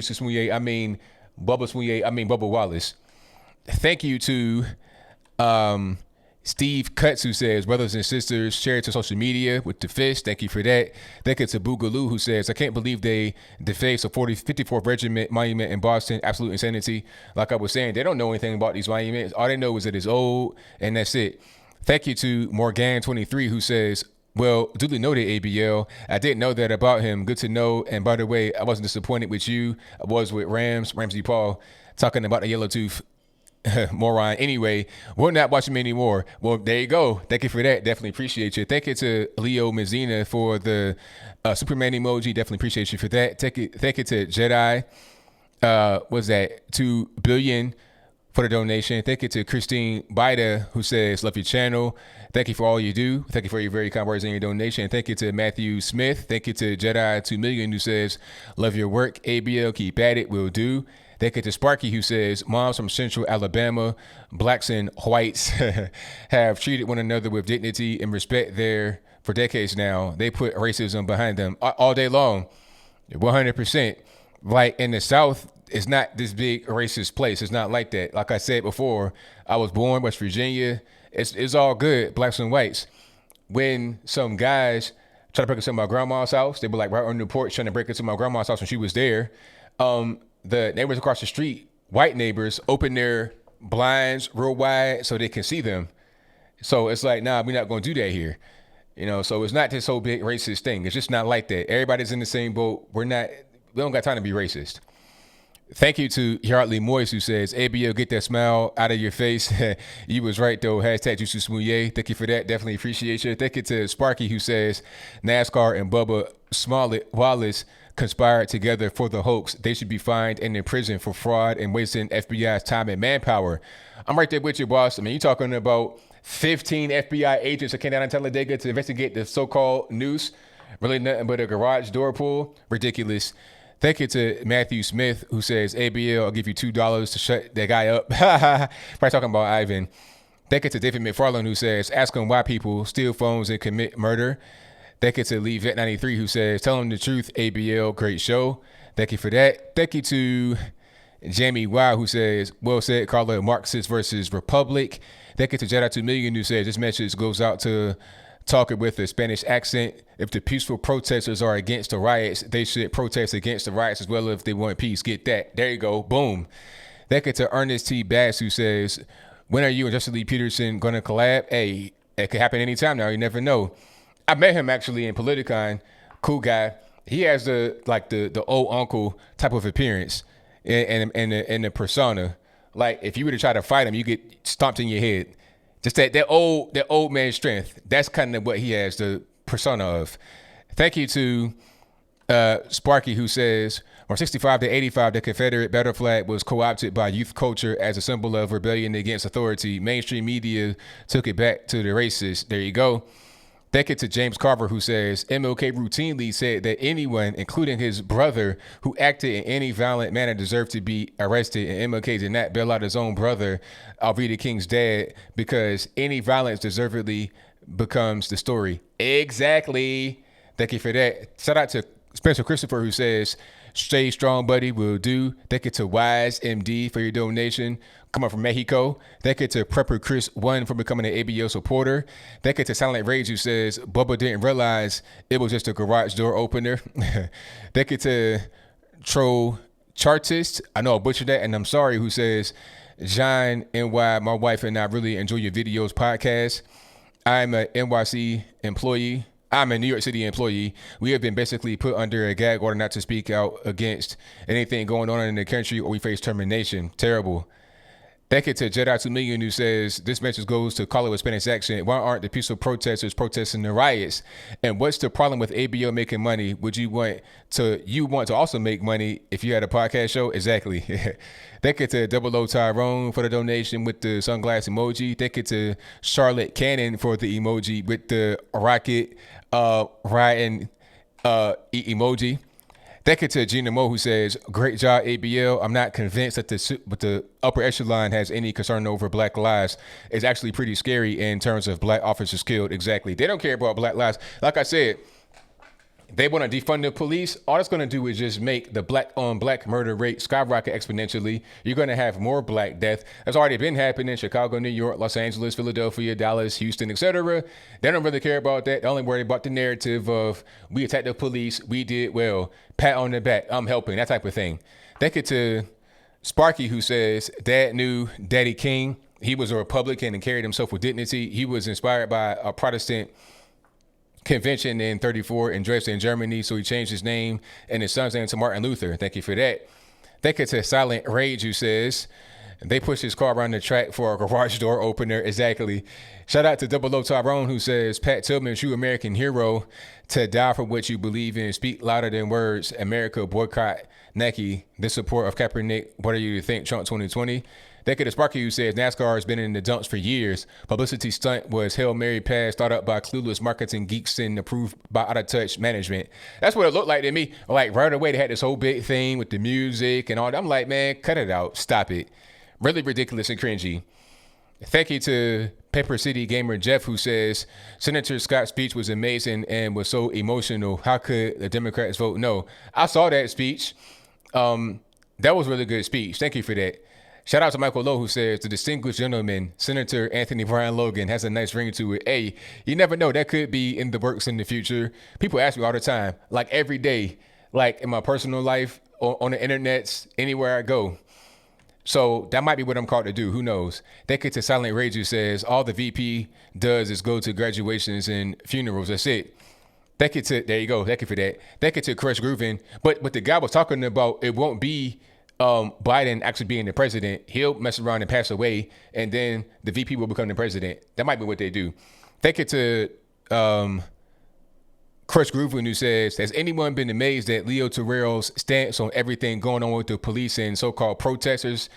Bubba Wallace. Thank you to Steve Cutts, who says, brothers and sisters, share it to social media with the fist. Thank you for that. Thank you to Boogaloo, who says, I can't believe they defaced a 54th Regiment monument in Boston. Absolute insanity. Like I was saying, they don't know anything about these monuments. All they know is that it's old, and that's it. Thank you to Morgan23, who says, well, duly noted, ABL. I didn't know that about him. Good to know. And by the way, I wasn't disappointed with you. I was with Ramsey Paul, talking about the yellow tooth moron. Anyway, we're not watching him anymore. Well, there you go. Thank you for that. Definitely appreciate you. Thank you to Leo Mazzina for the Superman emoji. Definitely appreciate you for that. Thank you to Jedi. Was that 2 billion for the donation? Thank you to Christine Bida, who says, love your channel. Thank you for all you do. Thank you for your very kind words and your donation. Thank you to Matthew Smith. Thank you to Jedi 2 million, who says, love your work. ABL, keep at it. Will do. Thank you to Sparky, who says, moms from Central Alabama, blacks and whites have treated one another with dignity and respect there for decades now. They put racism behind them all day long. 100%. Like in the South, it's not this big racist place. It's not like that. Like I said before, I was born in West Virginia. It's all good, blacks and whites. When some guys try to break into my grandma's house, they were like right on the porch trying to break into my grandma's house when she was there. The neighbors across the street, white neighbors, open their blinds real wide so they can see them. So it's like, nah, we're not going to do that here. You know, so it's not this whole big racist thing. It's just not like that. Everybody's in the same boat. We don't got time to be racist. Thank you to Yardley Moist, who says, ABL, get that smile out of your face. You was right, though. Hashtag Juicy Smouye. Thank you for that. Definitely appreciate you. Thank you to Sparky, who says, NASCAR and Bubba Wallace conspired together for the hoax. They should be fined and in prison for fraud and wasting FBI's time and manpower. I'm right there with you, boss. I mean, you're talking about 15 FBI agents that came down to Talladega to investigate the so-called noose. Really nothing but a garage door pull. Ridiculous. Thank you to Matthew Smith, who says, ABL, I'll give you $2 to shut that guy up. Probably talking about Ivan. Thank you to David McFarland, who says, ask him why people steal phones and commit murder. Thank you to Lee Vet 93, who says, tell him the truth, ABL, great show. Thank you for that. Thank you to Jamie Y, who says, well said, Carla, Marxist versus Republic. Thank you to Jedi 2 Million, who says, this message goes out to talking with a Spanish accent. If the peaceful protesters are against the riots, they should protest against the riots as well if they want peace. Get that. There you go. Boom. Thank you to Ernest T. Bass, who says, when are you and Justin Lee Peterson going to collab? Hey, it could happen anytime now. You never know. I met him actually in Politicon. Cool guy. He has the old uncle type of appearance and the persona. Like if you were to try to fight him, you get stomped in your head. Just that old man strength. That's kind of what he has the persona of. Thank you to Sparky, who says, from 65 to 85, the Confederate battle flag was co-opted by youth culture as a symbol of rebellion against authority. Mainstream media took it back to the racists. There you go. Thank you to James Carver, who says, MLK routinely said that anyone, including his brother, who acted in any violent manner deserved to be arrested, and MLK did not bail out his own brother, Alveda King's dad, because any violence deservedly becomes the story. Exactly. Thank you for that. Shout out to Spencer Christopher, who says, stay strong, buddy, will do. Thank you to Wise MD for your donation. Coming from Mexico. Thank you to Prepper Chris 1 for becoming an ABL supporter. Thank you to Silent Rage, who says, Bubba didn't realize it was just a garage door opener. Thank you to Troll Chartist. I know I butchered that, and I'm sorry, who says, John NY, my wife and I really enjoy your videos podcast. I'm a NYC employee. I'm a New York City employee. We have been basically put under a gag order not to speak out against anything going on in the country or we face termination. Terrible. Thank you to Jedi 2 Million, who says, this message goes to call it with Spanish accent. Why aren't the peaceful protesters protesting the riots? And what's the problem with ABL making money? Would you want to also make money if you had a podcast show? Exactly. Thank you to Double O Tyrone for the donation with the sunglass emoji. Thank you to Charlotte Cannon for the emoji with the rocket riding emoji. Thank you to Gina Mo, who says, great job, ABL. I'm not convinced that the upper echelon has any concern over black lives. It's actually pretty scary in terms of black officers killed. Exactly. They don't care about black lives. Like I said, they want to defund the police. All it's going to do is just make the black on black murder rate skyrocket exponentially. You're going to have more black death. That's already been happening in Chicago, New York, Los Angeles, Philadelphia, Dallas, Houston, etc. They don't really care about that. They only worry about the narrative of we attacked the police, we did well, pat on the back, I'm helping, that type of thing. Thank you to Sparky, who says, Dad knew Daddy King. He was a Republican and carried himself with dignity. He was inspired by a Protestant convention in 34 in Dresden, Germany, so he changed his name and his son's name to Martin Luther. Thank you for that. Thank you to Silent Rage, who says, they pushed his car around the track for a garage door opener. Exactly. Shout out to Double O Tyrone, who says, Pat Tillman, true American hero, to die for what you believe in, speak louder than words. America boycott Nike, the support of Kaepernick. What do you think, Trump 2020? Thank you to Sparky, who says, NASCAR has been in the dumps for years. Publicity stunt was Hail Mary pass thought up by clueless marketing geeks and approved by out of touch management. That's what it looked like to me. Like right away, they had this whole big thing with the music and all that. I'm like, man, cut it out. Stop it. Really ridiculous and cringy. Thank you to Pepper City Gamer Jeff, who says, Senator Scott's speech was amazing and was so emotional. How could the Democrats vote no? I saw that speech. That was a really good speech. Thank you for that. Shout out to Michael Lowe, who says, the distinguished gentleman, Senator Anthony Brian Logan, has a nice ring to it. Hey, you never know. That could be in the works in the future. People ask me all the time, like every day, like in my personal life, on the internet, anywhere I go. So that might be what I'm called to do. Who knows? Thank you to Silent Rage, who says, all the VP does is go to graduations and funerals. That's it. Thank you to, there you go. Thank you for that. Thank you to Crush Groovin. But what the guy was talking about, it won't be Biden actually being the president, he'll mess around and pass away, and then the VP will become the president. That might be what they do. Thank you to Chris Grooven, who says, has anyone been amazed at Leo Terrell's stance on everything going on with the police and so-called protesters?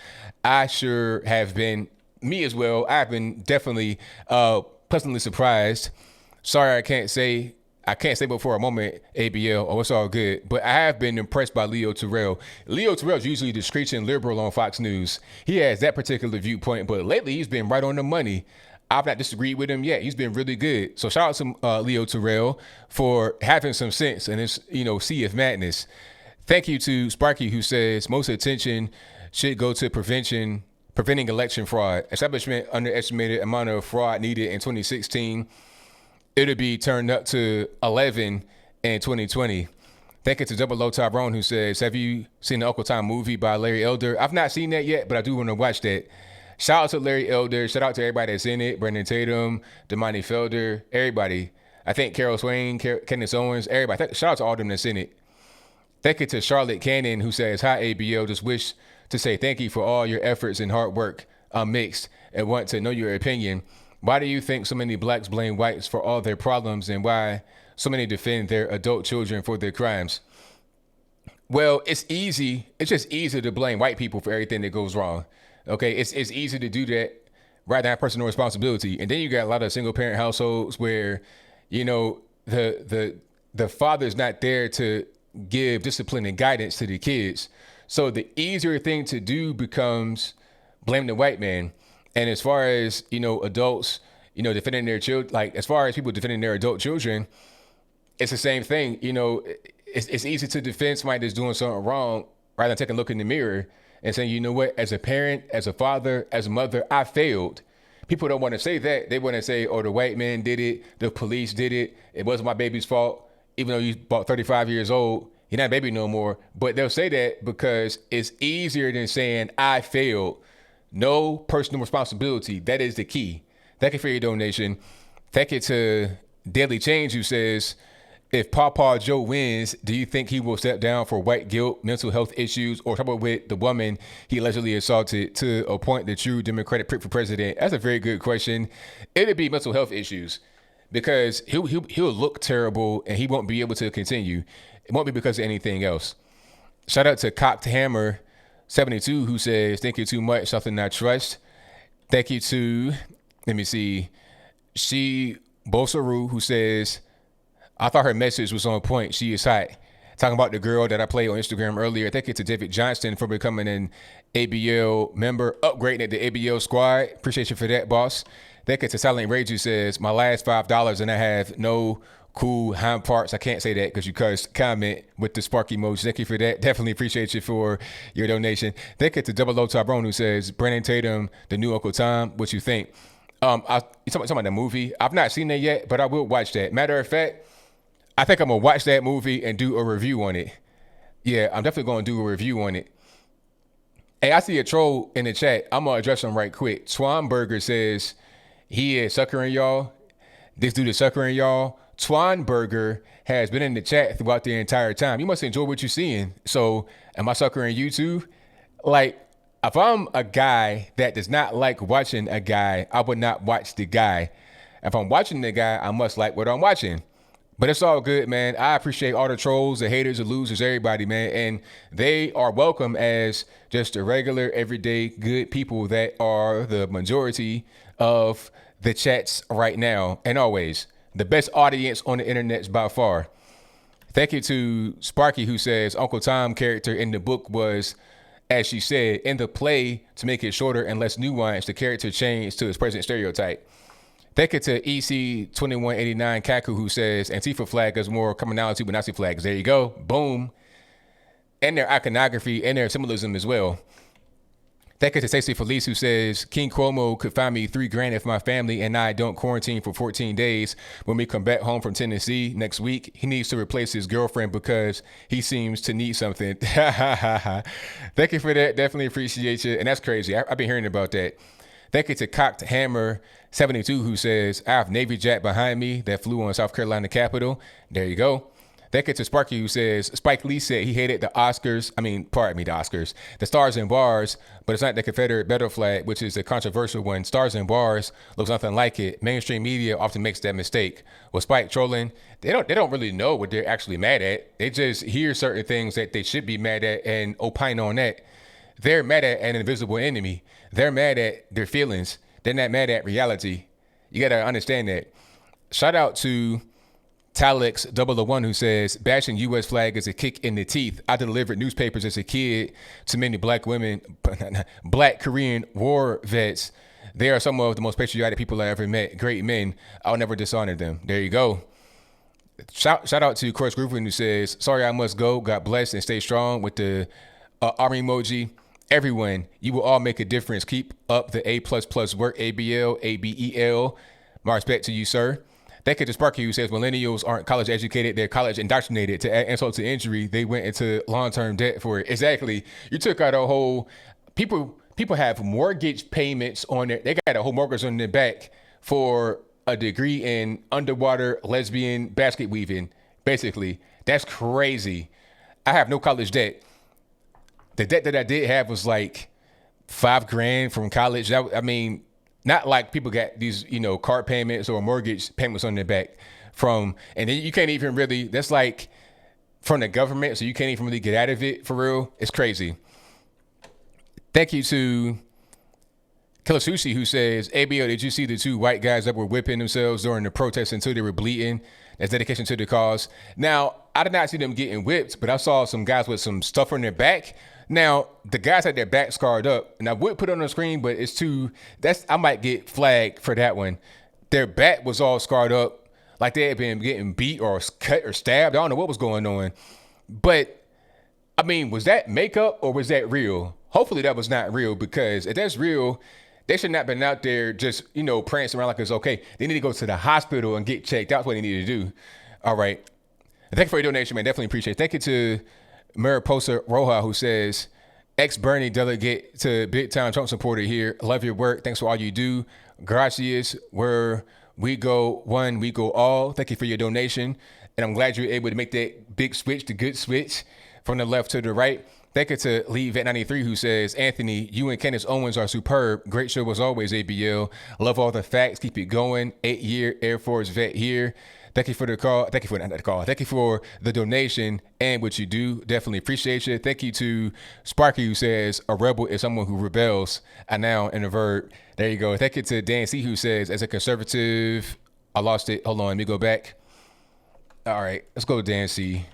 I sure have been. Me as well. I've been definitely pleasantly surprised. Sorry, I can't say but for a moment, ABL. Oh, it's all good. But I have been impressed by Leo Terrell. Leo Terrell's usually the screeching liberal on Fox News. He has that particular viewpoint, but lately he's been right on the money. I've not disagreed with him yet. He's been really good. So shout out to Leo Terrell for having some sense and this, sea of madness. Thank you to Sparky, who says most attention should go to preventing election fraud. Establishment underestimated amount of fraud needed in 2016. It'll be turned up to 11 in 2020. Thank you to Double O Tyrone, who says, have you seen the Uncle Tom movie by Larry Elder? I've not seen that yet, but I do want to watch that. Shout out to Larry Elder. Shout out to everybody that's in it. Brendan Tatum, Damani Felder, everybody. I think Carol Swain, Kenneth Owens, everybody. Shout out to all of them that's in it. Thank you to Charlotte Cannon, who says, hi, ABL. Just wish to say thank you for all your efforts and hard work. I'm mixed and want to know your opinion. Why do you think so many blacks blame whites for all their problems, and why so many defend their adult children for their crimes? Well, it's easy. It's just easy to blame white people for everything that goes wrong. Okay, it's easy to do that rather than have personal responsibility. And then you got a lot of single parent households where, the father's not there to give discipline and guidance to the kids. So the easier thing to do becomes blame the white man. And as far as, adults, defending their children, like as far as people defending their adult children, it's the same thing. It's easy to defend somebody that's doing something wrong rather than taking a look in the mirror and saying, you know what, as a parent, as a father, as a mother, I failed. People don't want to say that. They want to say, oh, the white man did it. The police did it. It wasn't my baby's fault. Even though you about 35 years old, you're not a baby no more. But they'll say that because it's easier than saying I failed. No personal responsibility. That is the key. Thank you for your donation. Thank you to Daily Change, who says, if Pawpaw Joe wins, do you think he will step down for white guilt, mental health issues, or trouble with the woman he allegedly assaulted to appoint the true Democratic prick for president? That's a very good question. It'll be mental health issues because he'll look terrible and he won't be able to continue. It won't be because of anything else. Shout out to Cocked Hammer 72, who says, thank you too much, something I trust. Thank you to, let me see, She Bosaru, who says, I thought her message was on point. She is hot. Talking about the girl that I played on Instagram earlier. Thank you to David Johnston for becoming an ABL member, upgrading at the ABL squad. Appreciate you for that, boss. Thank you to Silent Rage, who says, my last $5 and I have no cool hind parts. I can't say that because you cursed. Comment with the spark emoji. Thank you for that. Definitely appreciate you for your donation. Thank you to Double O Tyrone, who says, Brandon Tatum, the new Uncle Tom. What you think? You talking about the movie? I've not seen that yet, but I will watch that. Matter of fact, I think I'm gonna watch that movie and do a review on it. Yeah, I'm definitely gonna do a review on it. Hey, I see a troll in the chat. I'm gonna address him right quick. Swanberger says he is suckering y'all. This dude is suckering y'all. Swanberger has been in the chat throughout the entire time. You must enjoy what you're seeing. So am I suckering you too? Like, if I'm a guy that does not like watching a guy, I would not watch the guy. If I'm watching the guy, I must like what I'm watching. But it's all good, man. I appreciate all the trolls, the haters, the losers, everybody, man. And they are welcome as just the regular, everyday, good people that are the majority of the chats right now and always. The best audience on the internet by far. Thank you to Sparky, who says Uncle Tom character in the book was, as she said, in the play, to make it shorter and less nuanced, the character changed to his present stereotype. Thank you to EC2189 Kaku, who says Antifa flag has more commonality with Nazi flags. There you go. Boom. And their iconography and their symbolism as well. Thank you to Stacey Felice, who says King Cuomo could find me $3,000 if my family and I don't quarantine for 14 days. When we come back home from Tennessee next week, he needs to replace his girlfriend because he seems to need something. Thank you for that. Definitely appreciate you. And that's crazy. I've been hearing about that. Thank you to Cocked Hammer 72, who says I have Navy Jet behind me that flew on South Carolina Capitol. There you go. Thank you to Sparky, who says, Spike Lee said he hated the Oscars. The Oscars. The Stars and Bars, but it's not the Confederate battle flag, which is a controversial one. Stars and Bars looks nothing like it. Mainstream media often makes that mistake. With Spike trolling, they don't really know what they're actually mad at. They just hear certain things that they should be mad at and opine on that. They're mad at an invisible enemy. They're mad at their feelings. They're not mad at reality. You got to understand that. Shout out to Talix 001, who says, bashing U.S. flag is a kick in the teeth. I delivered newspapers as a kid to many black women, black Korean war vets. They are some of the most patriotic people I ever met. Great men. I'll never dishonor them. There you go. Shout out to Chris Griffin, who says, sorry, I must go. God bless and stay strong, with the army emoji. Everyone, you will all make a difference. Keep up the A++ work. ABL, ABEL. My respect to you, sir. Thank you to Sparky, who says millennials aren't college educated, they're college indoctrinated. To add insult to injury, they went into long-term debt for it. Exactly. You took out a whole people have mortgage payments on their, they got a whole mortgage on their back for a degree in underwater lesbian basket weaving. Basically, that's crazy. I have no college debt. The debt that I did have was like $5,000 from college. Not like people got these, car payments or mortgage payments on their back from, and then you can't even really, that's like from the government, so you can't even really get out of it for real. It's crazy. Thank you to Killer Sushi, who says, ABL, did you see the two white guys that were whipping themselves during the protest until they were bleeding? That's dedication to the cause. Now, I did not see them getting whipped, but I saw some guys with some stuff on their back. Now, the guys had their back scarred up, and I would put it on the screen, but I might get flagged for that one. Their back was all scarred up, like they had been getting beat or cut or stabbed. I don't know what was going on. But, was that makeup or was that real? Hopefully that was not real, because if that's real, they should not have been out there just, prancing around like it's okay. They need to go to the hospital and get checked. That's what they need to do. All right. Thank you for your donation, man. Definitely appreciate it. Thank you to Mariposa Roja, who says, ex-Bernie delegate to big-time Trump supporter here. Love your work. Thanks for all you do. Gracias. Where we go one, we go all. Thank you for your donation. And I'm glad you're able to make that big switch, the good switch, from the left to the right. Thank you to Lee Vet 93, who says, Anthony, you and Candace Owens are superb. Great show as always, ABL. Love all the facts. Keep it going. 8-year Air Force vet here. Thank you for the call. Thank you for the call. Thank you for the donation and what you do. Definitely appreciate you. Thank you to Sparky, who says, a rebel is someone who rebels. A noun and a verb. There you go. Thank you to Dan C, who says, as a conservative, I lost it. Hold on, let me go back. All right, let's go to Dan C.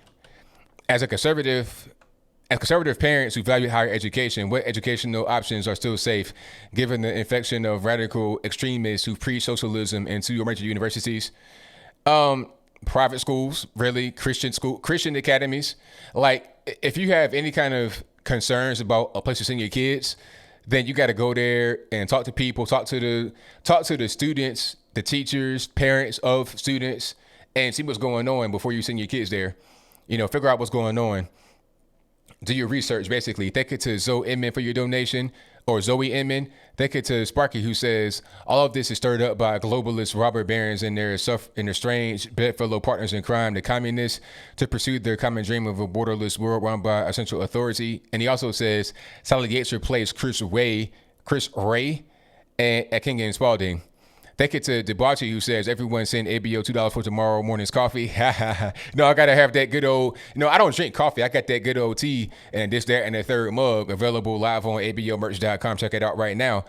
As conservative parents who value higher education, what educational options are still safe given the infection of radical extremists who preach socialism into your major universities? Private schools, really, Christian academies. Like, if you have any kind of concerns about a place to send your kids, then you got to go there and talk to people, talk to the students, the teachers, parents of students, and see what's going on before you send your kids there. Figure out what's going on. Do your research, basically. Thank you to Zoe Inman for your donation, or Zoe Inman. Thank you to Sparky, who says, all of this is stirred up by globalist robber barons and their strange bedfellow partners in crime, the communists, to pursue their common dream of a borderless world run by a central authority. And he also says, Sally Yates replaced Chris Ray, at King and Spalding. Thank you to Debauchee, who says, everyone send ABO $2 for tomorrow morning's coffee. No, I got to have that good old, I don't drink coffee. I got that good old tea and this, that, and the third mug available live on ABOmerch.com. Check it out right now.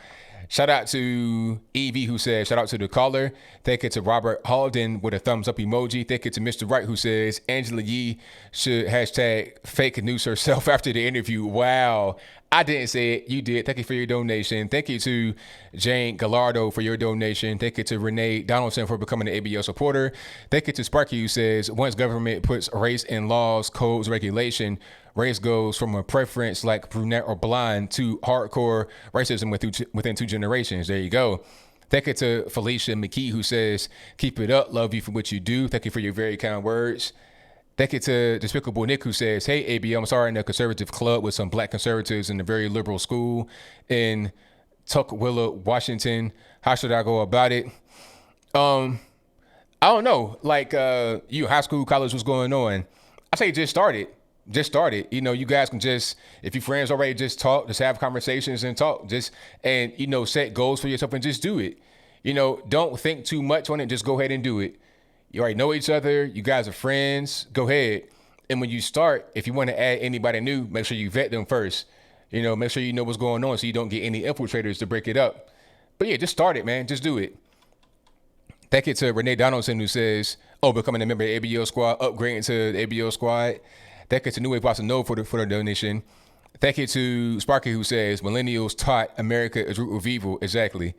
Shout out to Evie, who says, shout out to the caller. Thank you to Robert Halden with a thumbs up emoji. Thank you to Mr. Wright, who says, Angela Yee should hashtag fake news herself after the interview. Wow. I didn't say it. You did. Thank you for your donation. Thank you to Jane Gallardo for your donation. Thank you to Renee Donaldson for becoming an ABL supporter. Thank you to Sparky, who says, once government puts race in laws, codes, regulation, race goes from a preference like brunette or blonde to hardcore racism within 2 generations. There you go. Thank you to Felicia McKee, who says, keep it up. Love you for what you do. Thank you for your very kind words. Thank you to Despicable Nick, who says, hey, ABL, I'm sorry, in a conservative club with some black conservatives in a very liberal school in Tukwila, Washington. How should I go about it? I I don't know. Like you, high school, college, what's going on? I say just start it. Just start it. You know, you guys can just, if your friends already, just talk, just have conversations and talk. And set goals for yourself and just do it. You know, don't think too much on it. Just go ahead and do it. You already know each other. You guys are friends. Go ahead. And when you start, if you want to add anybody new, make sure you vet them first. You know, make sure you know what's going on so you don't get any infiltrators to break it up. But yeah, just start it, man. Just do it. Thank you to Renee Donaldson who says, becoming a member of the ABL squad, upgrading to the ABL squad. Thank you to New Wave Boston No for the donation. Thank you to Sparky who says, millennials taught America is root of evil. Exactly.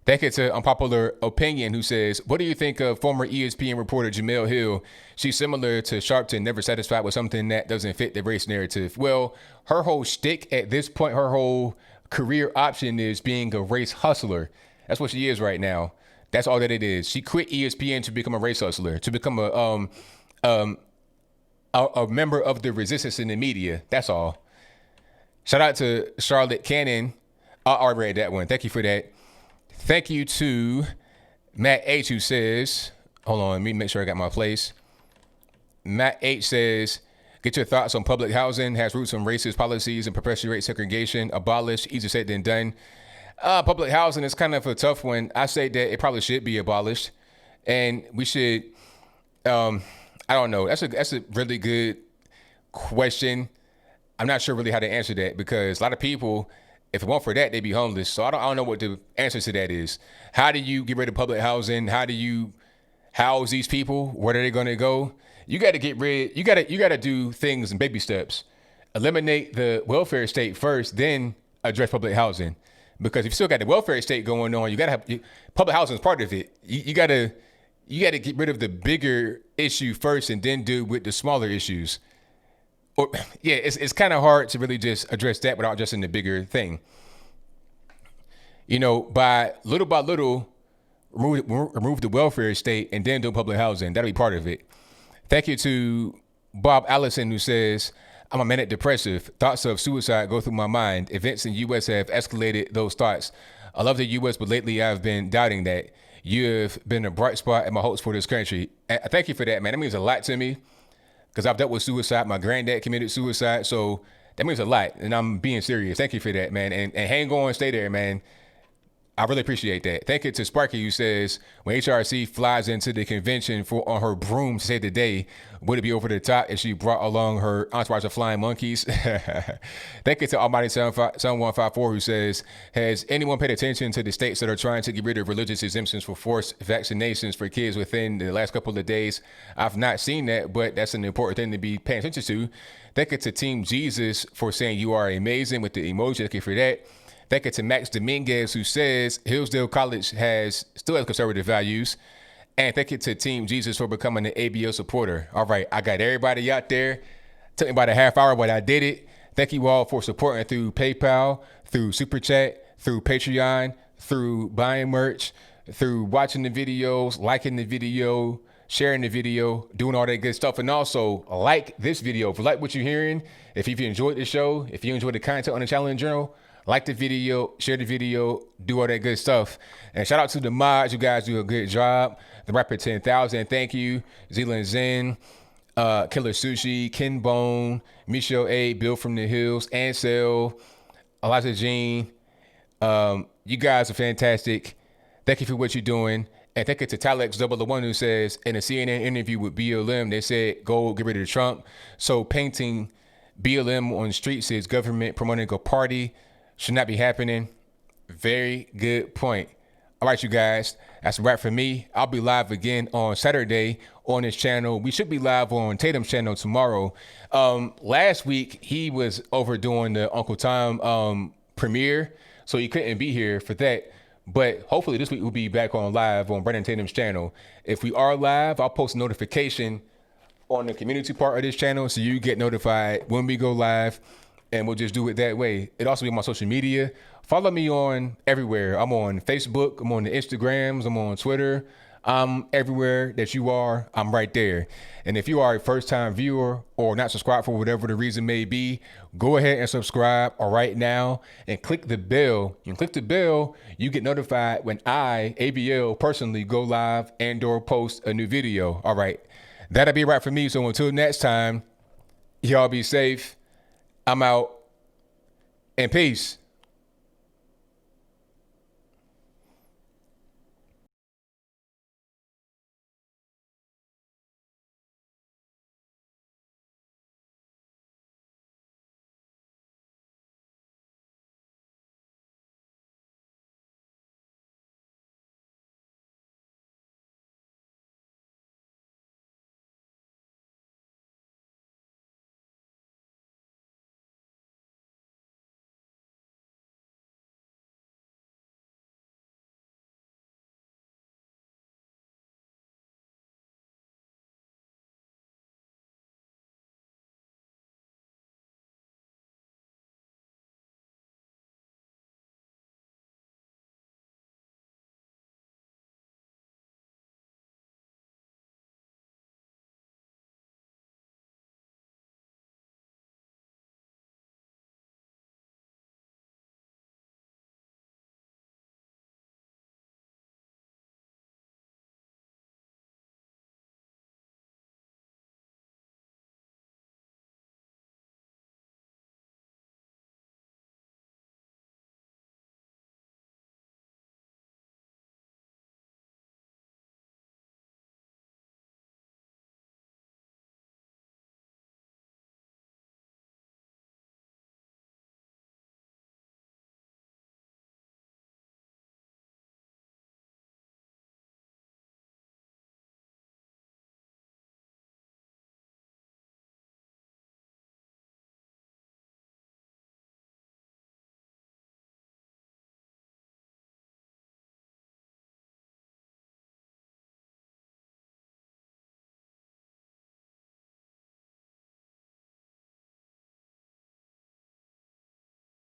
Thank you to Unpopular Opinion who says, what do you think of former ESPN reporter Jamel Hill? She's similar to Sharpton, never satisfied with something that doesn't fit the race narrative. Well, her whole shtick at this point, her whole career option is being a race hustler. That's what she is right now. That's all that it is. She quit ESPN to become a race hustler, to become a member of the resistance in the media. That's all. Shout out to Charlotte Cannon. I already read that one. Thank you for that. Thank you to Matt H who says, hold on, let me make sure I got my place. Matt H says, get your thoughts on public housing, has roots in racist policies and perpetuate segregation, abolished, easier said than done. Public housing is kind of a tough one. I say that it probably should be abolished. And we should, I don't know. That's a really good question. I'm not sure really how to answer that because a lot of people, if it weren't for that, they'd be homeless. So I don't know what the answer to that is. How do you get rid of public housing? How do you house these people? Where are they going to go? You got to get rid. You got to do things in baby steps. Eliminate the welfare state first, then address public housing. Because if you still got the welfare state going on, you got to have public housing is part of it. You got to get rid of the bigger issue first, and then deal with the smaller issues. Or yeah, it's kind of hard to really just address that without addressing the bigger thing. You know, by little, remove the welfare state and then do public housing. That'll be part of it. Thank you to Bob Allison who says, I'm a manic depressive. Thoughts of suicide go through my mind. Events in the U.S. have escalated those thoughts. I love the U.S., but lately I've been doubting that. You have been a bright spot in my hopes for this country. And thank you for that, man. That means a lot to me because I've dealt with suicide. My granddad committed suicide, so that means a lot. And I'm being serious. Thank you for that, man. And hang on, stay there, man. I really appreciate that. Thank you to Sparky who says, when HRC flies into the convention on her broom to save the day, would it be over the top if she brought along her entourage of flying monkeys? Thank you to Almighty 7154 who says, has anyone paid attention to the states that are trying to get rid of religious exemptions for forced vaccinations for kids within the last couple of days? I've not seen that, but that's an important thing to be paying attention to. Thank you to Team Jesus for saying you are amazing with the emoji. Thank you for that. Thank you to Max Dominguez who says Hillsdale College still has conservative values. And thank you to Team Jesus for becoming an ABL supporter. All right, I got everybody out there. Took me about a half hour, but I did it. Thank you all for supporting through PayPal, through Super Chat, through Patreon, through buying merch, through watching the videos, liking the video, sharing the video, doing all that good stuff. And also like this video. If you like what you're hearing, if you enjoyed the show, if you enjoyed the content on the channel in general, like the video, share the video, do all that good stuff. And shout out to the mods. You guys do a good job. The Rapper 10,000, thank you. Zealand Zen, Killer Sushi, Ken Bone, Michelle A, Bill from the Hills, Ansel, Eliza Jean. You guys are fantastic. Thank you for what you're doing. And thank you to Telex001 who says, in a CNN interview with BLM, they said, go get rid of Trump. So painting BLM on the streets is government promoting a party. Should not be happening. Very good point. All right, you guys, that's a wrap for me. I'll be live again on Saturday on this channel. We should be live on Tatum's channel tomorrow. Last week, he was overdoing the Uncle Tom premiere, so he couldn't be here for that. But hopefully this week we'll be back on live on Brandon Tatum's channel. If we are live, I'll post a notification on the community part of this channel so you get notified when we go live. And we'll just do it that way. It also be on my social media. Follow me on everywhere. I'm on Facebook. I'm on the Instagrams. I'm on Twitter. I'm everywhere that you are. I'm right there. And if you are a first-time viewer or not subscribed for whatever the reason may be, go ahead and subscribe right now and click the bell. You click the bell, you get notified when I, ABL, personally go live and or post a new video. All right. That'll be right for me. So until next time, y'all be safe. I'm out. And peace.